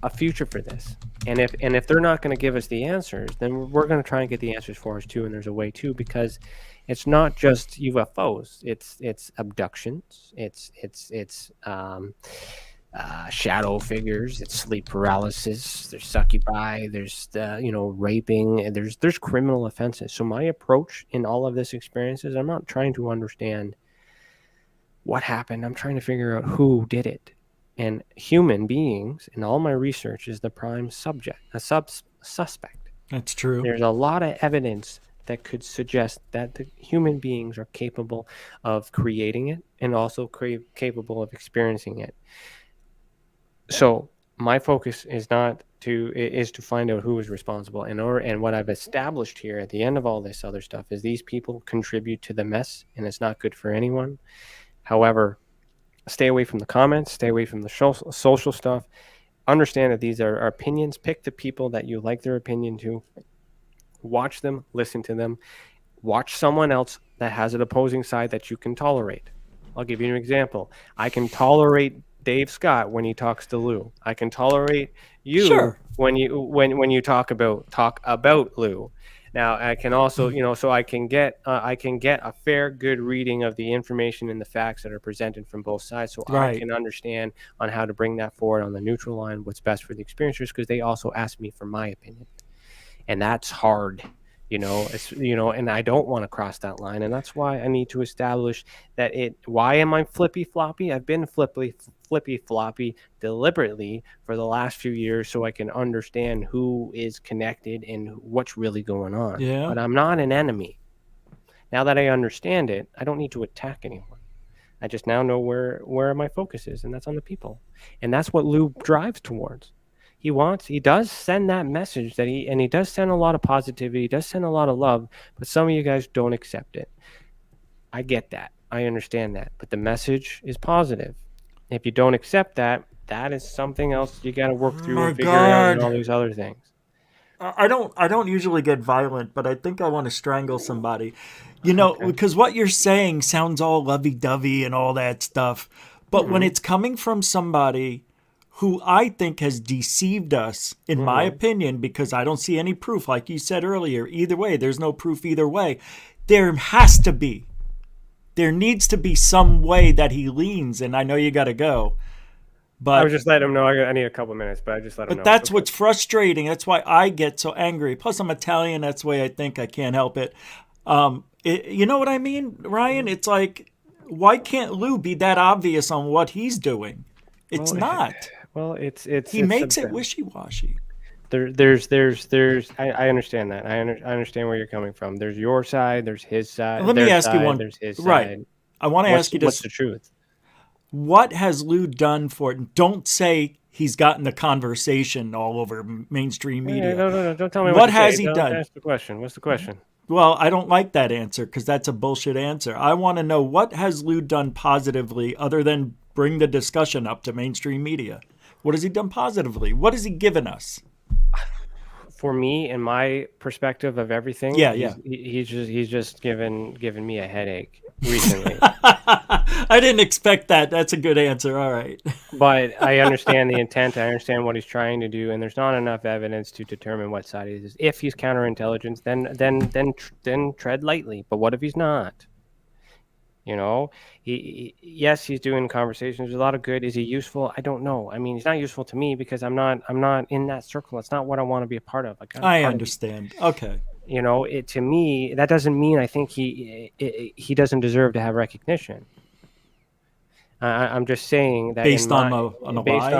[SPEAKER 3] a future for this. And if they're not going to give us the answers, then we're going to try and get the answers for us too. And there's a way too, because it's not just UFOs. It's abductions. It's shadow figures. It's sleep paralysis. There's succubi. There's raping. And there's criminal offenses. So my approach in all of this experience is I'm not trying to understand what happened. I'm trying to figure out who did it. And human beings in all my research is the prime subject, suspect.
[SPEAKER 2] That's true.
[SPEAKER 3] There's a lot of evidence that could suggest that the human beings are capable of creating it and also capable of experiencing it. So my focus is to find out who is responsible, and what I've established here at the end of all this other stuff is these people contribute to the mess, and it's not good for anyone. However, stay away from the comments, stay away from the social stuff. Understand that these are opinions. Pick the people that you like their opinion to. Watch them, listen to them. Watch someone else that has an opposing side that you can tolerate. I'll give you an example. I can tolerate Dave Scott when he talks to Lou. I can tolerate you
[SPEAKER 2] Sure.
[SPEAKER 3] when you talk about Lou. Now I can also, so I can get a fair, good reading of the information and the facts that are presented from both sides, so I
[SPEAKER 2] Right.
[SPEAKER 3] can understand on how to bring that forward on the neutral line, what's best for the experiencers, because they also ask me for my opinion, and that's hard. And I don't want to cross that line, and that's why I need to establish that why am I flippy floppy? I've been flippy floppy deliberately for the last few years so I can understand who is connected and what's really going on.
[SPEAKER 2] Yeah.
[SPEAKER 3] But I'm not an enemy. Now that I understand it, I don't need to attack anyone. I just now know where my focus is, and that's on the people. And that's what Lou drives towards. He does send that message he does send a lot of positivity, he does send a lot of love, but some of you guys don't accept it. I get that. I understand that. But the message is positive. If you don't accept that, that is something else you got to work through
[SPEAKER 2] My
[SPEAKER 3] and figure out, and
[SPEAKER 2] God.
[SPEAKER 3] all these other things.
[SPEAKER 2] I don't usually get violent, but I think I want to strangle somebody. Because what you're saying sounds all lovey-dovey and all that stuff. But when it's coming from somebody who I think has deceived us, in my opinion, because I don't see any proof, like you said earlier, either way, there's no proof either way. There needs to be some way that he leans, and I know you got to go.
[SPEAKER 3] I
[SPEAKER 2] But
[SPEAKER 3] would just let him know I need a couple minutes, but I just let him know.
[SPEAKER 2] But that's what's frustrating. That's why I get so angry. Plus, I'm Italian. That's the way I think. I can't help it. You know what I mean, Ryan? It's like, why can't Lou be that obvious on what he's doing? It's not.
[SPEAKER 3] Well, it's
[SPEAKER 2] He makes it wishy-washy.
[SPEAKER 3] There's I understand that. I understand where you're coming from. There's your side, there's his side.
[SPEAKER 2] Let me ask you one.
[SPEAKER 3] There's his
[SPEAKER 2] Right.
[SPEAKER 3] side.
[SPEAKER 2] I want to ask you
[SPEAKER 3] What's
[SPEAKER 2] this.
[SPEAKER 3] the truth?
[SPEAKER 2] What has Lou done for it? Don't say he's gotten the conversation all over mainstream media.
[SPEAKER 3] No. Don't tell me
[SPEAKER 2] What
[SPEAKER 3] to
[SPEAKER 2] has
[SPEAKER 3] say.
[SPEAKER 2] he
[SPEAKER 3] Don't
[SPEAKER 2] done?
[SPEAKER 3] ask the question. What's the question?
[SPEAKER 2] Well, I don't like that answer because that's a bullshit answer. I want to know, what has Lou done positively other than bring the discussion up to mainstream media? What has he done positively? What has he given us?
[SPEAKER 3] For me, in my perspective of everything, he's just given me a headache recently.
[SPEAKER 2] I didn't expect that. That's a good answer. All right.
[SPEAKER 3] But I understand the intent. I understand what he's trying to do, and there's not enough evidence to determine what side he is. If he's counterintelligence, then tread lightly. But what if he's not? Yes, he's doing conversations. There's a lot of good. Is he useful? I don't know. I mean, he's not useful to me because I'm not in that circle. It's not what I want to be a part of.
[SPEAKER 2] I understand. Okay.
[SPEAKER 3] To me, that doesn't mean I think he doesn't deserve to have recognition. I'm just saying that
[SPEAKER 2] based on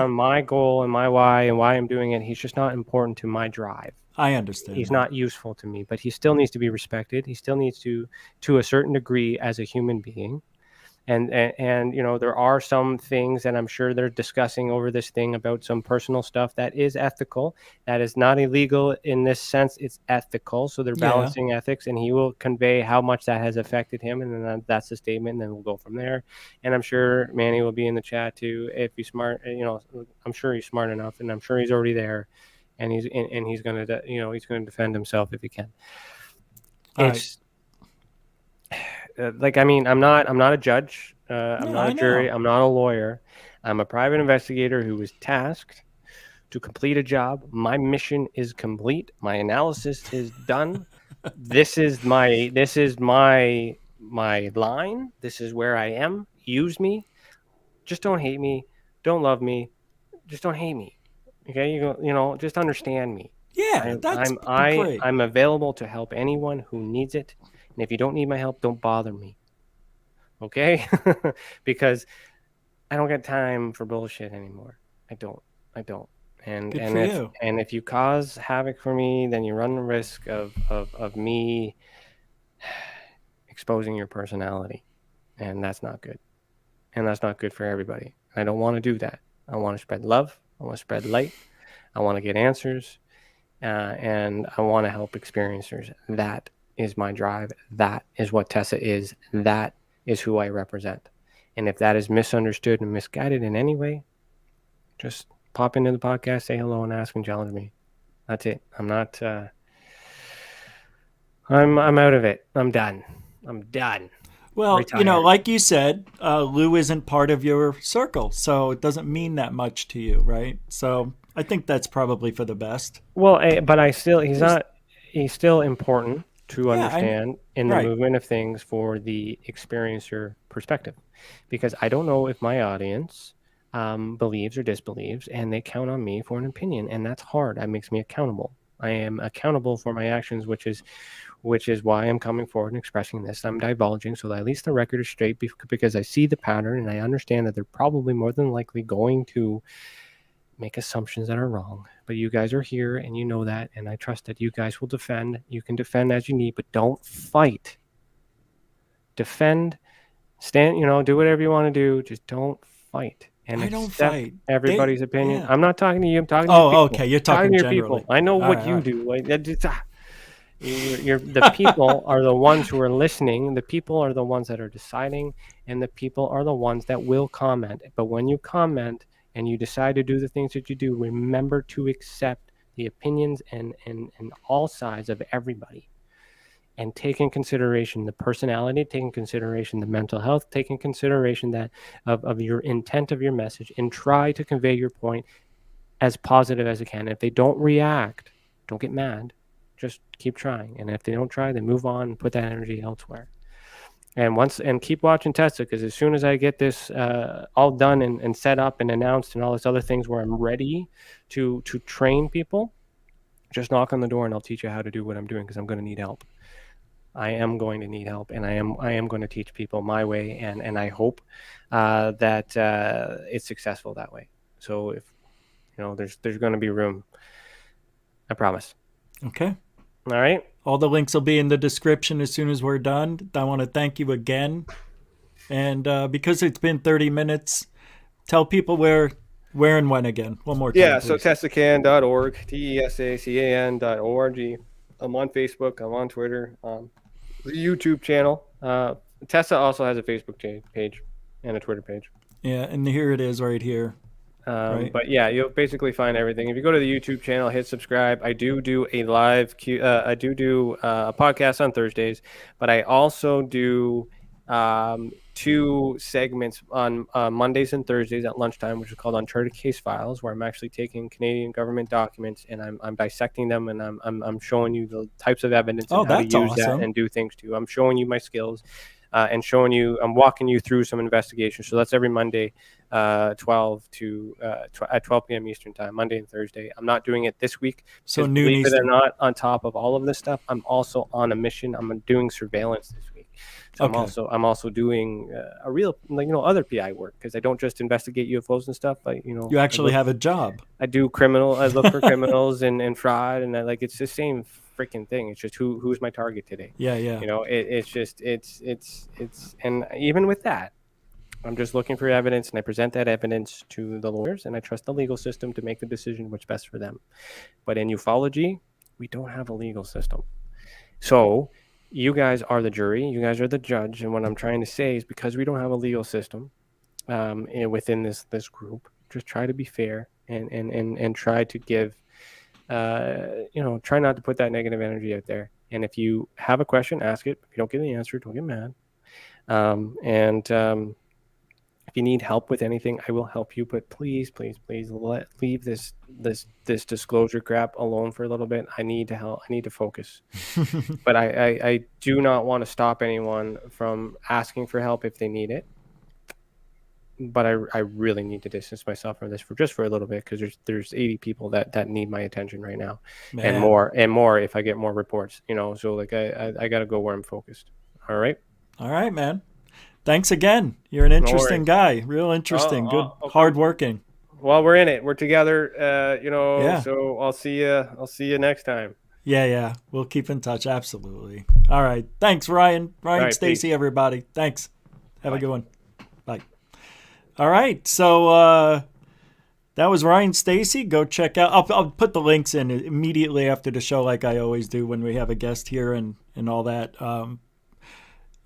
[SPEAKER 3] my goal and my why and why I'm doing it, he's just not important to my drive.
[SPEAKER 2] I understand.
[SPEAKER 3] He's not useful to me, but he still needs to be respected. He still needs to a certain degree, as a human being. And there are some things that I'm sure they're discussing over this thing about some personal stuff that is ethical, that is not illegal in this sense. It's ethical. So they're balancing ethics, and he will convey how much that has affected him. And then that's the statement. And then we'll go from there. And I'm sure Manny will be in the chat too. If he's smart, I'm sure he's smart enough, and I'm sure he's already there. And he's going to, he's going to defend himself if he can. It's I'm not a judge. I'm not a jury. I'm not a lawyer. I'm a private investigator who was tasked to complete a job. My mission is complete. My analysis is done. This is my line. This is where I am. Use me. Just don't hate me. Don't love me. Just don't hate me. Okay, just understand me.
[SPEAKER 2] Yeah, that's great.
[SPEAKER 3] I'm available to help anyone who needs it, and if you don't need my help, don't bother me. Okay, because I don't get time for bullshit anymore. I don't, And
[SPEAKER 2] Good for you.
[SPEAKER 3] and if you cause havoc for me, then you run the risk of me exposing your personality, and that's not good. And that's not good for everybody. I don't want to do that. I want to spread love. I want to spread light. I want to get answers, and I want to help experiencers. That is my drive. That is what TESA is. That is who I represent. And if that is misunderstood and misguided in any way, just pop into the podcast, say hello, and ask and challenge me. That's it. I'm not. I'm out of it. I'm done.
[SPEAKER 2] Well,
[SPEAKER 3] Retired.
[SPEAKER 2] like you said, Lou isn't part of your circle, so it doesn't mean that much to you, right? So I think that's probably for the best.
[SPEAKER 3] Well, but he's still important to understand in the
[SPEAKER 2] right.
[SPEAKER 3] movement of things for the experiencer perspective, because I don't know if my audience believes or disbelieves, and they count on me for an opinion, and that's hard. That makes me accountable. I am accountable for my actions, which is why I'm coming forward and expressing this. I'm divulging so that at least the record is straight, because I see the pattern and I understand that they're probably more than likely going to make assumptions that are wrong. But you guys are here and you know that, and I trust that you guys will defend. You can defend as you need, but don't fight. Defend, stand, do whatever you want to do. Just don't fight. And
[SPEAKER 2] I don't
[SPEAKER 3] accept
[SPEAKER 2] fight.
[SPEAKER 3] everybody's opinion.
[SPEAKER 2] Yeah.
[SPEAKER 3] I'm not talking to you. I'm talking to your people.
[SPEAKER 2] Okay. You're talking
[SPEAKER 3] to your
[SPEAKER 2] generally.
[SPEAKER 3] people. I know
[SPEAKER 2] All
[SPEAKER 3] what
[SPEAKER 2] right,
[SPEAKER 3] you
[SPEAKER 2] all right.
[SPEAKER 3] do. Like, the people are the ones who are listening. The people are the ones that are deciding, and the people are the ones that will comment. But when you comment and you decide to do the things that you do, remember to accept the opinions and all sides of everybody, and take in consideration the personality, take in consideration the mental health, take in consideration that of your intent of your message, and try to convey your point as positive as you can. If they don't react, don't get mad. Just keep trying. And if they don't try, then move on and put that energy elsewhere. And keep watching TESA, because as soon as I get this all done and set up and announced and all this other things where I'm ready to train people, just knock on the door and I'll teach you how to do what I'm doing, because I'm going to need help. I am going to need help, and I am going to teach people my way, and I hope that it's successful that way. So if there's going to be room, I promise.
[SPEAKER 2] Okay.
[SPEAKER 3] All right.
[SPEAKER 2] All the links will be in the description as soon as we're done. I want to thank you again, and because it's been 30 minutes, tell people where and when again. One more time.
[SPEAKER 3] Yeah.
[SPEAKER 2] Please.
[SPEAKER 3] So TESAcan.org, TESACAN.org. I'm on Facebook. I'm on Twitter. The YouTube channel. TESA also has a Facebook page and a Twitter page.
[SPEAKER 2] Yeah, and here it is right here. Right.
[SPEAKER 3] But yeah, you'll basically find everything. If you go to the YouTube channel, hit subscribe. I do a live a podcast on Thursdays, but I also do 2 segments on Mondays and Thursdays at lunchtime, which is called Uncharted Case Files, where I'm actually taking Canadian government documents and I'm dissecting them, and I'm showing you the types of evidence and how to use that and do things too. I'm showing you my skills. And I'm walking you through some investigations. So that's every Monday, 12 p.m. Eastern time, Monday and Thursday. I'm not doing it this week.
[SPEAKER 2] So
[SPEAKER 3] noon Eastern. Believe it or not, on top of all of this stuff, I'm also on a mission. I'm doing surveillance this week. So okay. I'm also doing a real, other PI work, because I don't just investigate UFOs and stuff. You actually
[SPEAKER 2] have a job.
[SPEAKER 3] I do I look for criminals and fraud, and it's the same freaking thing. It's just who's my target today.
[SPEAKER 2] Yeah.
[SPEAKER 3] It's and even with that, I'm just looking for evidence, and I present that evidence to the lawyers, and I trust the legal system to make the decision which best for them. But in ufology, we don't have a legal system. So you guys are the jury, you guys are the judge, and what I'm trying to say is, because we don't have a legal system within this group, just try to be fair and try to give try not to put that negative energy out there. And if you have a question, ask it. If you don't get the answer, don't get mad. If you need help with anything, I will help you. But please leave this disclosure crap alone for a little bit. I need to help. I need to focus. But I do not want to stop anyone from asking for help if they need it. But I really need to distance myself from this for a little bit, because there's 80 people that need my attention right now. Man. and more if I get more reports, so I got to go where I'm focused. All right,
[SPEAKER 2] man. Thanks again. You're an interesting guy, real interesting, good, hardworking.
[SPEAKER 3] Well, we're in it. We're together.
[SPEAKER 2] Yeah.
[SPEAKER 3] So I'll see you. I'll see you next time.
[SPEAKER 2] Yeah. We'll keep in touch. Absolutely. All right. Thanks, Ryan. Ryan,
[SPEAKER 3] right,
[SPEAKER 2] Stacey,
[SPEAKER 3] peace.
[SPEAKER 2] everybody. Thanks. Have
[SPEAKER 3] Bye.
[SPEAKER 2] a good one. Bye. All right. So that was Ryan Stacey. Go check out. I'll put the links in immediately after the show, like I always do when we have a guest here and all that.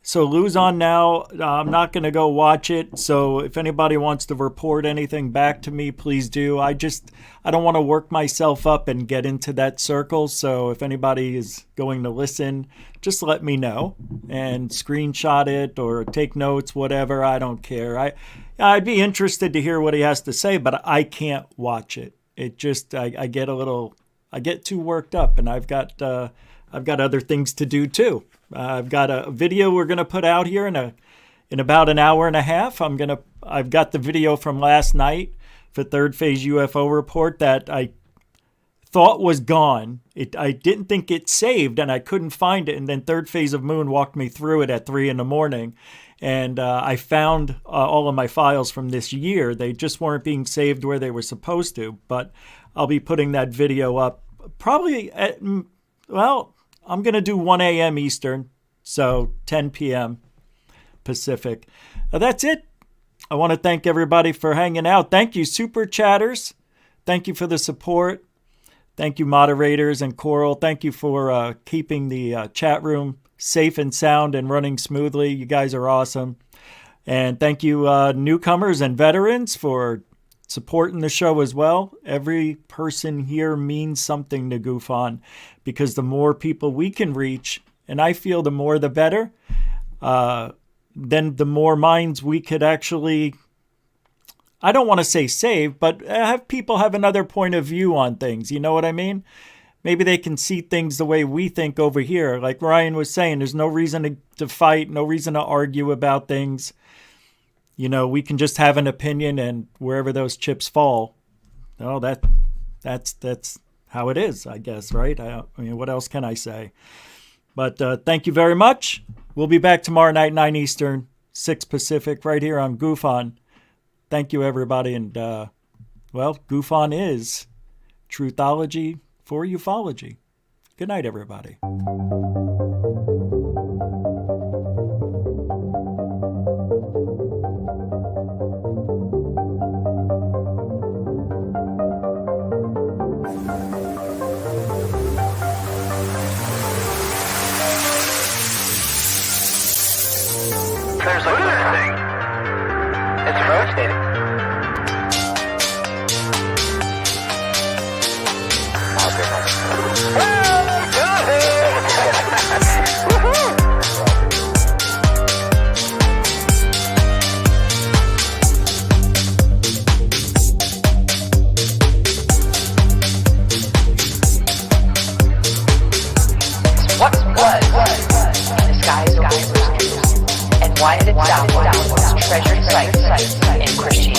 [SPEAKER 2] So Lou's on now. I'm not going to go watch it. So if anybody wants to report anything back to me, please do. I don't want to work myself up and get into that circle. So if anybody is going to listen, just let me know and screenshot it or take notes, whatever. I don't care. I'd be interested to hear what he has to say, but I can't watch it. It just, I get too worked up, and I've got other things to do too. I've got a video we're going to put out here in about an hour and a half. I've got the video from last night for Third Phase UFO report that I thought was gone. I didn't think it saved, and I couldn't find it. And then Third Phase of Moon walked me through it at 3 a.m. And I found all of my files from this year. They just weren't being saved where they were supposed to. But I'll be putting that video up probably I'm going to do 1 a.m. Eastern, so 10 p.m. Pacific. That's it. I want to thank everybody for hanging out. Thank you, Super Chatters. Thank you for the support. Thank you, moderators and Coral. Thank you for keeping the chat room safe and sound and running smoothly. You guys are awesome. And thank you, newcomers and veterans, for supporting the show as well. Every person here means something to Goof On, because the more people we can reach, and I feel the more the better, then the more minds we could actually, I don't want to say save, but have people have another point of view on things. You know what I mean? Maybe they can see things the way we think over here. Like Ryan was saying, there's no reason to fight, no reason to argue about things. We can just have an opinion, and wherever those chips fall, that's how it is, I guess, right? I mean, what else can I say? But thank you very much. We'll be back tomorrow night, 9 Eastern, 6 Pacific, right here on Goof On. Thank you, everybody. And, Goof On is truthology for ufology. Good night, everybody.
[SPEAKER 4] There's a good thing. It's rotating.
[SPEAKER 1] What was in the skies over Jerusalem? And why did it downwards treasured sites in Christianity?